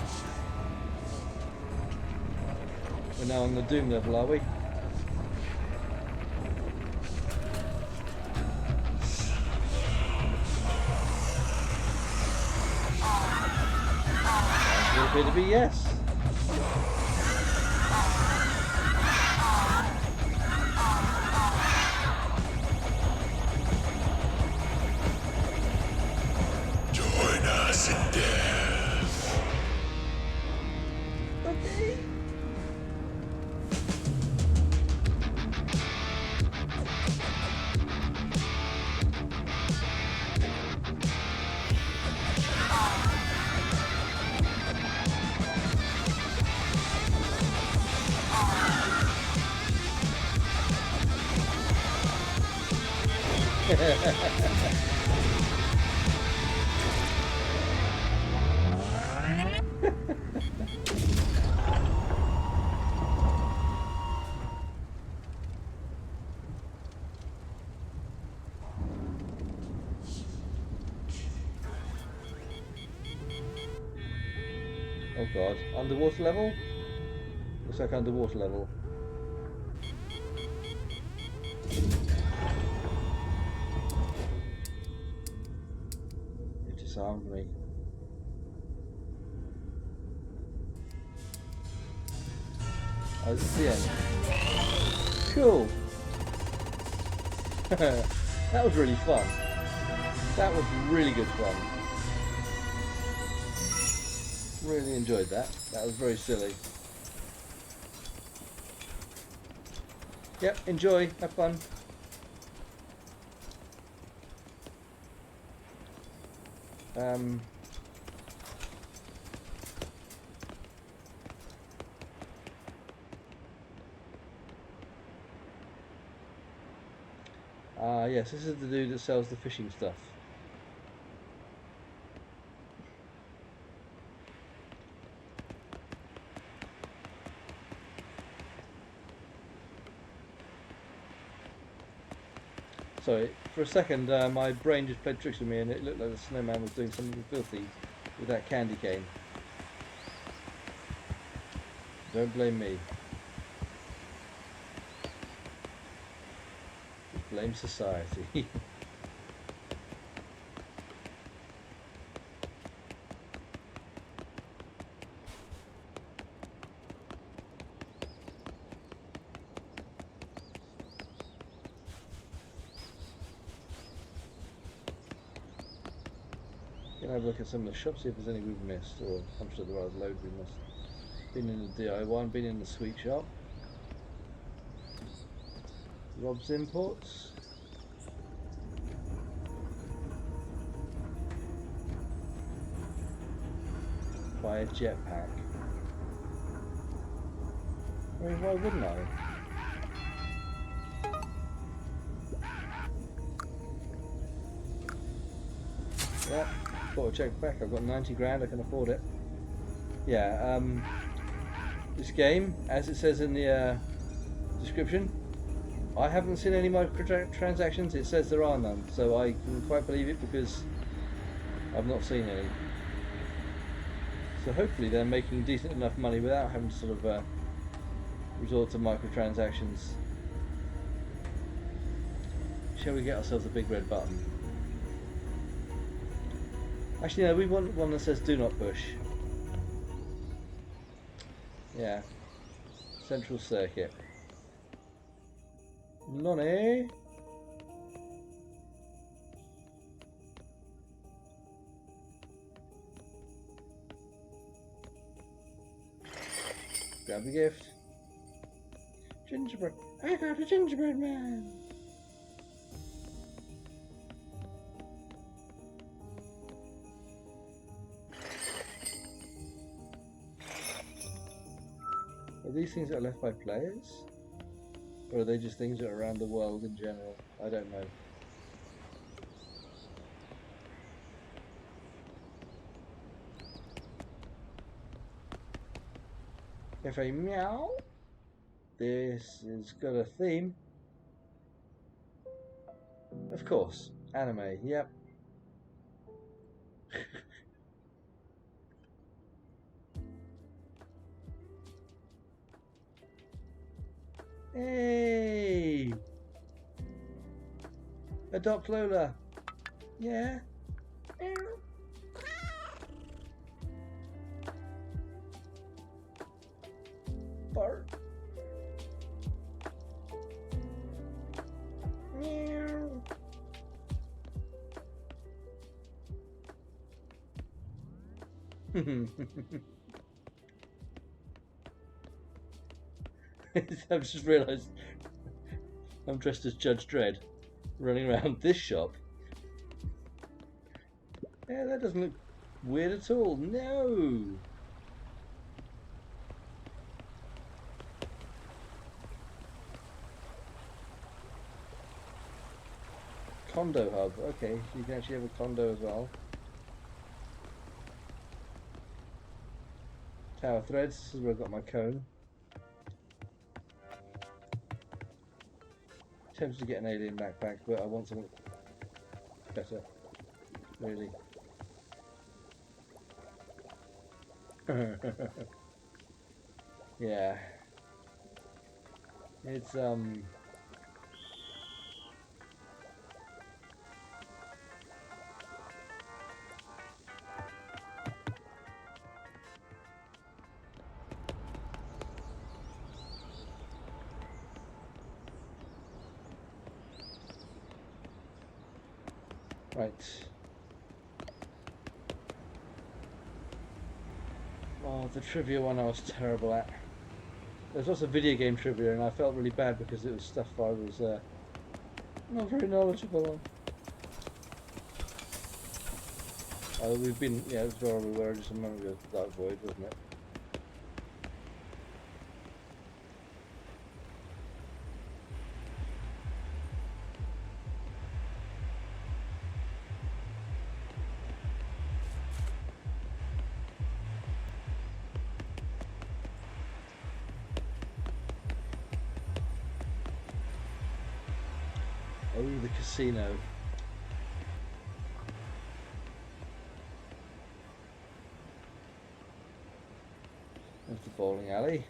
We're now on the Doom level, are we? Appear to be yes. Join us in death. Oh god, underwater level? Looks like underwater level. It disarmed me. Oh, this is the end. Cool! That was really fun. That was really good fun. Really enjoyed that. That was very silly. Yep, enjoy, have fun. Yes, this is the dude that sells the fishing stuff. Sorry, for a second my brain just played tricks with me and it looked like the snowman was doing something filthy with that candy cane. Don't blame me. Blame society. Gonna have a look at some of the shops, see if there's any we've missed, or I'm sure there are loads we've missed. Been in the DIY, been in the sweet shop. Rob's Imports. Buy a jetpack. I mean, why wouldn't I? Yeah, bought a jetpack. I've got 90 grand, I can afford it. Yeah, this game, as it says in the description, I haven't seen any microtransactions. It says there are none, so I can quite believe it because I've not seen any. So hopefully they're making decent enough money without having to sort of resort to microtransactions. Shall we get ourselves a big red button? Actually no, we want one that says do not push. Yeah. Central circuit. Nonny. Grab the gift. Gingerbread. I got a gingerbread man. Are these things that are left by players? Or are they just things that are around the world in general? I don't know. If I meow, this has got a theme. Of course, anime, yep. Hey! Adopt Lola. Yeah. Bart. Meow. I've just realised I'm dressed as Judge Dredd, running around this shop. Yeah, that doesn't look weird at all. No. condo hub. Okay, so you can actually have a condo as well. Tower threads. This is where I've got my cone. Tempted to get an alien backpack, but I want something better. Really. Yeah. It's right. Oh, the trivia one I was terrible at. There's lots of video game trivia, and I felt really bad because it was stuff I was not very knowledgeable on. We've been, yeah, that's where we were just a moment ago. Dark Void, wasn't it? Oh, the casino. There's the bowling alley.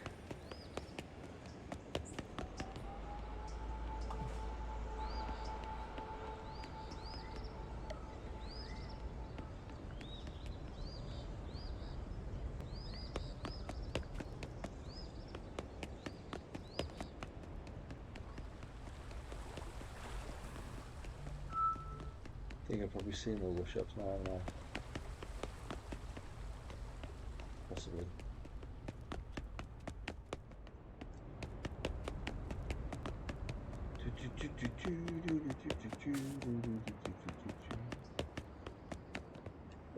I think I've probably seen all the shops now, haven't I? Possibly.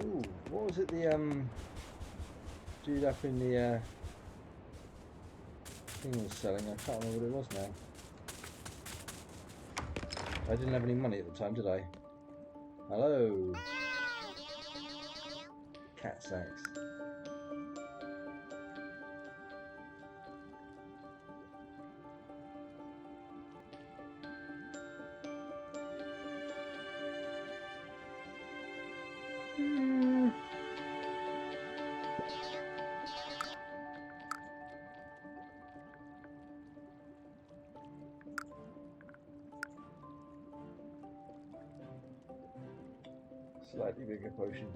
Ooh, what was it the dude up in the thing was selling? I can't remember what it was now. I didn't have any money at the time, did I? Hello. Cat sacks. Slightly bigger potion.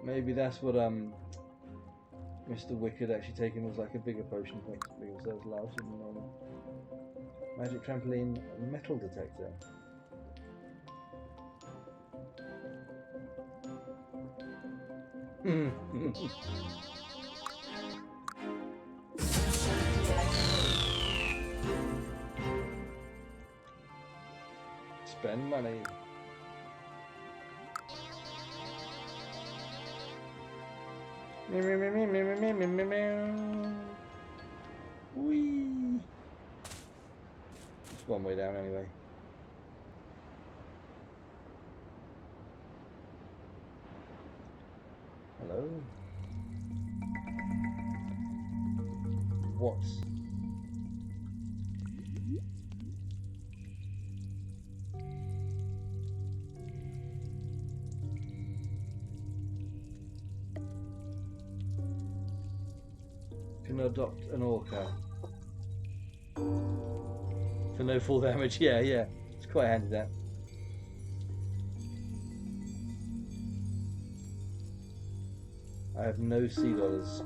Maybe that's what Mr. Wick had actually taken, was like a bigger potion because that was larger than normal. Magic trampoline, metal detector. Spend money. Whee! It's one way down anyway. Hello? What? Can adopt an orca for no full damage. Yeah, it's quite handy that. I have no sea dollars.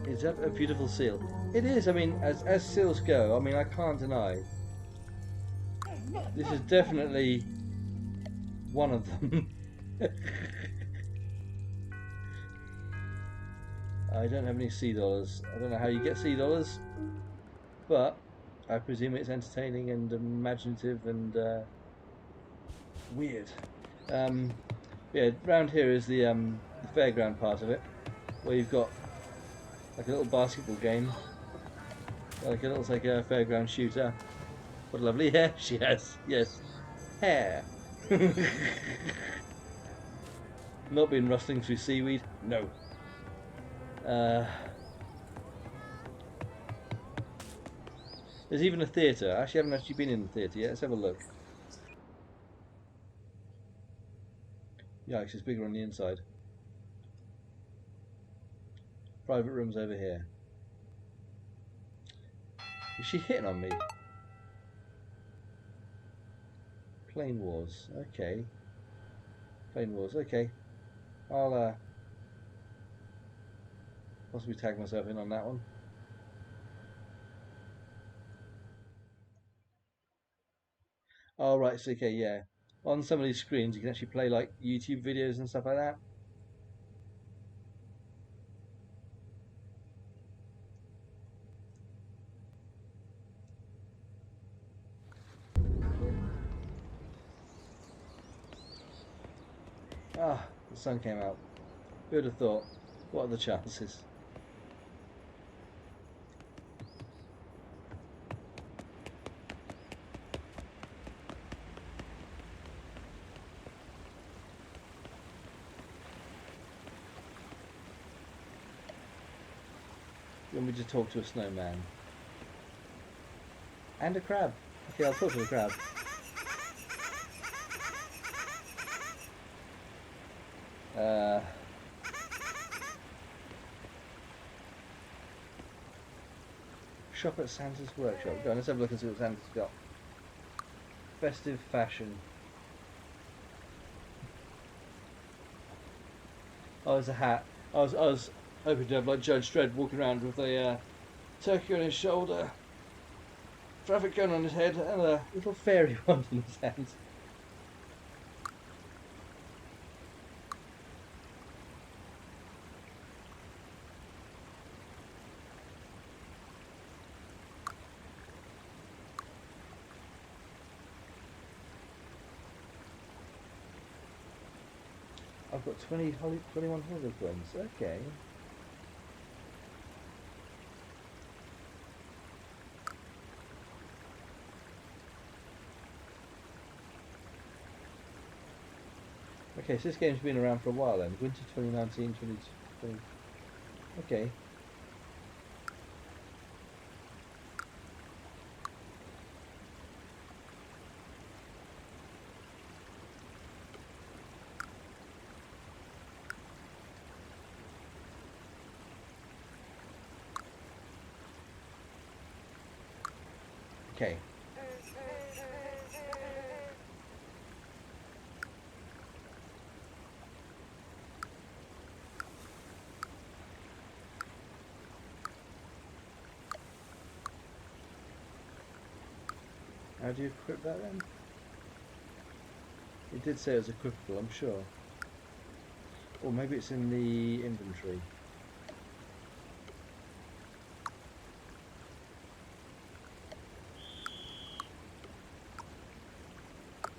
Is that a beautiful seal? It is. I mean, as seals go, I mean, I can't deny this is definitely one of them. I don't have any sea dollars. I don't know how you get sea dollars, but I presume it's entertaining and imaginative and weird. Yeah, round here is the fairground part of it, where you've got like a little basketball game, like a little fairground shooter, What lovely hair she has. Yes. Hair. Not been rustling through seaweed? No. There's even a theatre. I actually haven't actually been in the theatre yet. Let's have a look. Yikes, it's bigger on the inside. Private rooms over here. Is she hitting on me? Plane Wars. Okay. Plane Wars. Okay. I'll possibly tag myself in on that one. Oh right, so okay, yeah. On some of these screens you can actually play like YouTube videos and stuff like that. Ah, the sun came out. Who would have thought? What are the chances? You want me to talk to a snowman? And a crab. Okay, I'll talk to the crab. Shop at Santa's workshop. Go on, let's have a look and see what Santa's got. Festive fashion. Oh, it's a hat. I was hoping to have like Judge Dredd walking around with a turkey on his shoulder, traffic cone on his head, and a little fairy wand in his hand. I've got 21 holiday coins. Okay. Okay, so this game's been around for a while then. Winter 2019, 2020. Okay. Okay. How do you equip that then? It did say it was equipable, I'm sure. Or maybe it's in the inventory.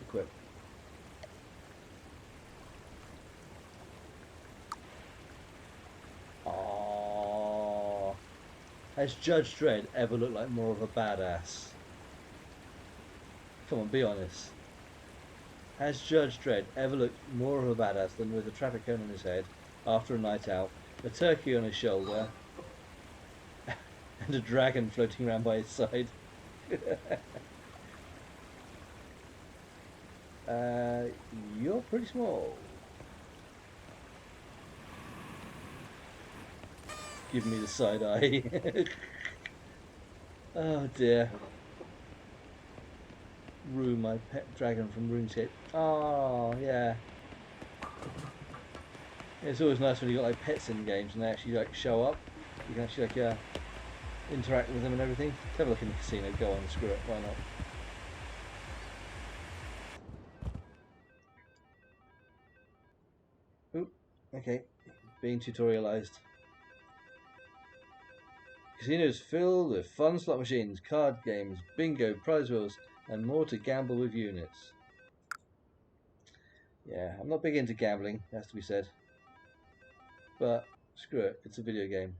Equip. Oh, has Judge Dredd ever looked like more of a badass? Come on, be honest. Has Judge Dredd ever looked more of a badass than with a traffic cone on his head after a night out, a turkey on his shoulder, and a dragon floating around by his side? You're pretty small. Give me the side eye. Oh dear. Rue, my pet dragon from RuneScape. Oh yeah. It's always nice when you got like pets in games and they actually like show up. You can actually like interact with them and everything. Let's have a look in the casino. Go on, screw it. Why not? Oop. Okay. Being tutorialized. Casinos filled with fun slot machines, card games, bingo, prize wheels, and more to gamble with units. Yeah, I'm not big into gambling, has to be said. But screw it, it's a video game.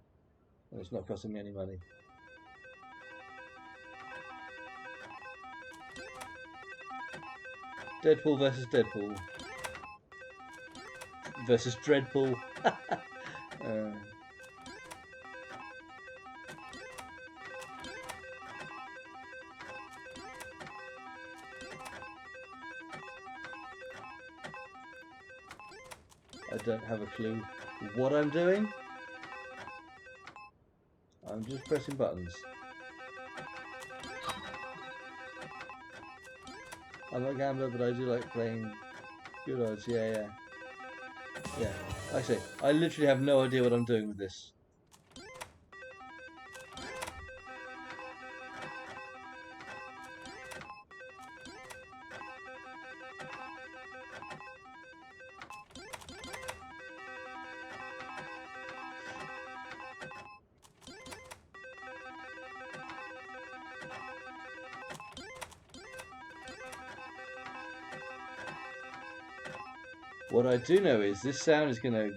And it's not costing me any money. Deadpool versus Deadpool. Versus Dreadpool. I don't have a clue what I'm doing. I'm just pressing buttons. I'm not a gambler, but I do like playing good odds. Yeah. Like I say, I literally have no idea what I'm doing with this. What I do know is this sound is going to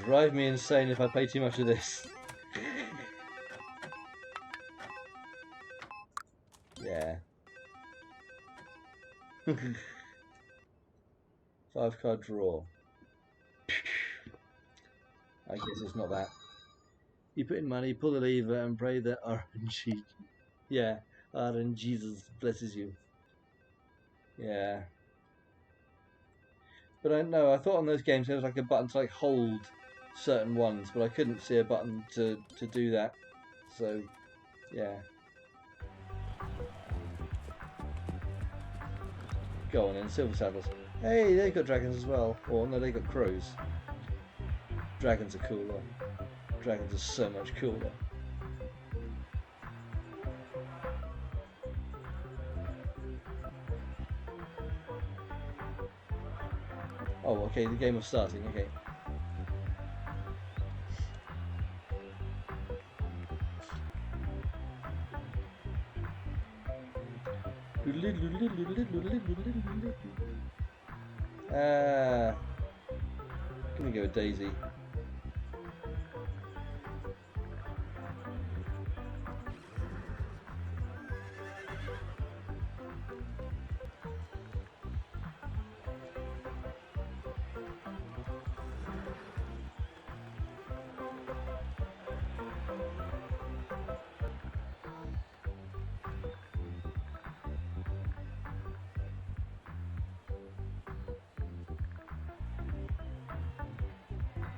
drive me insane if I play too much of this. Yeah. 5-card draw. I guess it's not that. You put in money, pull the lever, and pray that RNG. Yeah, RNG blesses you. Yeah. But I know, I thought on those games there was like a button to like hold certain ones, but I couldn't see a button to do that. So, yeah. Go on then, Silver Saddles. Hey, they got dragons as well. Or no, they got crows. Dragons are cooler. Dragons are so much cooler. Oh, okay, the game was starting, okay. Gonna go with Daisy.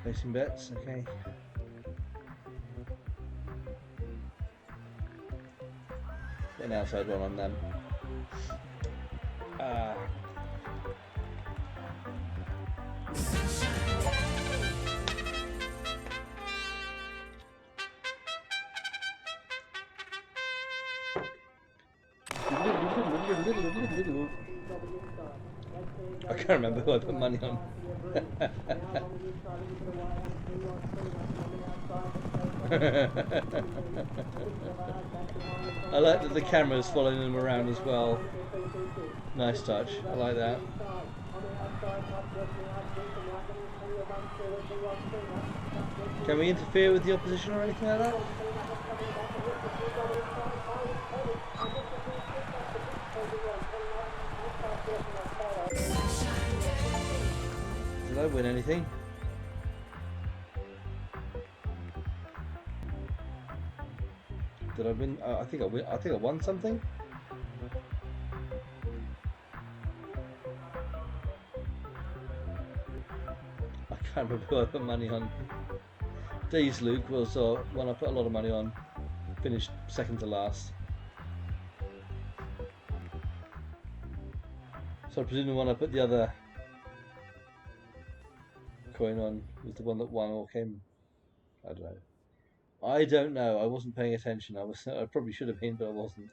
Placing bets, okay. Get an outside one on them. I can't remember who I put money on. I like that the camera's following them around as well. Nice touch, I like that. Can we interfere with the opposition or anything like that? Did I win anything? Did I win? I think I won something. I can't remember who I put money on. Days Luke was one I put a lot of money on. Finished second to last. So I presume the one I put the other coin on was the one that won or came. I don't know. I don't know. I wasn't paying attention. I probably should have been, but I wasn't.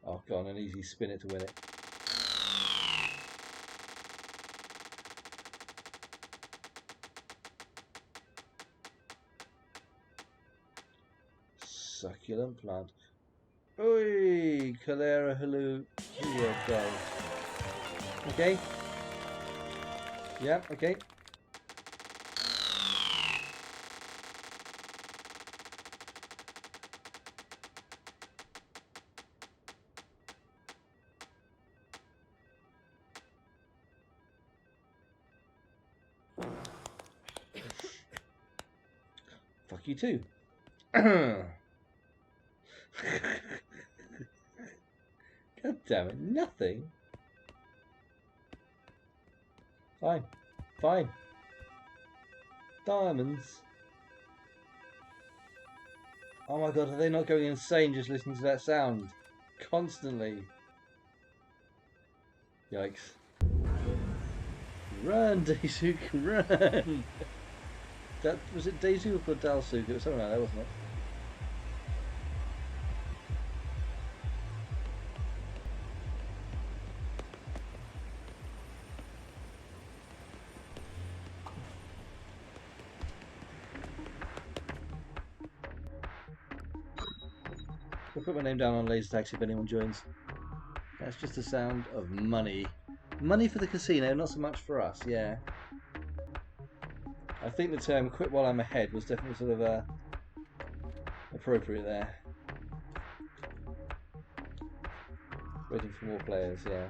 Oh, go on, an easy spin it to win it. Succulent plant. Oi, Calera Hello. Go. Okay. Yeah, okay. Fuck you too. God damn it, nothing. Fine. Fine. Diamonds. Oh my god, are they not going insane just listening to that sound? Constantly. Yikes. Run, Daisuke, run! That was it Daisuke or Dalsuke? It was something like that, wasn't it? I'll put my name down on Laser Taxi if anyone joins. That's just the sound of money. Money for the casino, not so much for us, yeah. I think the term quit while I'm ahead was definitely sort of appropriate there. Waiting for more players, yeah.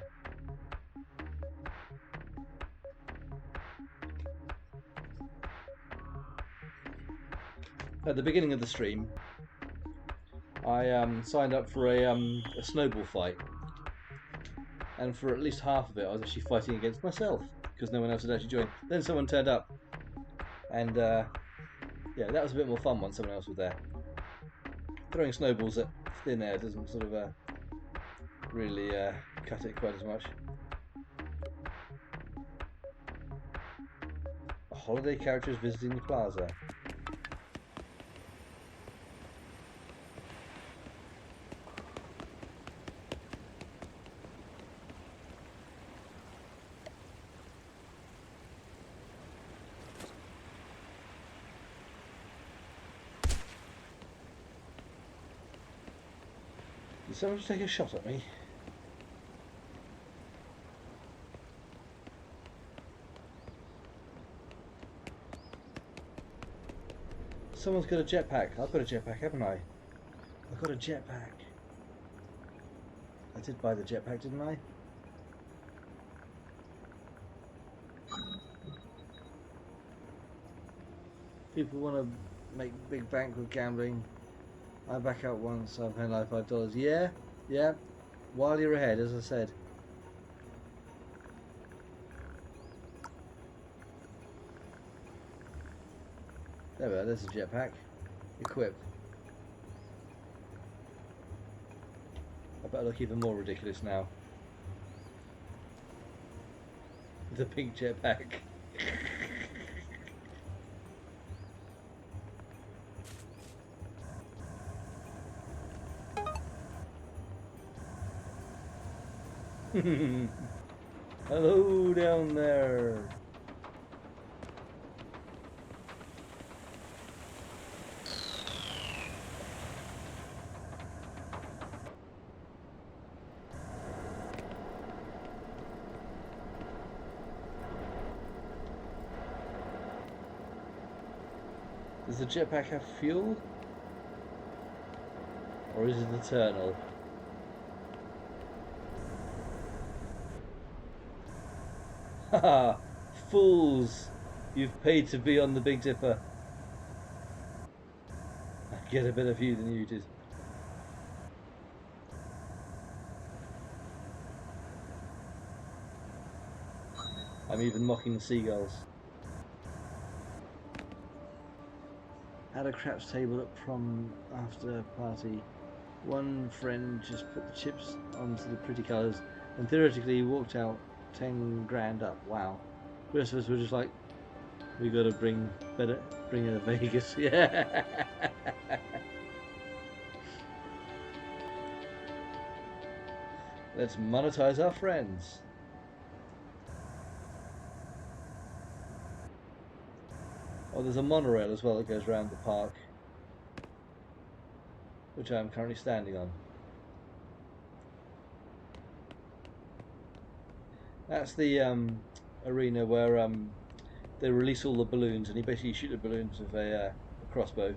At the beginning of the stream, I signed up for a snowball fight. And for at least half of it, I was actually fighting against myself because no one else had actually joined. Then someone turned up, and yeah, that was a bit more fun once someone else was there. Throwing snowballs at thin air doesn't sort of really cut it quite as much. A holiday character is visiting the plaza. Did someone just take a shot at me? Someone's got a jetpack. I've got a jetpack, haven't I? I've got a jetpack. I did buy the jetpack, didn't I? People want to make big bank with gambling. I back out once, I've paid like $5. Yeah, yeah. While you're ahead, as I said. There we are, there's a jetpack. Equipped. I better look even more ridiculous now. The pink jetpack. Hello down there. Does the jetpack have fuel? Or is it eternal? Haha! Fools! You've paid to be on the Big Dipper. I get a better view than you did. I'm even mocking the seagulls. At a craps table at prom after party, one friend just put the chips onto the pretty colours and theoretically walked out 10 grand up. Wow. The rest of us were just like, we gotta bring her to Vegas. Yeah. Let's monetize our friends. Oh, there's a monorail as well that goes around the park, which I am currently standing on. That's the arena where they release all the balloons, and you basically shoot the balloons with a crossbow.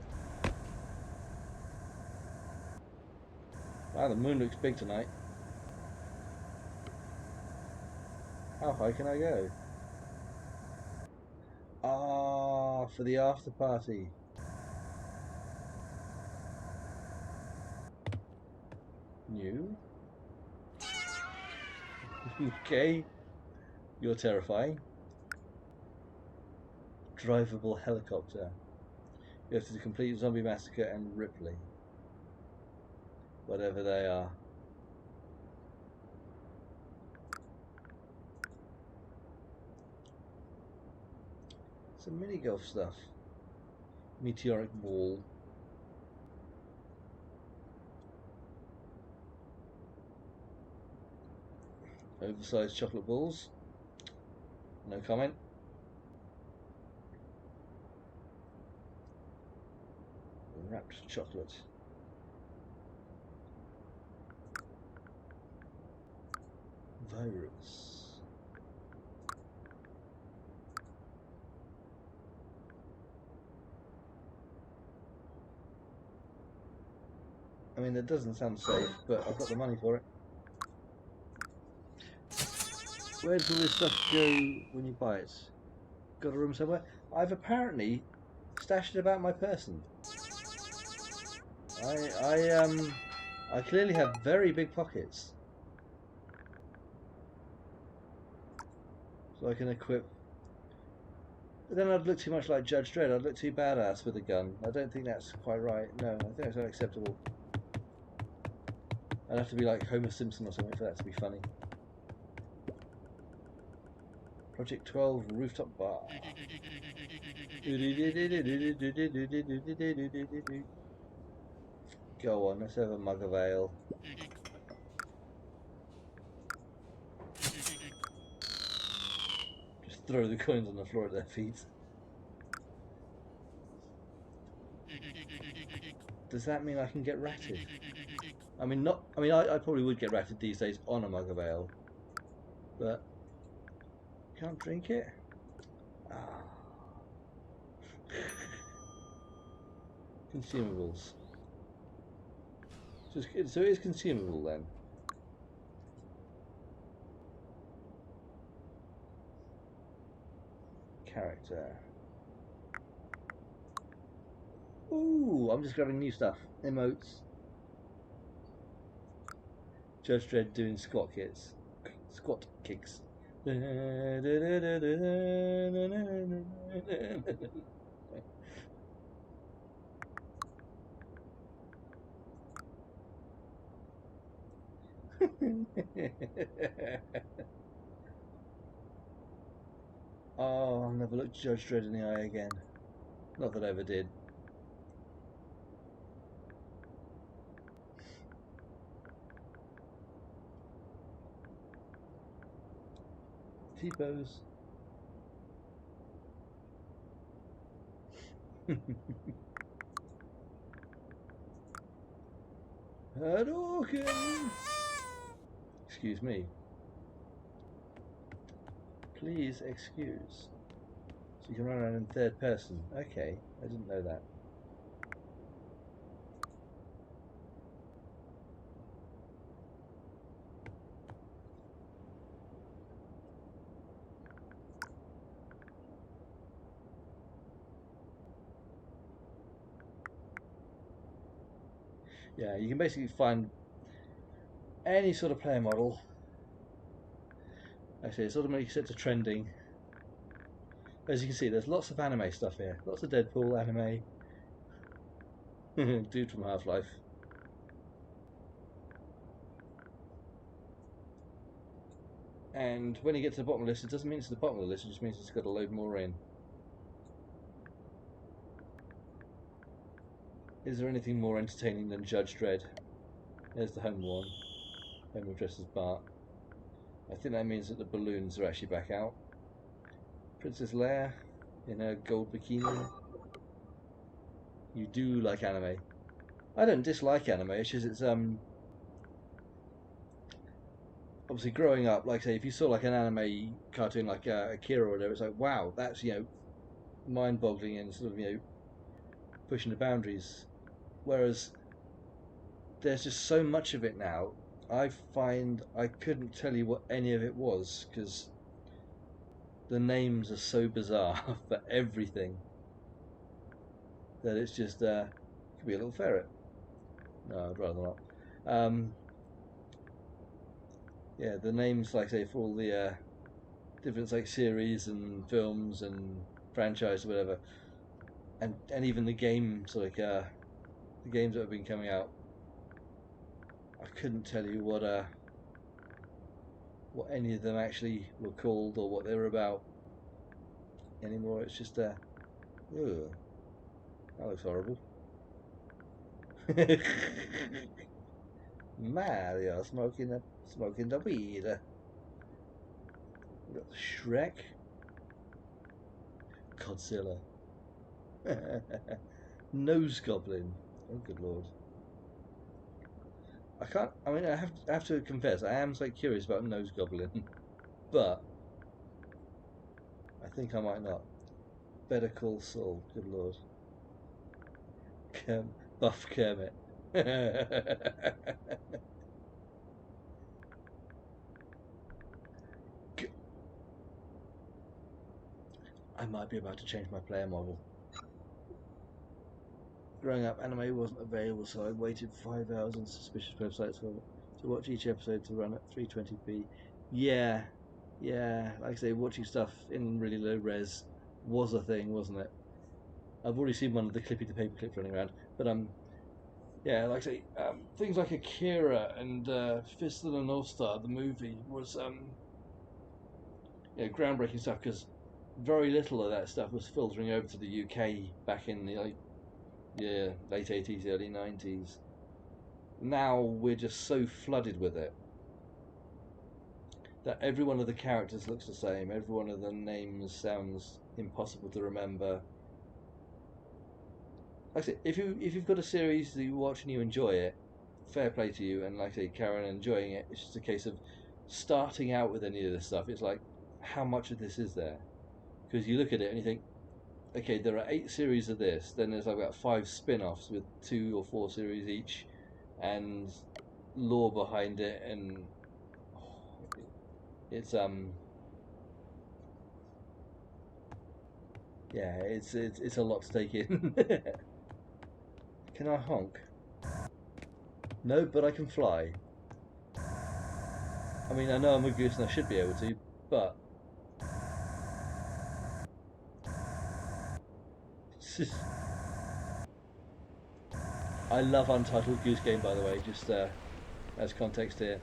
Wow, the moon looks big tonight. How high can I go? Ah, for the after party. You? Okay. You're terrifying. Drivable helicopter. You have to complete Zombie Massacre and Ripley. Whatever they are. Some mini golf stuff. Meteoric ball. Oversized chocolate balls. No comment. Wrapped chocolate. Virus. I mean, that doesn't sound safe, but I've got the money for it. Where does all this stuff go when you buy it? Got a room somewhere? I've apparently stashed it about my person. I clearly have very big pockets, so I can equip. But then I'd look too much like Judge Dredd. I'd look too badass with a gun. I don't think that's quite right. No, I think that's unacceptable. I'd have to be like Homer Simpson or something for that to be funny. Project 12 rooftop bar. Go on, let's have a mug of ale. Just throw the coins on the floor at their feet. Does that mean I can get ratted? I mean, not. I mean, I probably would get ratted these days on a mug of ale, but can't drink it. Ah. Consumables. So it is consumable then. Character. Ooh, I'm just grabbing new stuff. Emotes. Judge Dredd doing squat kicks. Squat kicks. Oh, I'll never look Judge Dredd in the eye again. Not that I ever did. T-pose. Hadouken! Excuse me. Please excuse. So you can run around in third person. Okay, I didn't know that. Yeah, you can basically find any sort of player model. Actually, it's automatically set to trending. As you can see, there's lots of anime stuff here. Lots of Deadpool anime. Dude from Half-Life. And when you get to the bottom of the list, it doesn't mean it's the bottom of the list, it just means it's got to load more in. Is there anything more entertaining than Judge Dredd? There's the home one. Home dressed as Bart. I think that means that the balloons are actually back out. Princess Leia in her gold bikini. You do like anime. I don't dislike anime, it's just it's obviously growing up, like say if you saw like an anime cartoon like Akira or whatever, it's like wow, that's mind boggling and sort of pushing the boundaries. Whereas there's just so much of it now, I find I couldn't tell you what any of it was because the names are so bizarre for everything that it's just could be a little ferret. No, I'd rather not. yeah, the names, like I say, for all the different like series and films and franchise or whatever, and even the games, like the games that have been coming out. I couldn't tell you what any of them actually were called or what they were about anymore. It's just ugh, that looks horrible. Mario smoking the weed. We got Shrek, Godzilla, Nose Goblin. Oh, good lord! I can't. I mean, I have to confess, I am so curious about Nose Goblin, but I think I might not. Better Call Saul. Good lord. Buff Kermit. I might be about to change my player model. Growing up, anime wasn't available, so I waited 5 hours on suspicious websites to watch each episode to run at 320p. Yeah, like I say, watching stuff in really low res was a thing, wasn't it? I've already seen one of the Clippy the Paperclip running around, but yeah, like I say, things like Akira and Fist of the North Star, the movie, was yeah, groundbreaking stuff, because very little of that stuff was filtering over to the UK back in the late 80s, early 90s. Now we're just so flooded with it that every one of the characters looks the same, every one of the names sounds impossible to remember. Like I said, if you've got a series that you watch and you enjoy it, fair play to you, and like I say, carry on enjoying it. It's just a case of starting out with any of this stuff. It's like, how much of this is there? Because you look at it and you think, okay, there are 8 series of this, then there's like about 5 spin-offs with 2 or 4 series each, and lore behind it, and it's yeah, it's a lot to take in. Can I honk? No, but I can fly. I mean, I know I'm a goose and I should be able to, but I love Untitled Goose Game, by the way, just as context here.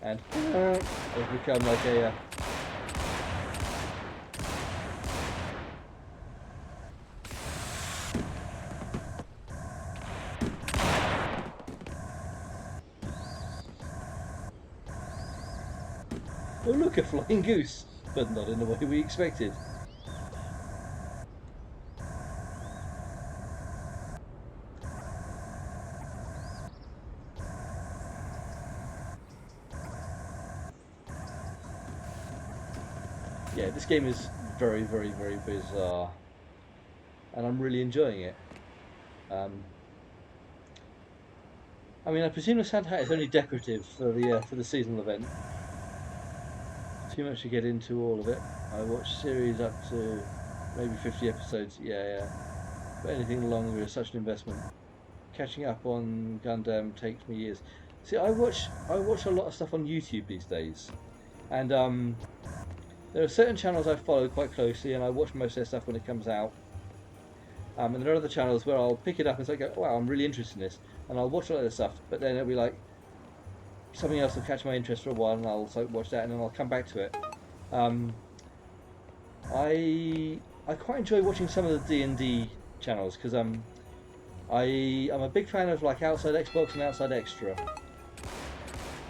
And it's become like a oh look, a flying goose, but not in the way we expected. Yeah, this game is very, very, very bizarre, and I'm really enjoying it. I mean, I presume the Santa Hat is only decorative for the seasonal event. Too much to get into all of it. I watched series up to maybe 50 episodes. Yeah. But anything longer is such an investment. Catching up on Gundam takes me years. See, I watch a lot of stuff on YouTube these days, and there are certain channels I follow quite closely, and I watch most of their stuff when it comes out. And there are other channels where I'll pick it up and say, wow, I'm really interested in this, and I'll watch a lot of this stuff, but then it'll be like, something else will catch my interest for a while, and I'll watch that, and then I'll come back to it. I quite enjoy watching some of the D&D channels, because I'm a big fan of like Outside Xbox and Outside Extra,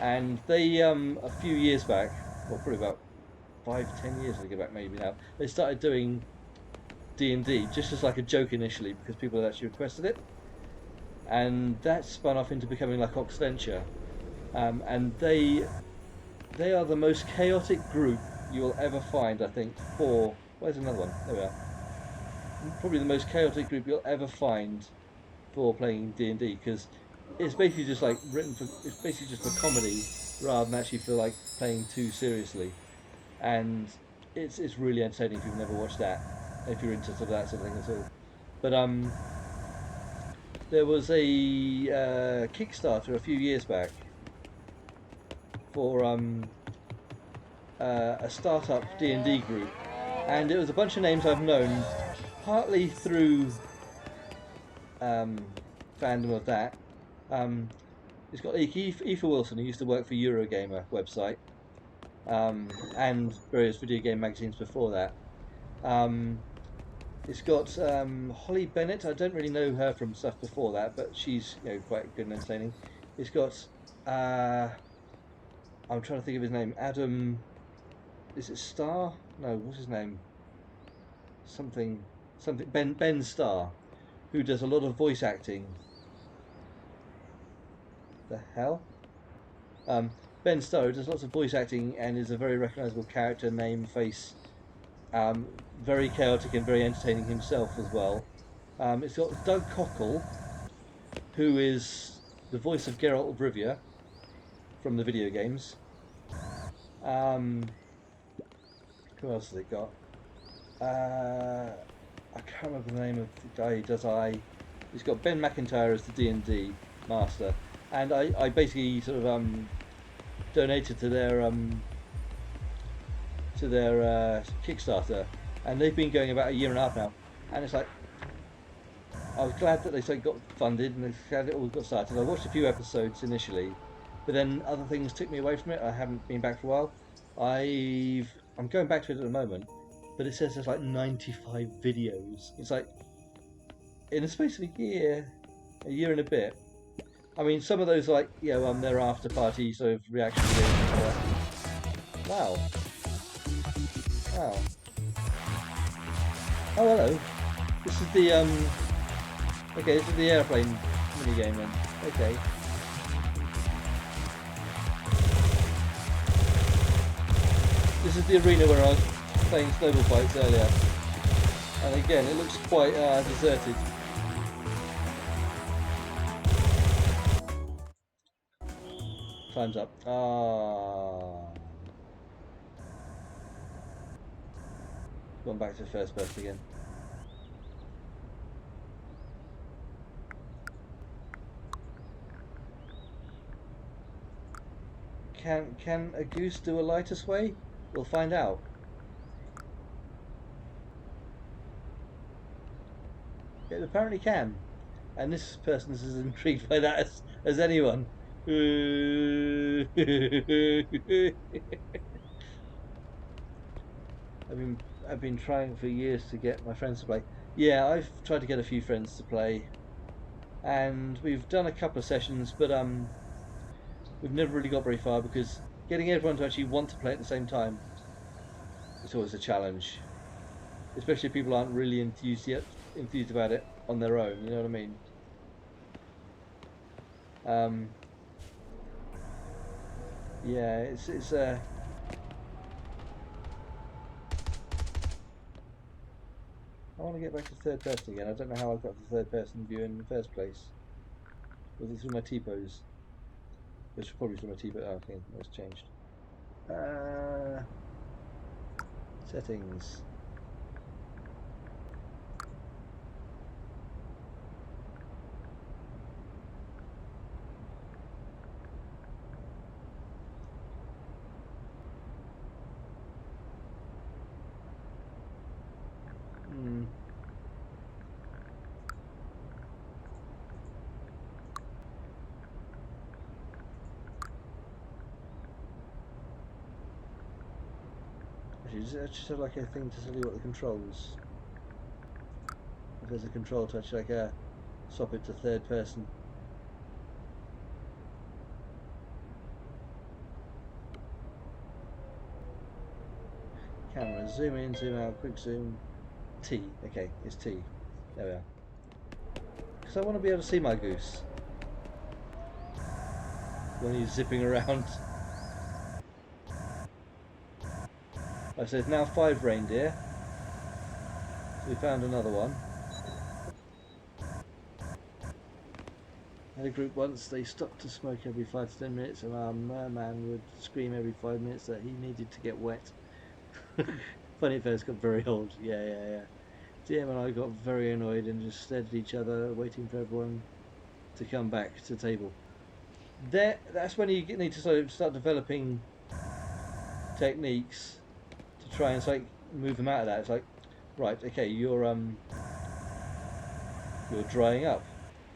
and they a few years back, well, probably about 5-10 years ago back maybe now, they started doing D&D just as like a joke initially, because people had actually requested it, and that spun off into becoming like Oxventure. And they are the most chaotic group you'll ever find, I think, for... Where's another one? There we are. Probably the most chaotic group you'll ever find for playing D&D, because it's basically just like it's basically just for comedy rather than actually for like playing too seriously. And it's really entertaining if you've never watched that, if you're into that sort of thing at all. But there was a Kickstarter a few years back for a startup D&D group, and it was a bunch of names I've known, partly through fandom of that. It's got Aoife Wilson, who used to work for Eurogamer website, and various video game magazines before that. It's got Holly Bennett. I don't really know her from stuff before that, but she's quite good and entertaining. It's got I'm trying to think of his name. Adam, is it Starr? No, what's his name? Something. Ben Starr, who does a lot of voice acting. The hell? Ben Starr, who does lots of voice acting and is a very recognisable character, name, face. Very chaotic and very entertaining himself as well. It's got Doug Cockle, who is the voice of Geralt of Rivia from the video games. Who else has it got? I can't remember the name of the guy who does It's got Ben McIntyre as the D&D master, and I basically sort of donated to their Kickstarter, and they've been going about a year and a half now, and it's like, I was glad that they got funded and glad it all got started. I watched a few episodes initially, but then other things took me away from it. I haven't been back for a while. I'm going back to it at the moment, but it says there's like 95 videos. It's like, in the space of a year and a bit. I mean, some of those are like, their after party sort of reaction videos. Wow. Oh, hello. This is the okay, this is the airplane minigame then. Okay. This is the arena where I was playing snowball fights earlier. And again, it looks quite deserted. Time's up. Gone back to first person again. Can a goose do a lighter sway? We'll find out. It apparently can, and this person is as intrigued by that as anyone. I've been trying for years to get my friends to play. Yeah, I've tried to get a few friends to play, and we've done a couple of sessions, but we've never really got very far because getting everyone to actually want to play at the same time is always a challenge, especially if people aren't really enthused about it on their own. You know what I mean? Yeah, it's I want to get back to third person again. I don't know how I got to third person view in the first place. Was it through my T-pose? Which probably through my T-pose. Oh, okay, that's changed. Settings. Does it actually have like a thing to tell you what the controls? If there's a control to actually like swap it to third person. Camera, zoom in, zoom out, quick zoom. T, okay, it's T. There we are. Because I want to be able to see my goose when he's zipping around. So there's now 5 reindeer. So we found another one. I had a group once, they stopped to smoke every 5 to 10 minutes, and our merman would scream every 5 minutes that he needed to get wet. Funny at first, got very old. Yeah. DM and I got very annoyed and just stared at each other, waiting for everyone to come back to the table. That's when you need to sort of start developing techniques to try and like move them out of that. It's like, right, okay, you're drying up.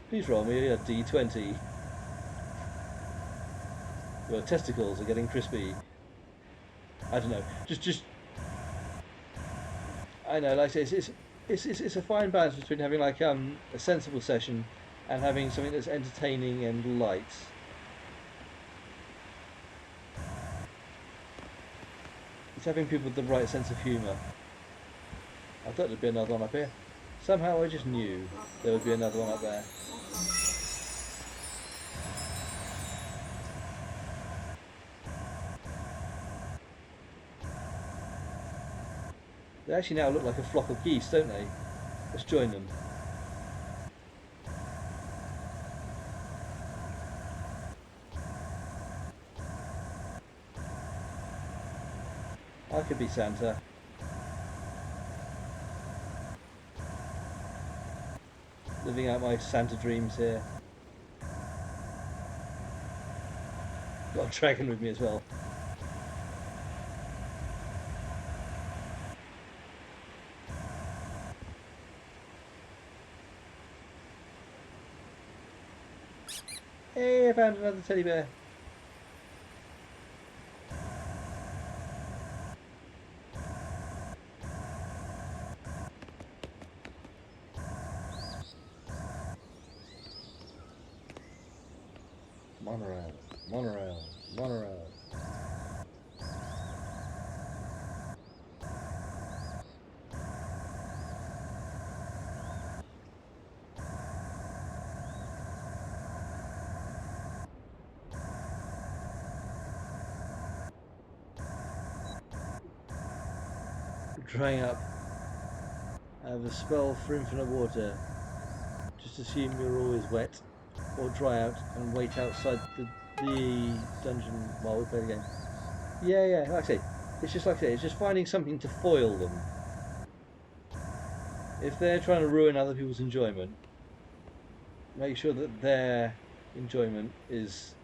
Please roll me a d20. Your testicles are getting crispy. I don't know. Just. I know, like I say, it's a fine balance between having like a sensible session and having something that's entertaining and light. It's having people with the right sense of humour. I thought there'd be another one up here. Somehow I just knew there would be another one up there. They actually now look like a flock of geese, don't they? Let's join them. I could be Santa. Living out my Santa dreams here. Got a dragon with me as well. Hey, I found another teddy bear. Monorail, monorail, monorail. Drying up. I have a spell for infinite water. Just assume you're always wet, or dry out and wait outside the dungeon while we play the game. Yeah, like I say, it's just like I say, it's just finding something to foil them. If they're trying to ruin other people's enjoyment, make sure that their enjoyment is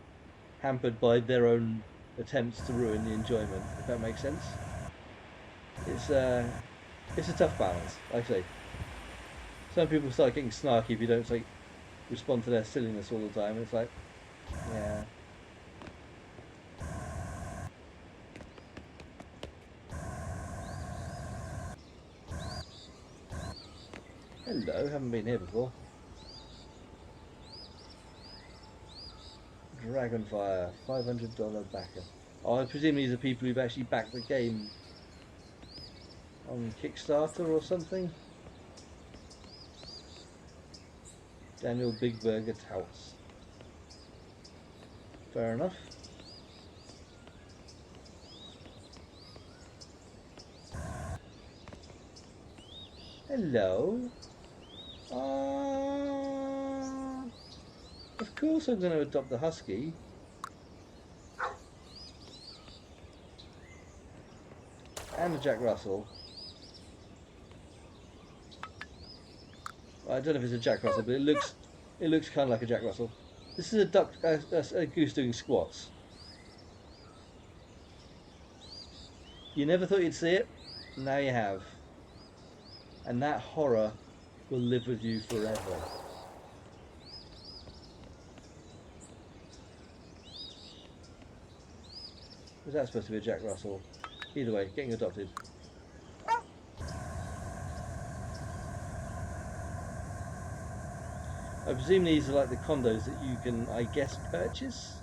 hampered by their own attempts to ruin the enjoyment, if that makes sense. It's a tough balance, like I say. Some people start getting snarky if you don't like respond to their silliness all the time. It's like, yeah. Hello, haven't been here before. Dragonfire, $500 backer. Oh, I presume these are people who've actually backed the game on Kickstarter or something. Daniel Big Burger Touts. Fair enough. Hello. Of course I'm going to adopt the husky. And a Jack Russell. I don't know if it's a Jack Russell, but it looks kind of like a Jack Russell. This is a goose doing squats. You never thought you'd see it, now you have. And that horror will live with you forever. Was that supposed to be a Jack Russell? Either way, getting adopted. I presume these are like the condos that you can, I guess, purchase?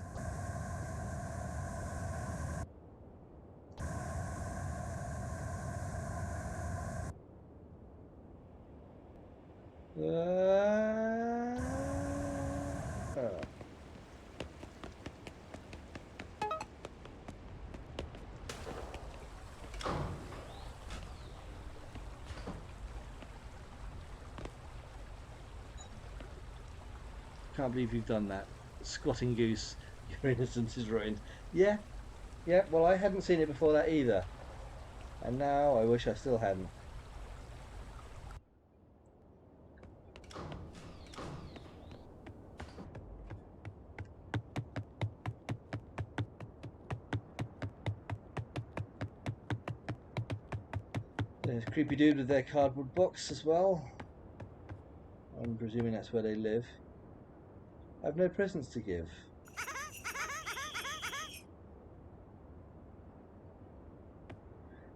Can't believe you've done that. Squatting goose, your innocence is ruined. Yeah, well I hadn't seen it before that either. And now I wish I still hadn't. There's a creepy dude with their cardboard box as well. I'm presuming that's where they live. I have no presents to give.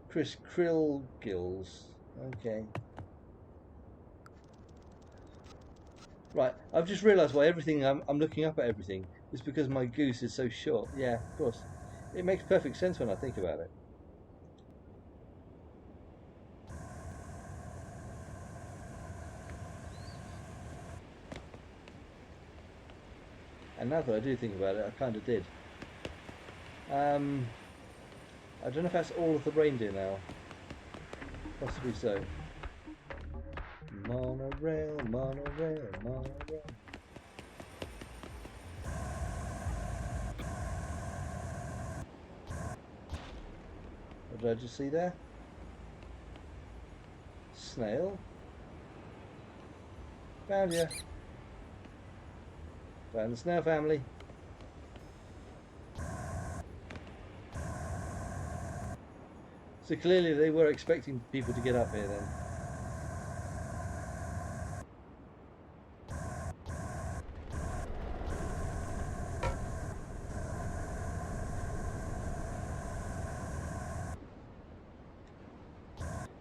Chris Krill Gills. Okay. Right, I've just realised why everything I'm looking up at everything is because my goose is so short. Yeah, of course. It makes perfect sense when I think about it. And now that I do think about it, I kind of did. I don't know if that's all of the reindeer now. Possibly so. Monorail, monorail, monorail. What did I just see there? Snail. Found ya. Found the snail family. So clearly they were expecting people to get up here then.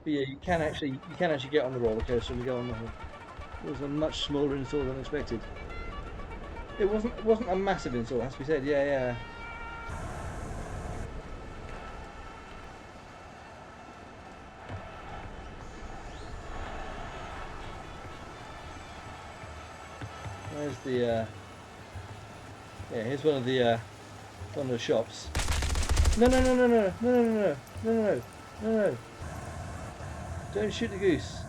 But yeah, you can actually get on the roller coaster and go on the hill. It was a much smaller install than expected. It wasn't a massive install, has to be said. Yeah, yeah. There's the yeah. Here's one of the shops. No, no, no, no, no, no, no, no, no, no, no, no. Don't shoot the goose.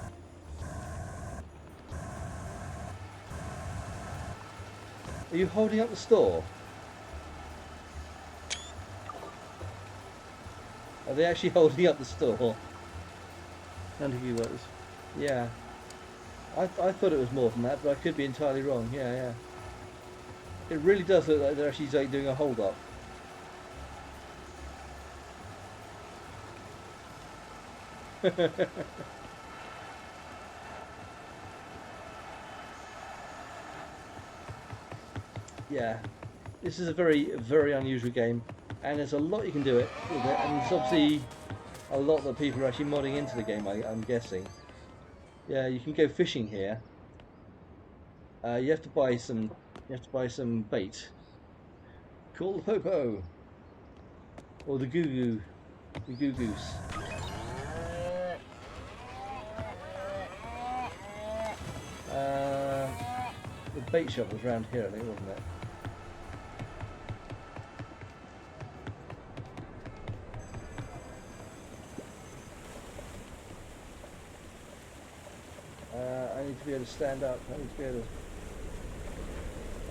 Are you holding up the store? Are they actually holding up the store? None of you was. Yeah. I thought it was more than that, but I could be entirely wrong. Yeah, yeah. It really does look like they're actually like doing a hold up. Yeah, this is a very, very unusual game, and there's a lot you can do with it, and there's obviously a lot that people are actually modding into the game. I'm guessing. Yeah, you can go fishing here. You have to buy some. You have to buy some bait. Call the popo, or the goo goose. The bait shop was around here, I think, wasn't it? I need to be able to stand up. I need to be able to...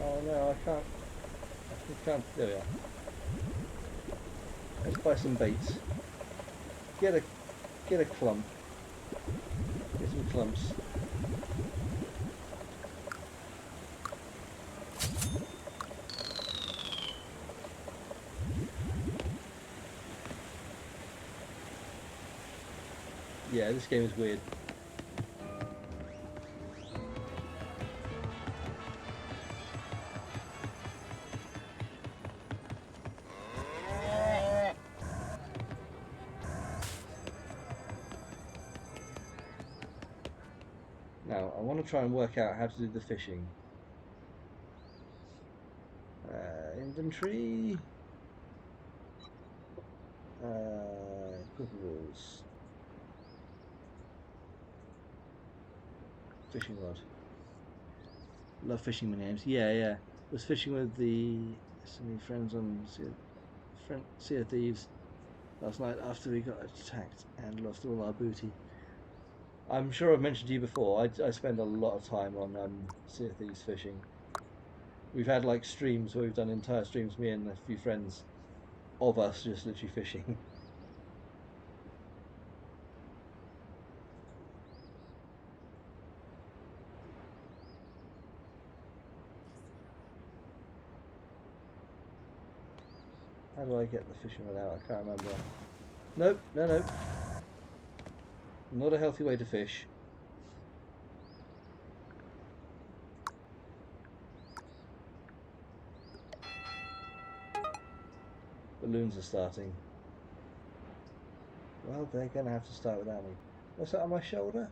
Oh no, I can't. I can't. There we are. Let's buy some baits. Get a clump. Get some clumps. Yeah, this game is weird. Now, I want to try and work out how to do the fishing. Inventory. Equipables. Fishing rod. Love fishing mini games. Yeah, yeah. Was fishing with some friends on Sea of Thieves last night after we got attacked and lost all our booty. I'm sure I've mentioned to you before, I spend a lot of time on Sea of Thieves fishing. We've had like streams where we've done entire streams, me and a few friends, of us just literally fishing. How do I get the fishing rod out? I can't remember. Nope, no, nope. Not a healthy way to fish. Balloons are starting. Well, they're going to have to start without me. What's that on my shoulder?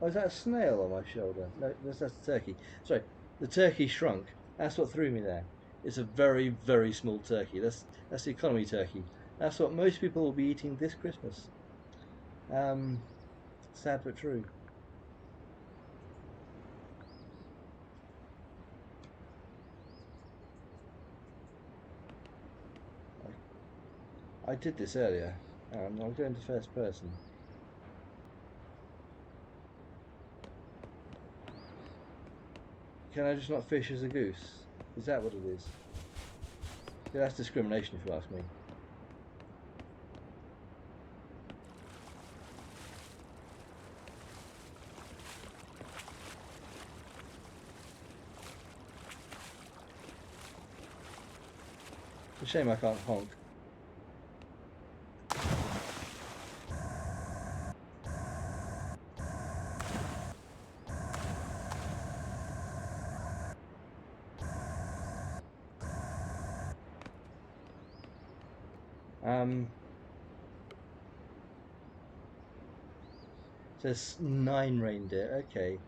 Oh, is that a snail on my shoulder? No, that's a turkey. Sorry, the turkey shrunk. That's what threw me there. It's a very, very small turkey. That's the economy turkey. That's what most people will be eating this Christmas. Sad but true. I did this earlier. I'll go into first person. Can I just not fish as a goose? Is that what it is? Yeah, that's discrimination if you ask me. It's a shame I can't honk. There's 9 reindeer, okay.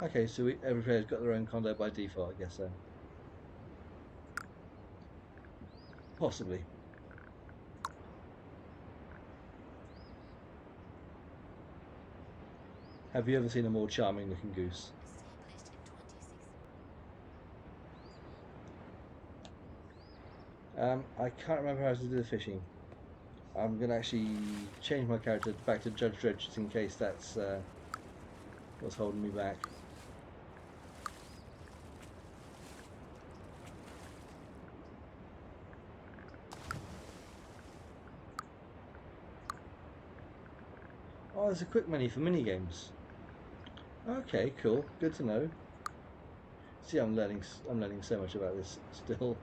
Okay, so every player's got their own condo by default, I guess so. Possibly. Have you ever seen a more charming looking goose? Established in 26. I can't remember how to do the fishing. I'm going to actually change my character back to Judge Dredd just in case that's what's holding me back. Oh, there's a quick menu for mini games. Okay, cool. Good to know. See, I'm learning so much about this still.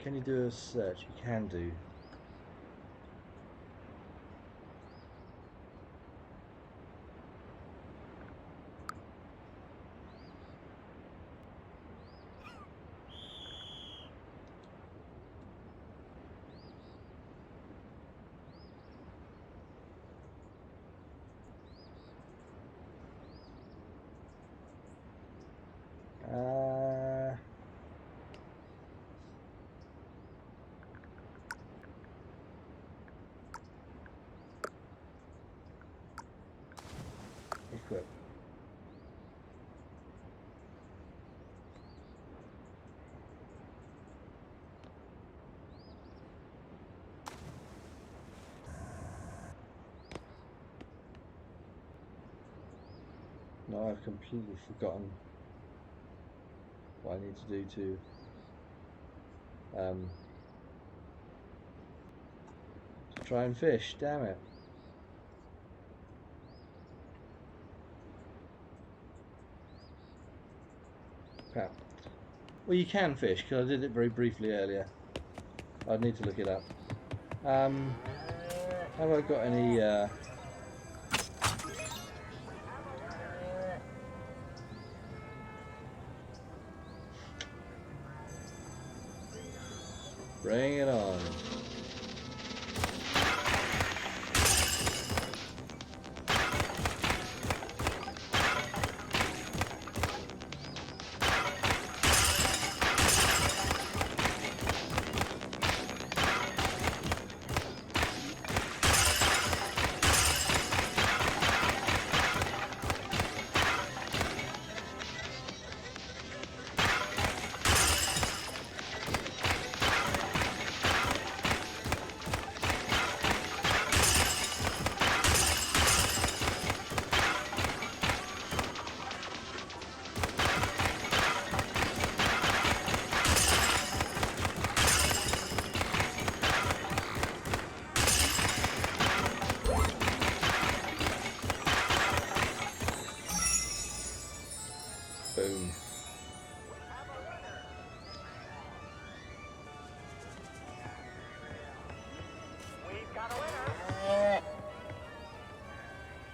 Can you do a search? You can do. Equip. No, I've completely forgotten what I need to do to try and fish. Damn it. Crap. Well, you can fish, because I did it very briefly earlier. I'd need to look it up. Have I got any... Bring it on.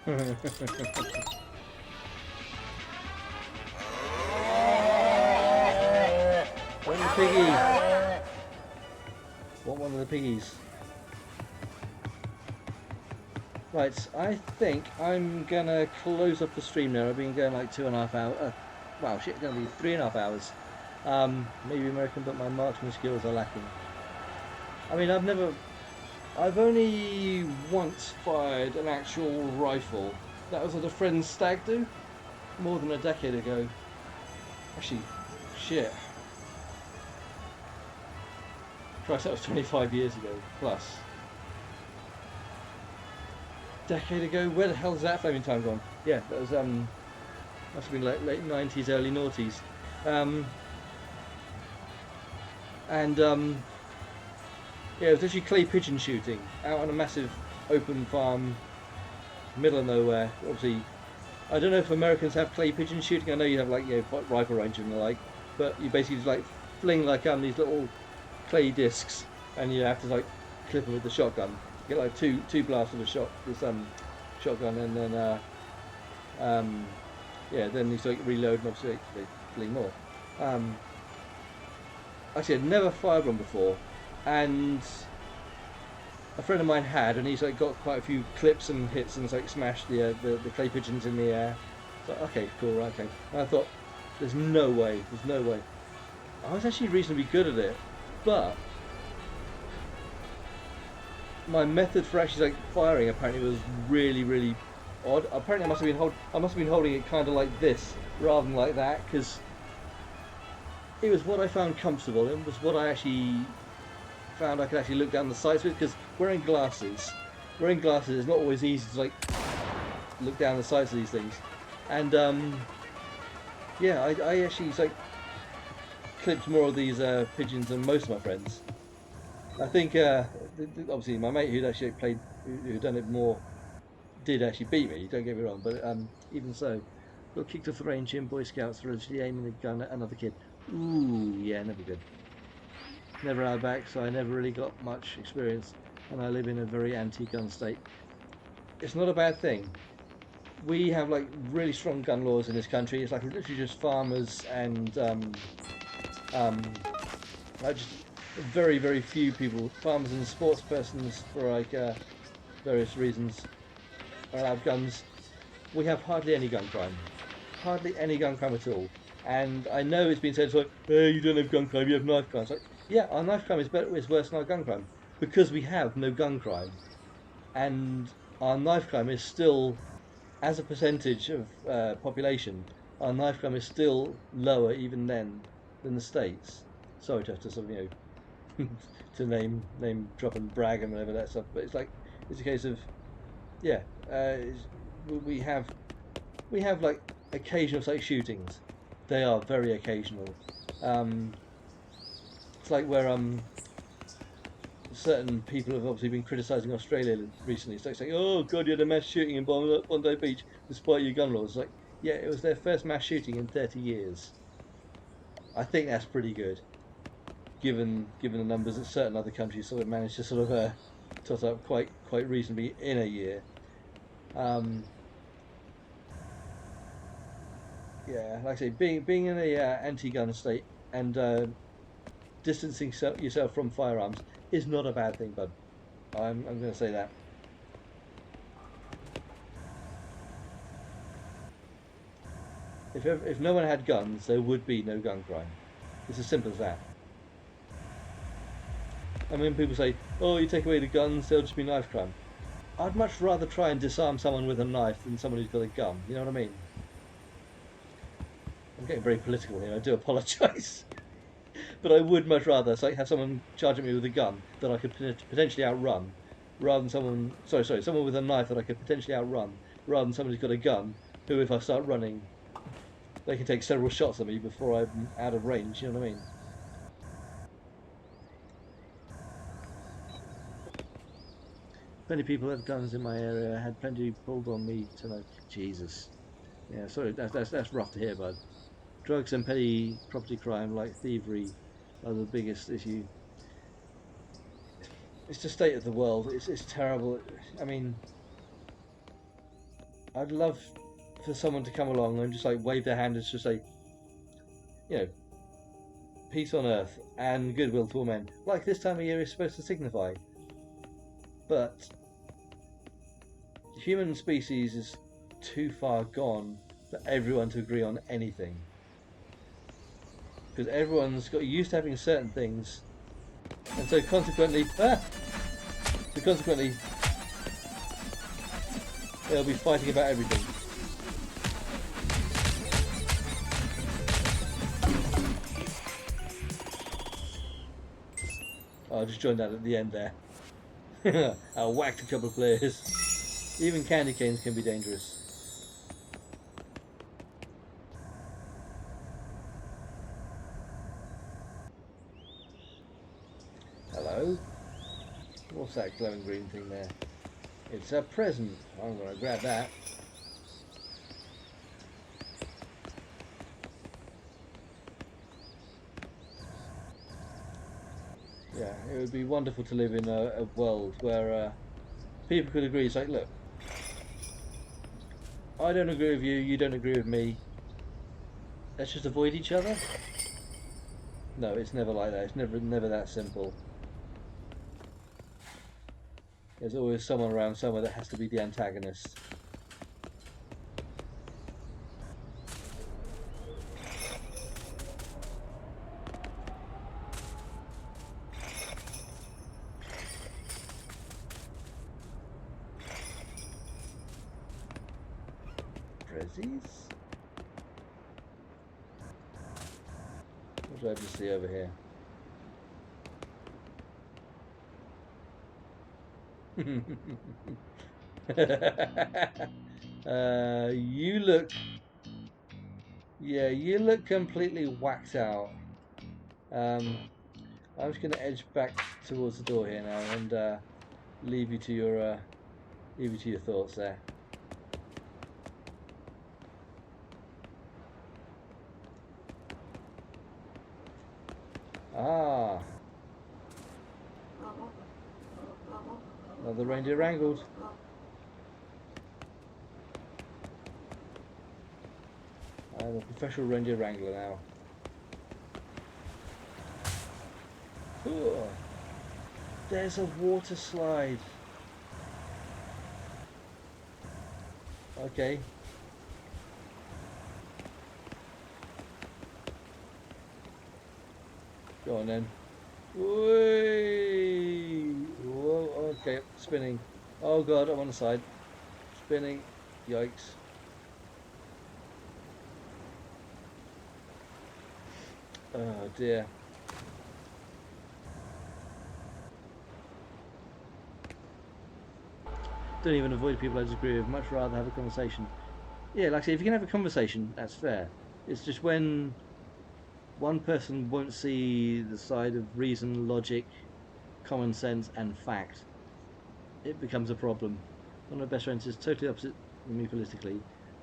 Want the piggy? Want one of the piggies? Right, I think I'm gonna close up the stream now. I've been going like 2.5 hours. Wow, shit, gonna be 3.5 hours. Maybe American, but my marksman skills are lacking. I mean, I've only once fired an actual rifle. That was at a friend's stag do, more than a decade ago. Actually, shit. Christ, that was 25 years ago, plus. Decade ago? Where the hell's that flaming time gone? Yeah, that was, must have been late 90s, early noughties. Yeah, it was actually clay pigeon shooting out on a massive open farm, middle of nowhere. Obviously, I don't know if Americans have clay pigeon shooting. I know you have like rifle range and the like, but you basically just like fling like these little clay discs, and you have to like clip them with the shotgun. You get like two blasts with this shotgun, and then yeah, then you sort of reload and obviously fling more. Actually, I'd never fired one before, and a friend of mine had, and he's like got quite a few clips and hits, and like smashed the clay pigeons in the air. So okay, cool, right, okay. And I thought, there's no way. I was actually reasonably good at it, but my method for actually like firing apparently was really odd. Apparently, I must have been holding it kind of like this rather than like that, because it was what I found comfortable. It was what I actually found I could actually look down the sights with, because wearing glasses is not always easy to like look down the sights of these things. And yeah, I actually like clipped more of these pigeons than most of my friends. I think obviously my mate who'd actually played, who'd done it more, did actually beat me. Don't get me wrong, but even so, got kicked off the range in Boy Scouts for allegedly aiming the gun at another kid. Ooh, yeah, never good. Never had back, so I never really got much experience, and I live in a very anti-gun state. It's not a bad thing. We have like really strong gun laws in this country. It's like literally just farmers and like just very few people, farmers and sports persons for like various reasons, are allowed guns. We have hardly any gun crime. Hardly any gun crime at all. And I know it's been said, it's like, hey, you don't have gun crime, you have knife crime. It's like, yeah, our knife crime is worse than our gun crime, because we have no gun crime. And our knife crime is still, as a percentage of population, our knife crime is still lower even then than the States. Sorry to have to sort of, to name drop and brag and whatever that stuff, but it's like, it's a case of, yeah, we have like occasional like shootings. They are very occasional. It's like where certain people have obviously been criticising Australia recently. It's like saying, "Oh God, you had a mass shooting in Bondi Beach despite your gun laws." It's like, yeah, it was their first mass shooting in 30 years. I think that's pretty good, given the numbers that certain other countries sort of managed to sort of tot up quite reasonably in a year. Yeah, like I say, being in a anti-gun state and distancing yourself from firearms is not a bad thing, bud. I'm going to say that. If no one had guns, there would be no gun crime. It's as simple as that. I mean, people say, "Oh, you take away the guns, there'll just be knife crime." I'd much rather try and disarm someone with a knife than someone who's got a gun. You know what I mean? I'm getting very political here. I do apologise, but I would much rather have someone charge at me with a gun that I could potentially outrun, rather than someone with a knife that I could potentially outrun, rather than someone who's got a gun who, if I start running, they can take several shots at me before I'm out of range. You know what I mean? Plenty of people have guns in my area. I had plenty pulled on me tonight. Jesus. Yeah, sorry, that's rough to hear, bud. Drugs and petty property crime like thievery are the biggest issue. It's the state of the world. It's terrible. I mean, I'd love for someone to come along and just like wave their hand and just say, you know, peace on earth and goodwill to all men, like this time of year is supposed to signify. But the human species is too far gone for everyone to agree on anything, because everyone's got used to having certain things, and so consequently, they'll be fighting about everything. Oh, I just joined that at the end there. I whacked a couple of players. Even candy canes can be dangerous. Hello? What's that glowing green thing there? It's a present. I'm going to grab that. Yeah, it would be wonderful to live in a world where people could agree. It's like, look, I don't agree with you, you don't agree with me. Let's just avoid each other. No, it's never like that. It's never that simple. There's always someone around somewhere that has to be the antagonist. Prezzies? What do I just see over here? You look... Yeah, you look completely whacked out. I'm just going to edge back towards the door here now and leave you to your thoughts there. Ah, another reindeer wrangled. I'm a professional reindeer wrangler now. Ooh, there's a water slide. Okay. Go on then. Whee! Whoa, okay, spinning. Oh god, I'm on the side. Spinning. Yikes. Oh dear. Don't even avoid people I disagree with. Much rather have a conversation. Yeah, like I say, if you can have a conversation, that's fair. It's just when one person won't see the side of reason, logic, common sense and fact, it becomes a problem. One of my best friends is totally opposite than me politically,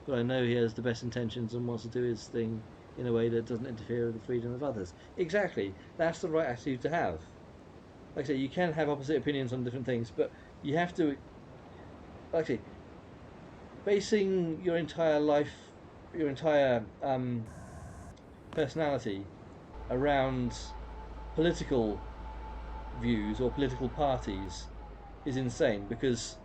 but I know he has the best intentions and wants to do his thing in a way that doesn't interfere with the freedom of others. Exactly, that's the right attitude to have. Like I say, you can have opposite opinions on different things, but you have to, like I say, basing your entire life, your entire personality around political views or political parties is insane, because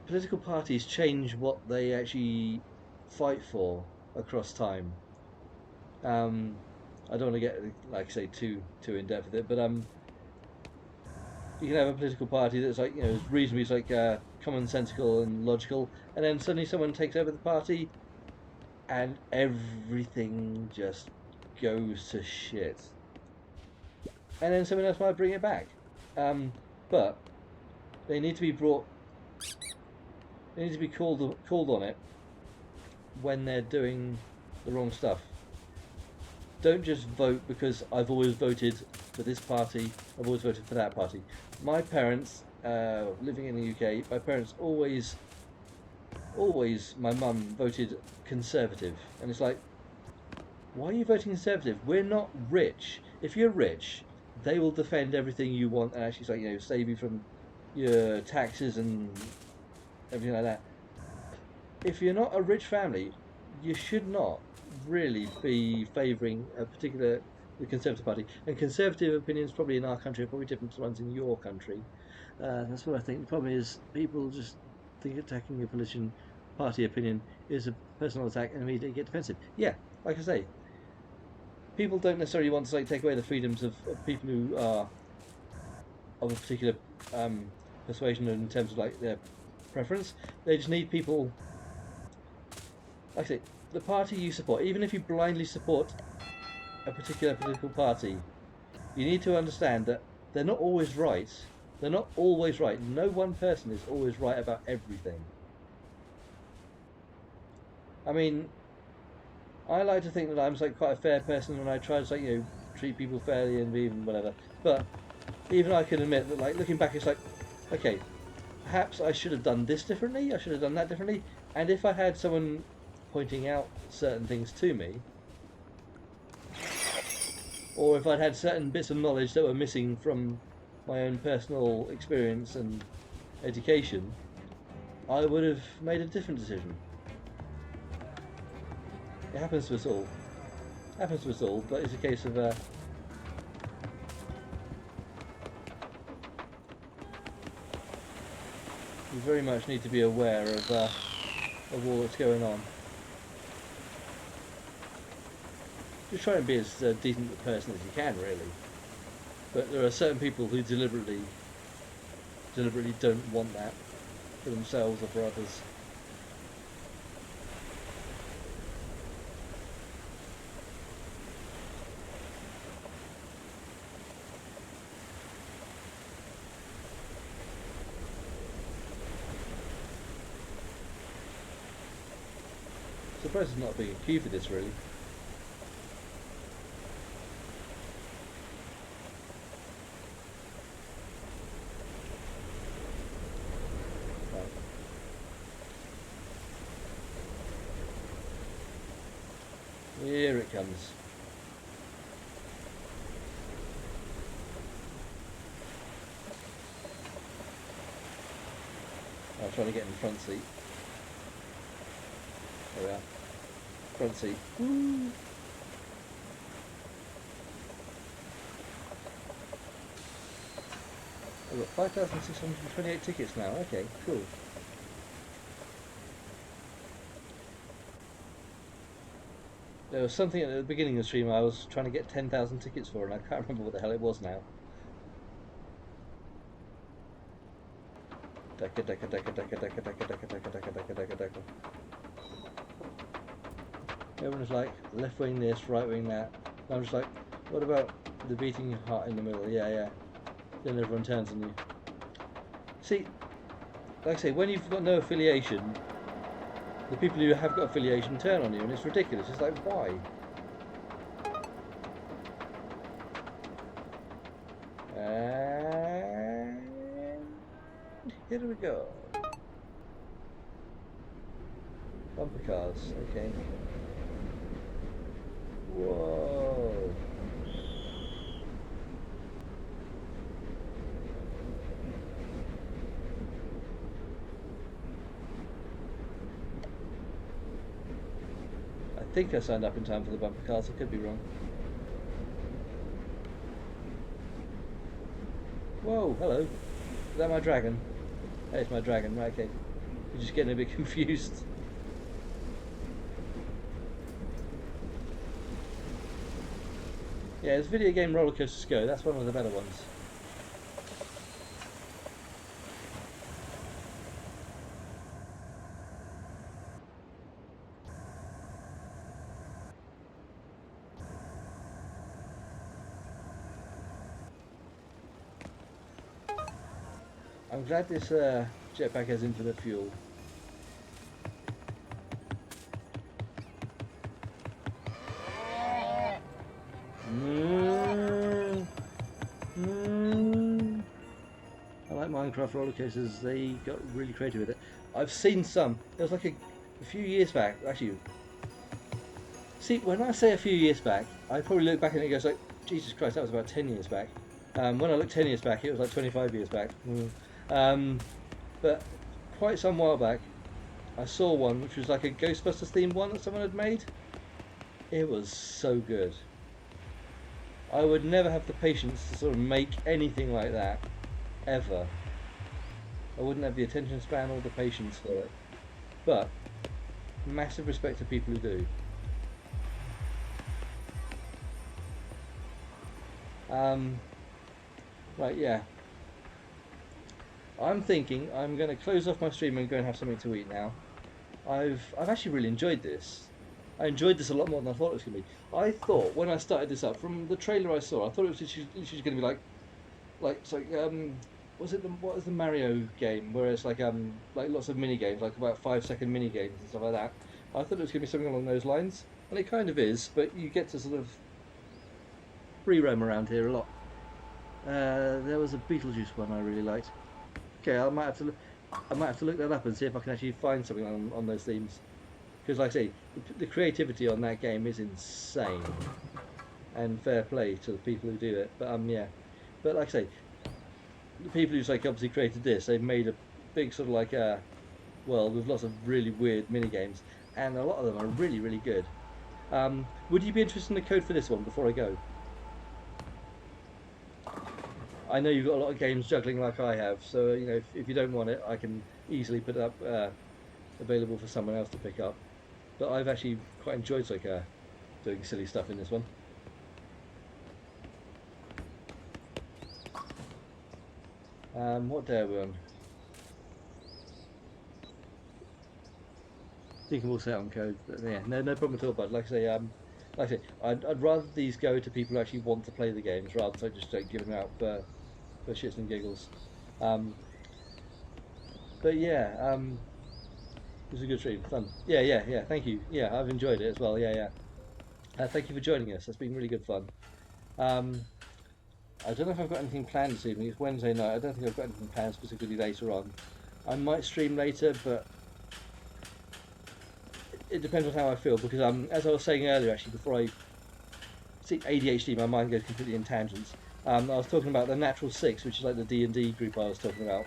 political parties change what they actually fight for across time. I don't want to get, like I say, too in depth with it, but you can have a political party that's like, you know, reasonably like commonsensical and logical, and then suddenly someone takes over the party and everything just goes to shit. And then someone else might bring it back. But they need to be brought... They need to be called on it when they're doing the wrong stuff. Don't just vote because I've always voted for this party, I've always voted for that party. My parents, living in the UK, my parents always, my mum voted Conservative. And it's like, why are you voting Conservative? We're not rich. If you're rich, they will defend everything you want and actually, like, you know, save you from your taxes and everything like that. If you're not a rich family, you should not really be favouring a particular the Conservative Party. And Conservative opinions probably in our country are probably different to the ones in your country. That's what I think. The problem is people just think attacking a politician party opinion is a personal attack and immediately get defensive. Yeah, like I say, people don't necessarily want to take away the freedoms of people who are of a particular persuasion in terms of like their preference. They just need people, like I say, the party you support, even if you blindly support a particular political party, you need to understand that they're not always right. They're not always right. No one person is always right about everything. I mean, I like to think that I'm like quite a fair person and I try to like, treat people fairly and even whatever. But even I can admit that like looking back it's like, okay, perhaps I should have done this differently, I should have done that differently, and if I had someone pointing out certain things to me, or if I'd had certain bits of knowledge that were missing from my own personal experience and education, I would have made a different decision. It happens to us all. It happens to us all, but it's a case of you very much need to be aware of all that's going on. Just try and be as decent a person as you can, really. But there are certain people who deliberately don't want that for themselves or for others. Surprised there's not being a queue for this, really. Here it comes. I'm trying to get in the front seat. There we are. Front seat. Woo. I've got 5,628 tickets now. Okay, cool. There was something at the beginning of the stream I was trying to get 10,000 tickets for, and I can't remember what the hell it was now. Everyone's like, left wing this, right wing that. And I'm just like, what about the beating heart in the middle? Yeah, yeah. Then everyone turns on you. See, like I say, when you've got no affiliation, the people who have got affiliation turn on you, and it's ridiculous. It's like, why? And here we go. Bumper cars, okay. Whoa. I think I signed up in time for the bumper cars, I could be wrong. Whoa, hello. Is that my dragon? Hey, it's my dragon, right, okay. You're just getting a bit confused. Yeah, as video game roller coasters go, that's one of the better ones. I'm glad this jetpack has infinite fuel. I like Minecraft roller coasters, they got really creative with it. I've seen some. There was like a few years back, actually. See, when I say a few years back, I probably look back and it goes like, Jesus Christ, that was about 10 years back. When I looked 10 years back, it was like 25 years back. But quite some while back, I saw one which was like a Ghostbusters themed one that someone had made. It was so good. I would never have the patience to sort of make anything like that, ever. I wouldn't have the attention span or the patience for it. But, massive respect to people who do. Right, yeah. I'm thinking I'm going to close off my stream and go and have something to eat now. I've actually really enjoyed this. I enjoyed this a lot more than I thought it was going to be. I thought when I started this up, from the trailer I saw, I thought it was literally going to be what is the Mario game where it's like lots of mini games, like about 5-second mini games and stuff like that. I thought it was going to be something along those lines, and it kind of is. But you get to sort of free roam around here a lot. There was a Beetlejuice one I really liked. Okay, I might have to look that up and see if I can actually find something on those themes. Because, like I say, the creativity on that game is insane, and fair play to the people who do it. But yeah, but like I say, the people who's like obviously created this, they've made a big sort of like world with lots of really weird mini games, and a lot of them are really, really good. Would you be interested in the code for this one before I go? I know you've got a lot of games juggling like I have, so you know if you don't want it, I can easily put it up available for someone else to pick up. But I've actually quite enjoyed like doing silly stuff in this one. What day are we on? I think we'll set on code. But yeah, no problem at all. But like I say, I'd rather these go to people who actually want to play the games rather than just give them out for shits and giggles. But yeah, it was a good stream, fun. Yeah. Thank you. Yeah, I've enjoyed it as well. Yeah. Thank you for joining us. It's been really good fun. I don't know if I've got anything planned this evening. It's Wednesday night. I don't think I've got anything planned specifically later on. I might stream later, but it depends on how I feel. Because as I was saying earlier, actually, before I see ADHD, my mind goes completely in tangents. I was talking about the Natural Six, which is like the D&D group I was talking about.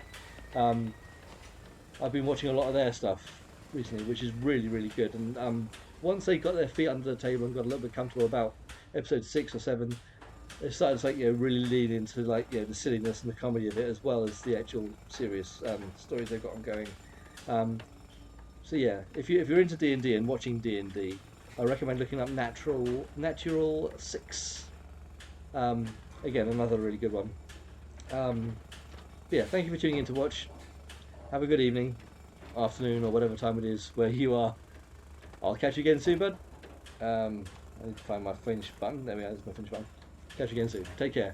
I've been watching a lot of their stuff recently, which is really, really good. And once they got their feet under the table and got a little bit comfortable about episode 6 or 7, they started to really lean into the silliness and the comedy of it, as well as the actual serious stories they've got ongoing. So yeah, if you're into D&D and watching D&D, I recommend looking up Natural 6. Again, another really good one. Yeah, thank you for tuning in to watch. Have a good evening, afternoon, or whatever time it is where you are. I'll catch you again soon, bud. I need to find my finish button. There we are, there's my finish button. Catch you again soon. Take care.